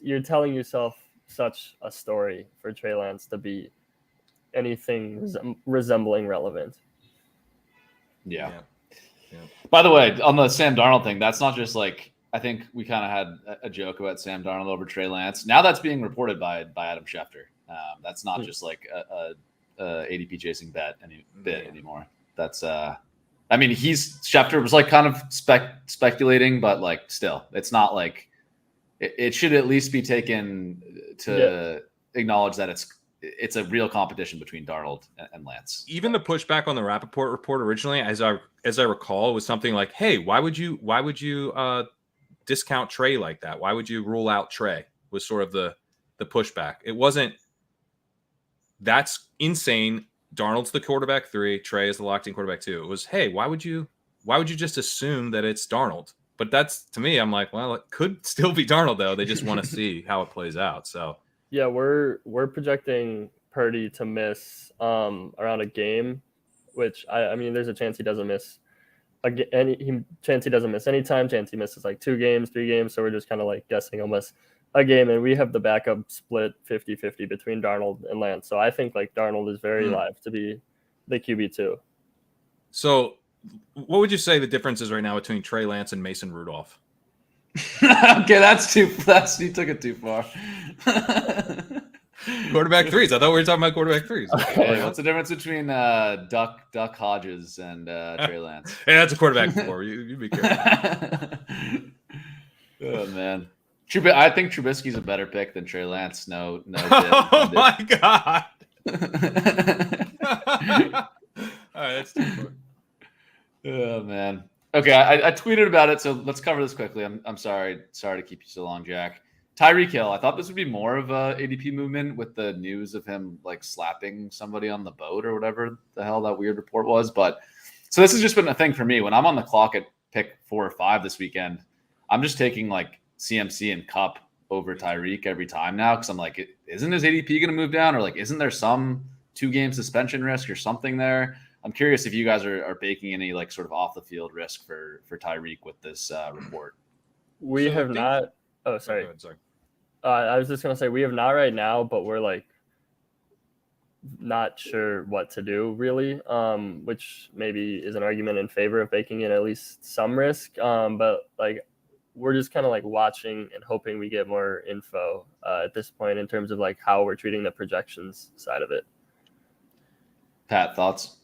You're telling yourself such a story for Trey Lance to be anything resembling relevant. Yeah. By the way, on the Sam Darnold thing, that's not just I think we kind of had a joke about Sam Darnold over Trey Lance. Now that's being reported by Adam Schefter. That's not just a ADP chasing bet anymore. That's Schefter was kind of speculating, but still, it's not it should at least be taken to acknowledge that it's a real competition between Darnold and Lance. Even the pushback on the Rappaport report originally, as I recall, was something like, "Hey, why would you discount Trey like that? Why would you rule out Trey?" Was sort of the pushback. It wasn't. That's insane. Darnold's the quarterback 3. Trey is the locked-in quarterback 2. It was, hey, why would you just assume that it's Darnold? But that's, to me, I'm like, well, it could still be Darnold though. They just want to see how it plays out. So yeah, we're projecting Purdy to miss around a game, which I mean, there's a chance he doesn't miss chance he doesn't miss any time, chance he misses like 2 games, 3 games. So we're just kind of like guessing almost a game, and we have the backup split 50-50 between Darnold and Lance. So I think like Darnold is very live to be the QB2. So what would you say the difference is right now between Trey Lance and Mason Rudolph? Okay, you took it too far. Quarterback threes. I thought we were talking about quarterback threes. Hey, what's the difference between Duck Hodges and Trey Lance? Hey, that's a quarterback 4. You be careful. Oh man, I think Trubisky's a better pick than Trey Lance. No. Oh my god. All right, that's too far. Oh man. Okay, I tweeted about it, so let's cover this quickly. I'm sorry to keep you so long, Jack. Tyreek Hill. I thought this would be more of a ADP movement with the news of him like slapping somebody on the boat or whatever the hell that weird report was. But so this has just been a thing for me. When I'm on the clock at pick 4 or 5 this weekend, I'm just taking like CMC and Cup over Tyreek every time now because I'm like, isn't his ADP going to move down, or like, isn't there some 2-game suspension risk or something there? I'm curious if you guys are baking any like sort of off the field risk for Tyreek with this report. We have not. Oh, sorry. Go ahead, sorry. I was just gonna say we have not right now, but we're like not sure what to do really, which maybe is an argument in favor of baking in at least some risk. But like we're just kind of like watching and hoping we get more info at this point in terms of like how we're treating the projections side of it. Pat, thoughts?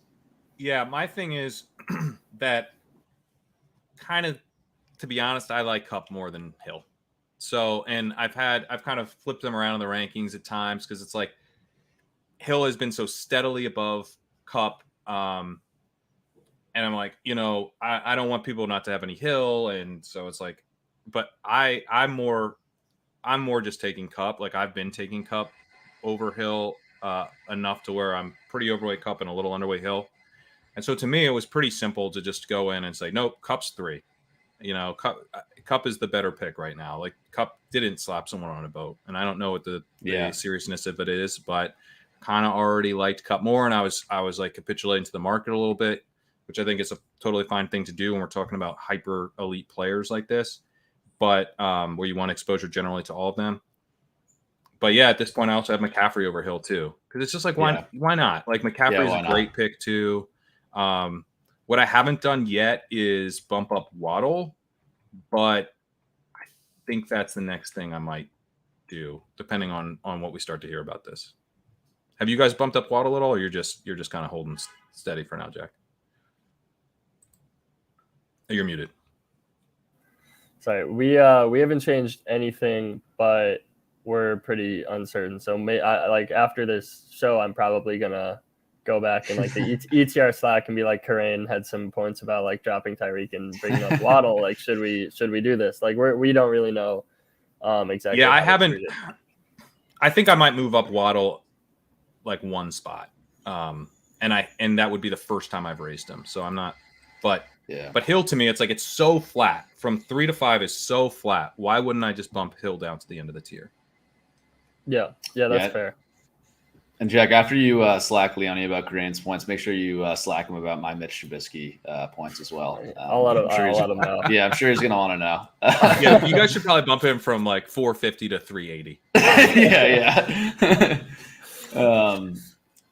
Yeah, my thing is that kind of, to be honest, I like Cup more than Hill. So, and I've kind of flipped them around in the rankings at times because it's like Hill has been so steadily above Cup. And I'm like, I don't want people not to have any Hill. And so it's like, but I'm more just taking Cup. Like I've been taking Cup over Hill enough to where I'm pretty overweight Cup and a little underweight Hill. And so to me, it was pretty simple to just go in and say, nope, Cup's 3. Cup is the better pick right now. Like Cup didn't slap someone on a boat, and I don't know what the seriousness of it is, but kind of already liked Cup more, and I was like capitulating to the market a little bit, which I think is a totally fine thing to do when we're talking about hyper elite players like this, but where you want exposure generally to all of them. But yeah, at this point, I also have McCaffrey over Hill too, because it's just like why not? Like McCaffrey is a great pick too. What I haven't done yet is bump up Waddle, but I think that's the next thing I might do, depending on what we start to hear about this. Have you guys bumped up Waddle at all, or you're just kind of holding steady for now, Jack? Oh, you're muted. Sorry, we haven't changed anything, but we're pretty uncertain. So like after this show, I'm probably gonna go back and like the ETR Slack and be like, Karain had some points about like dropping Tyreek and bringing up Waddle. Like, should we do this? Like, we don't really know exactly. Yeah, I haven't. I think I might move up Waddle like 1 spot, and that would be the first time I've raised him. So I'm not, but Hill to me, it's like it's so flat. From 3 to 5 is so flat. Why wouldn't I just bump Hill down to the end of the tier? Yeah, that's fair. And Jack, after you slack Leone about Karain's points, make sure you slack him about my Mitch Trubisky points as well. I'll let him know. Yeah, I'm sure he's gonna want to know. Yeah, you guys should probably bump him from like 450 to 380. Yeah.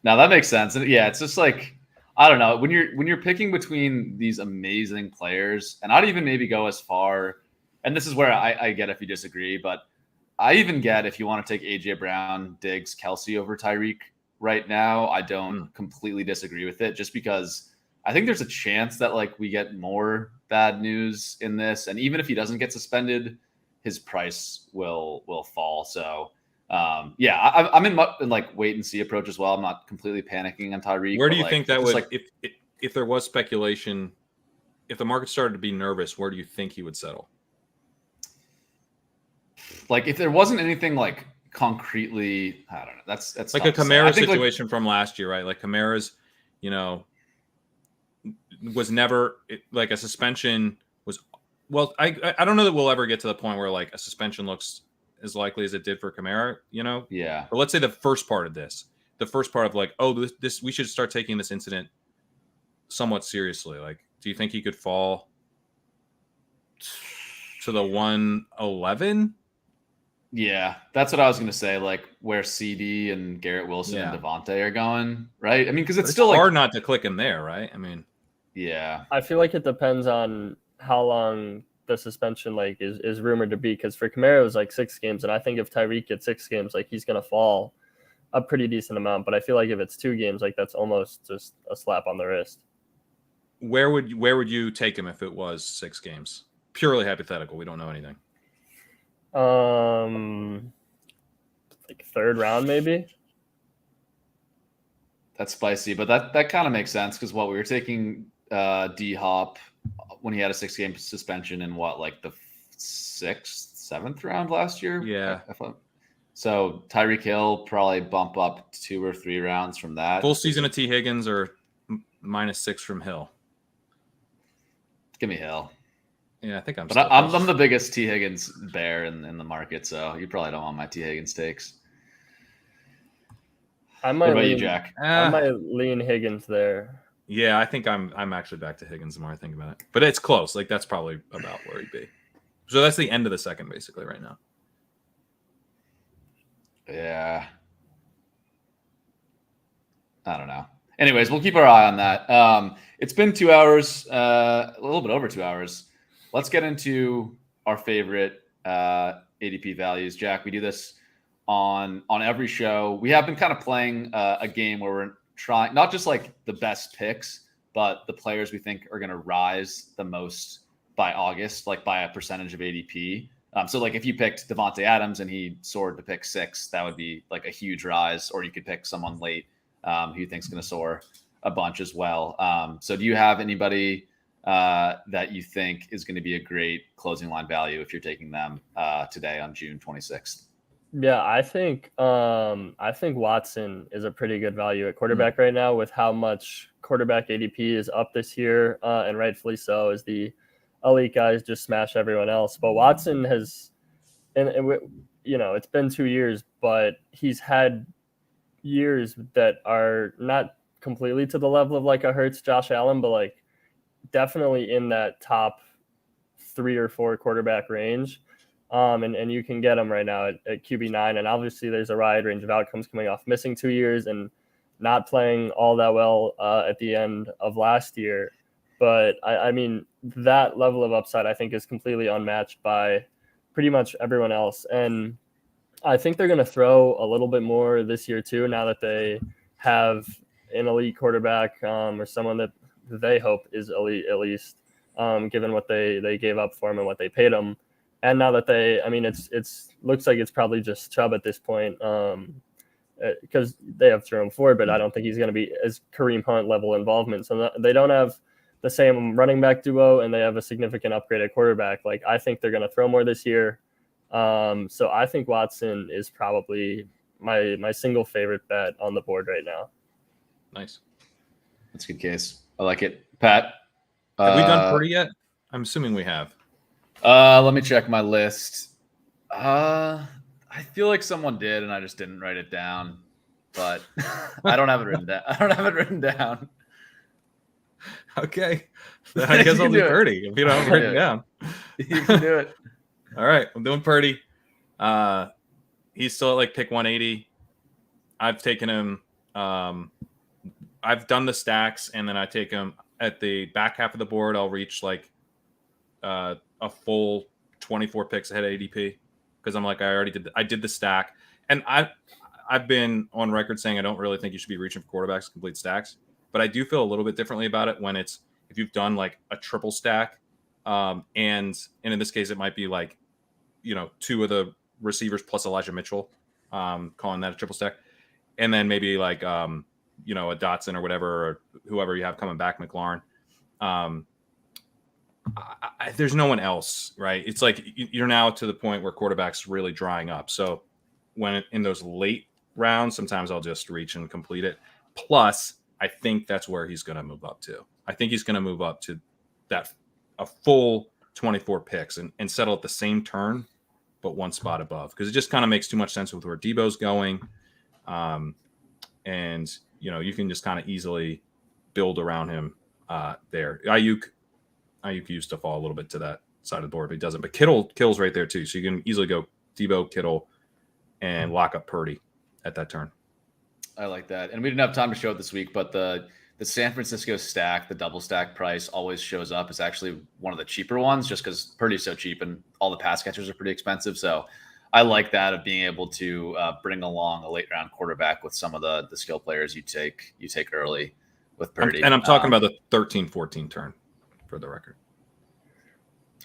Now that makes sense. And yeah, it's just like I don't know when you're picking between these amazing players, and I'd even maybe go as far. And this is where I get if you disagree, but I even get if you want to take AJ Brown, Diggs, Kelsey over Tyreek right now. I don't completely disagree with it, just because I think there's a chance that like we get more bad news in this, and even if he doesn't get suspended, his price will fall. So I'm in like wait and see approach as well. I'm not completely panicking on Tyreek. Where do you think that would like if there was speculation, if the market started to be nervous, where do you think he would settle? Like if there wasn't anything like concretely, I don't know. That's like a Kamara situation from last year, right? Like Kamara's, was never like a suspension was. Well, I don't know that we'll ever get to the point where like a suspension looks as likely as it did for Kamara, Yeah. But let's say the first part of like, oh, this we should start taking this incident somewhat seriously. Like Do you think he could fall to the 111? Yeah, that's what I was going to say. Like where CD and Garrett Wilson and Devontae are going, right? I mean, because it's still hard not to click in there, right? I mean, yeah. I feel like it depends on how long the suspension like is rumored to be. Because for Kamara, it was like 6 games, and I think if Tyreek gets 6 games, like he's going to fall a pretty decent amount. But I feel like if it's 2 games, like that's almost just a slap on the wrist. Where would you take him if it was 6 games? Purely hypothetical. We don't know anything. Like 3rd round maybe. That's spicy, but that kind of makes sense because what we were taking D Hop when he had a 6-game suspension in like the 6th, 7th round last year. Yeah. So Tyreek Hill probably bump up 2 or 3 rounds from that. Full season of T Higgins or -6 from Hill. Give me Hill. Yeah, I think I'm. But I'm the biggest T Higgins bear in the market, so you probably don't want my T Higgins takes. What about you, Jack? I might lean Higgins there. Yeah, I think I'm actually back to Higgins the more I think about it. But it's close. Like that's probably about where he'd be. So that's the end of the second, basically, right now. Yeah. I don't know. Anyways, we'll keep our eye on that. It's been 2 hours, a little bit over 2 hours. Let's get into our favorite ADP values. Jack, we do this on every show. We have been kind of playing a game where we're trying not just like the best picks, but the players we think are going to rise the most by August, like by a percentage of ADP. So like if you picked Devontae Adams and he soared to pick 6, that would be like a huge rise. Or you could pick someone late who you think is going to soar a bunch as well. So do you have anybody that you think is going to be a great closing line value if you're taking them today on June 26th? Yeah, I think Watson is a pretty good value at quarterback right now with how much quarterback ADP is up this year, and rightfully so, as the elite guys just smash everyone else. But Watson has, and it's been 2 years, but he's had years that are not completely to the level of like a Hurts, Josh Allen, but like definitely in that top 3 or 4 quarterback range. And you can get him right now at QB9. And obviously there's a wide range of outcomes coming off missing 2 years and not playing all that well at the end of last year. But I mean, that level of upside, I think, is completely unmatched by pretty much everyone else. And I think they're going to throw a little bit more this year too, now that they have an elite quarterback or someone that they hope is elite, at least, given what they gave up for him and what they paid him. And now that it's looks like it's probably just Chubb at this point, because they have Jerome Ford, but I don't think he's going to be as Kareem Hunt level involvement. So they don't have the same running back duo, and they have a significant upgrade at quarterback. Like I think they're going to throw more this year. So I think Watson is probably my single favorite bet on the board right now. Nice. That's a good case. I like it. Pat, have we done Purdy yet? I'm assuming we have. Let me check my list. I feel like someone did, and I just didn't write it down. But I don't have it written down. Okay. Then I guess I'll do Purdy if you don't have it written down. You can do it. All right. I'm doing Purdy. He's still at like pick 180. I've taken him. I've done the stacks, and then I take him at the back half of the board. I'll reach like a full 24 picks ahead of ADP because I'm like, I did the stack. And I've been on record saying I don't really think you should be reaching for quarterbacks complete stacks, but I do feel a little bit differently about it when if you've done like a triple stack, and in this case it might be like 2 of the receivers plus Elijah Mitchell, calling that a triple stack, and then maybe like a Dotson or whatever, or whoever you have coming back, McLaurin. There's no one else, right? It's like you're now to the point where quarterback's really drying up. So when in those late rounds, sometimes I'll just reach and complete it. Plus, I think that's where he's going to move up to. I think he's going to move up to a full 24 picks and settle at the same turn, but one spot above, because it just kind of makes too much sense with where Debo's going. And you can just kind of easily build around him there. Aiyuk used to fall a little bit to that side of the board, but he doesn't. But Kittle's right there too, so you can easily go Debo, Kittle, and lock up Purdy at that turn. I like that. And we didn't have time to show it this week, but the San Francisco stack, the double stack price always shows up. It's actually one of the cheaper ones just because Purdy's so cheap and all the pass catchers are pretty expensive. So I like that of being able to bring along a late round quarterback with some of the skill players you take early with Purdy. And I'm talking about the 13-14 turn for the record.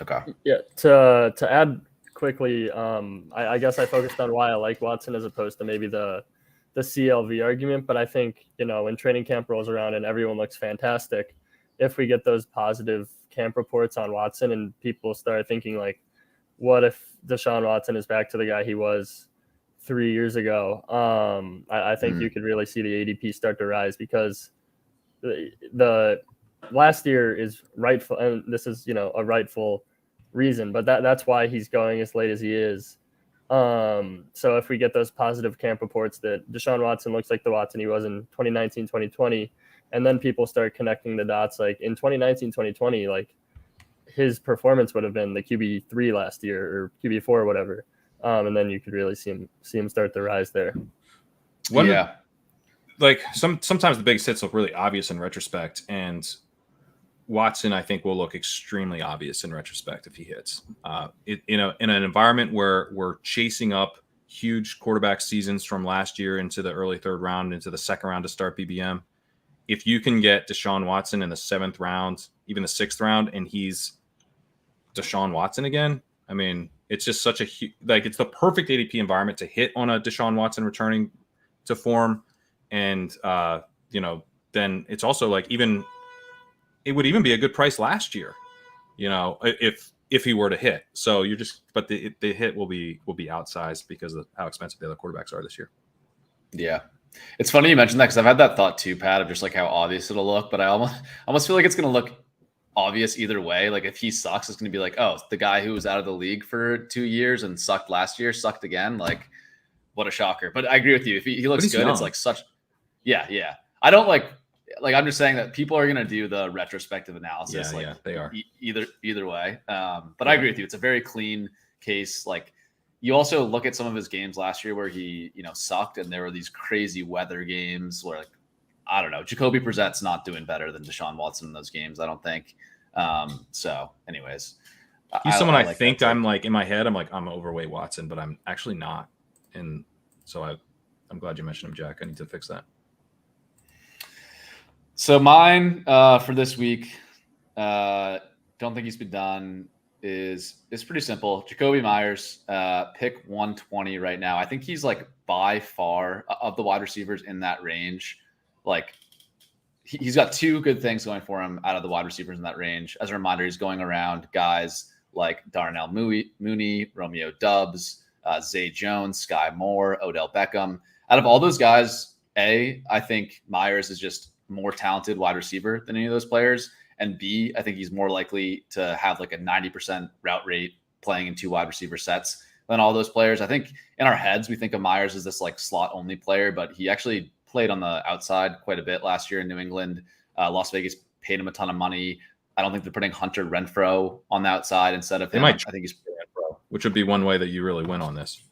Okay. Yeah. To add quickly, I guess I focused on why I like Watson as opposed to maybe the CLV argument, but I think, when training camp rolls around and everyone looks fantastic, if we get those positive camp reports on Watson and people start thinking like, what if Deshaun Watson is back to the guy he was 3 years ago? I think you could really see the ADP start to rise because the last year is rightful, and this is, a rightful reason, but that's why he's going as late as he is. So if we get those positive camp reports that Deshaun Watson looks like the Watson he was in 2019, 2020, and then people start connecting the dots, like in 2019, 2020, like his performance would have been the QB3 last year or QB4 or whatever. And then you could really see him start to rise there. Sometimes the biggest hits look really obvious in retrospect, and Watson, I think, will look extremely obvious in retrospect if he hits. In an environment where we're chasing up huge quarterback seasons from last year into the early third round, into the second round to start BBM, if you can get Deshaun Watson in the 7th round, even the 6th round, and he's Deshaun Watson again, I mean, it's just such a it's the perfect ADP environment to hit on a Deshaun Watson returning to form, and then it's also like it would even be a good price last year, if he were to hit. So but the hit will be outsized because of how expensive the other quarterbacks are this year. Yeah. It's funny you mentioned that because I've had that thought too, Pat, of just like how obvious it'll look, but I almost feel like it's going to look obvious either way. Like if he sucks, it's going to be like, oh, the guy who was out of the league for 2 years and sucked last year, sucked again. Like what a shocker. But I agree with you. If he looks good, it's like such, yeah. I don't like I'm just saying that people are going to do the retrospective analysis. Yeah, they are either way. But I agree with you. It's a very clean case. Like you also look at some of his games last year where he, sucked, and there were these crazy weather games where, like, I don't know, Jakobi Brissett's not doing better than Deshaun Watson in those games, I don't think. So, anyways, he's someone I think I'm like in my head, I'm overweight Watson, but I'm actually not. And so I'm glad you mentioned him, Jack. I need to fix that. So mine for this week, don't think he's been done, is pretty simple. Jakobi Meyers, pick 120 right now. I think he's like by far of the wide receivers in that range. Like he's got two good things going for him out of the wide receivers in that range. As a reminder, he's going around guys like Darnell Mooney, Romeo Doubs, Zay Jones, Skyy Moore, Odell Beckham. Out of all those guys, I think Meyers is just more talented wide receiver than any of those players. And B, I think he's more likely to have like a 90% route rate playing in 2 wide receiver sets than all those players. I think in our heads, we think of Meyers as this like slot only player, but he actually played on the outside quite a bit last year in New England. Las Vegas paid him a ton of money. I don't think they're putting Hunter Renfrow on the outside instead of him. I think he's Renfrow, which would be one way that you really win on this.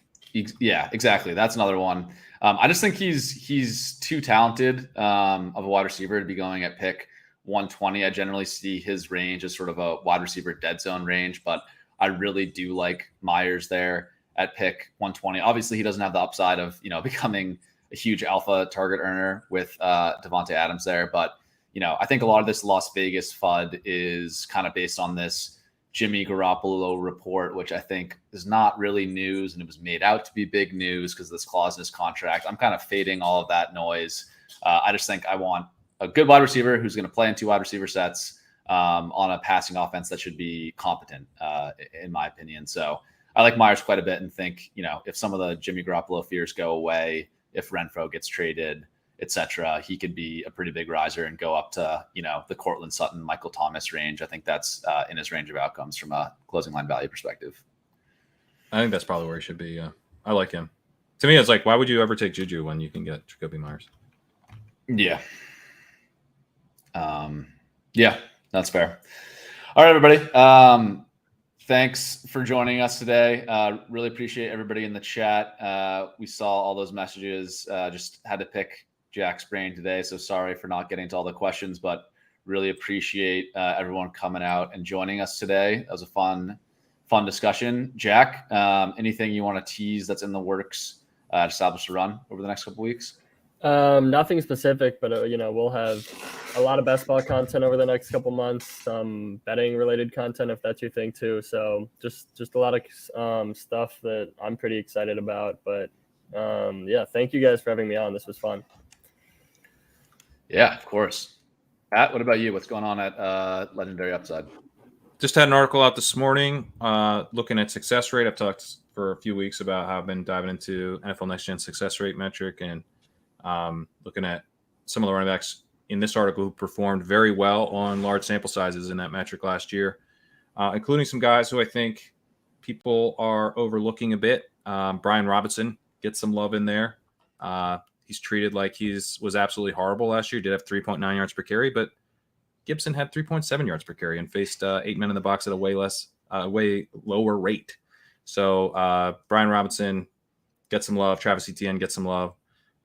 Yeah, exactly. That's another one. I just think he's too talented of a wide receiver to be going at pick 120. I generally see his range as sort of a wide receiver dead zone range, but I really do like Meyers there at pick 120. Obviously, he doesn't have the upside of becoming a huge alpha target earner with Devontae Adams there, but I think a lot of this Las Vegas FUD is kind of based on this Jimmy Garoppolo report, which I think is not really news, and it was made out to be big news because of this clause in his contract. I'm kind of fading all of that noise. I just think I want a good wide receiver who's going to play in 2 wide receiver sets on a passing offense that should be competent, in my opinion. So I like Meyers quite a bit and think, if some of the Jimmy Garoppolo fears go away, if Renfrow gets traded, etc., he could be a pretty big riser and go up to, the Cortland Sutton, Michael Thomas range. I think that's in his range of outcomes from a closing line value perspective. I think that's probably where he should be. Yeah. I like him. To me, it's like, why would you ever take Juju when you can get Jakobi Meyers? Yeah. Yeah, that's fair. All right, everybody. Thanks for joining us today. Really appreciate everybody in the chat. We saw all those messages. Just had to pick Jack's brain today, so sorry for not getting to all the questions, but really appreciate everyone coming out and joining us today. That was a fun discussion. Jack, anything you want to tease that's in the works to establish a run over the next couple weeks? Nothing specific, but we'll have a lot of best ball content over the next couple months, some betting related content if that's your thing too. So just a lot of stuff that I'm pretty excited about. But yeah, thank you guys for having me on. This was fun. Yeah, of course. Pat, what about you? What's going on at Legendary Upside? Just had an article out this morning looking at success rate. I've talked for a few weeks about how I've been diving into NFL Next Gen success rate metric and looking at some of the running backs in this article who performed very well on large sample sizes in that metric last year, including some guys who I think people are overlooking a bit. Brian Robinson gets some love in there. He's treated like was absolutely horrible last year. Did have 3.9 yards per carry, but Gibson had 3.7 yards per carry and faced 8 men in the box at a way lower rate. So Brian Robinson gets some love. Travis Etienne gets some love.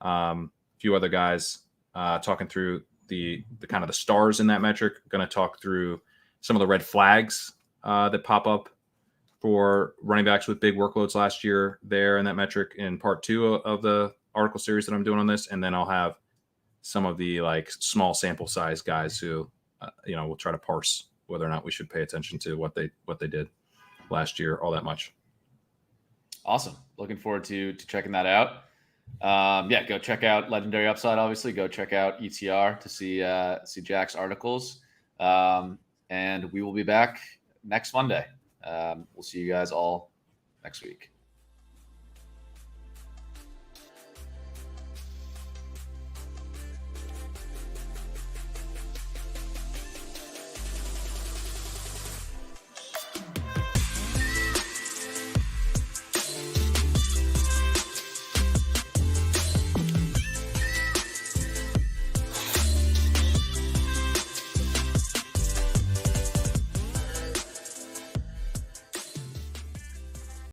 A few other guys talking through the kind of the stars in that metric. Going to talk through some of the red flags that pop up for running backs with big workloads last year there in that metric in part 2 of the article series that I'm doing on this. And then I'll have some of the like small sample size guys who, we'll try to parse whether or not we should pay attention to what they did last year all that much. Awesome. Looking forward to checking that out. Go check out Legendary Upside. Obviously, go check out ETR to see Jack's articles. And we will be back next Monday. We'll see you guys all next week.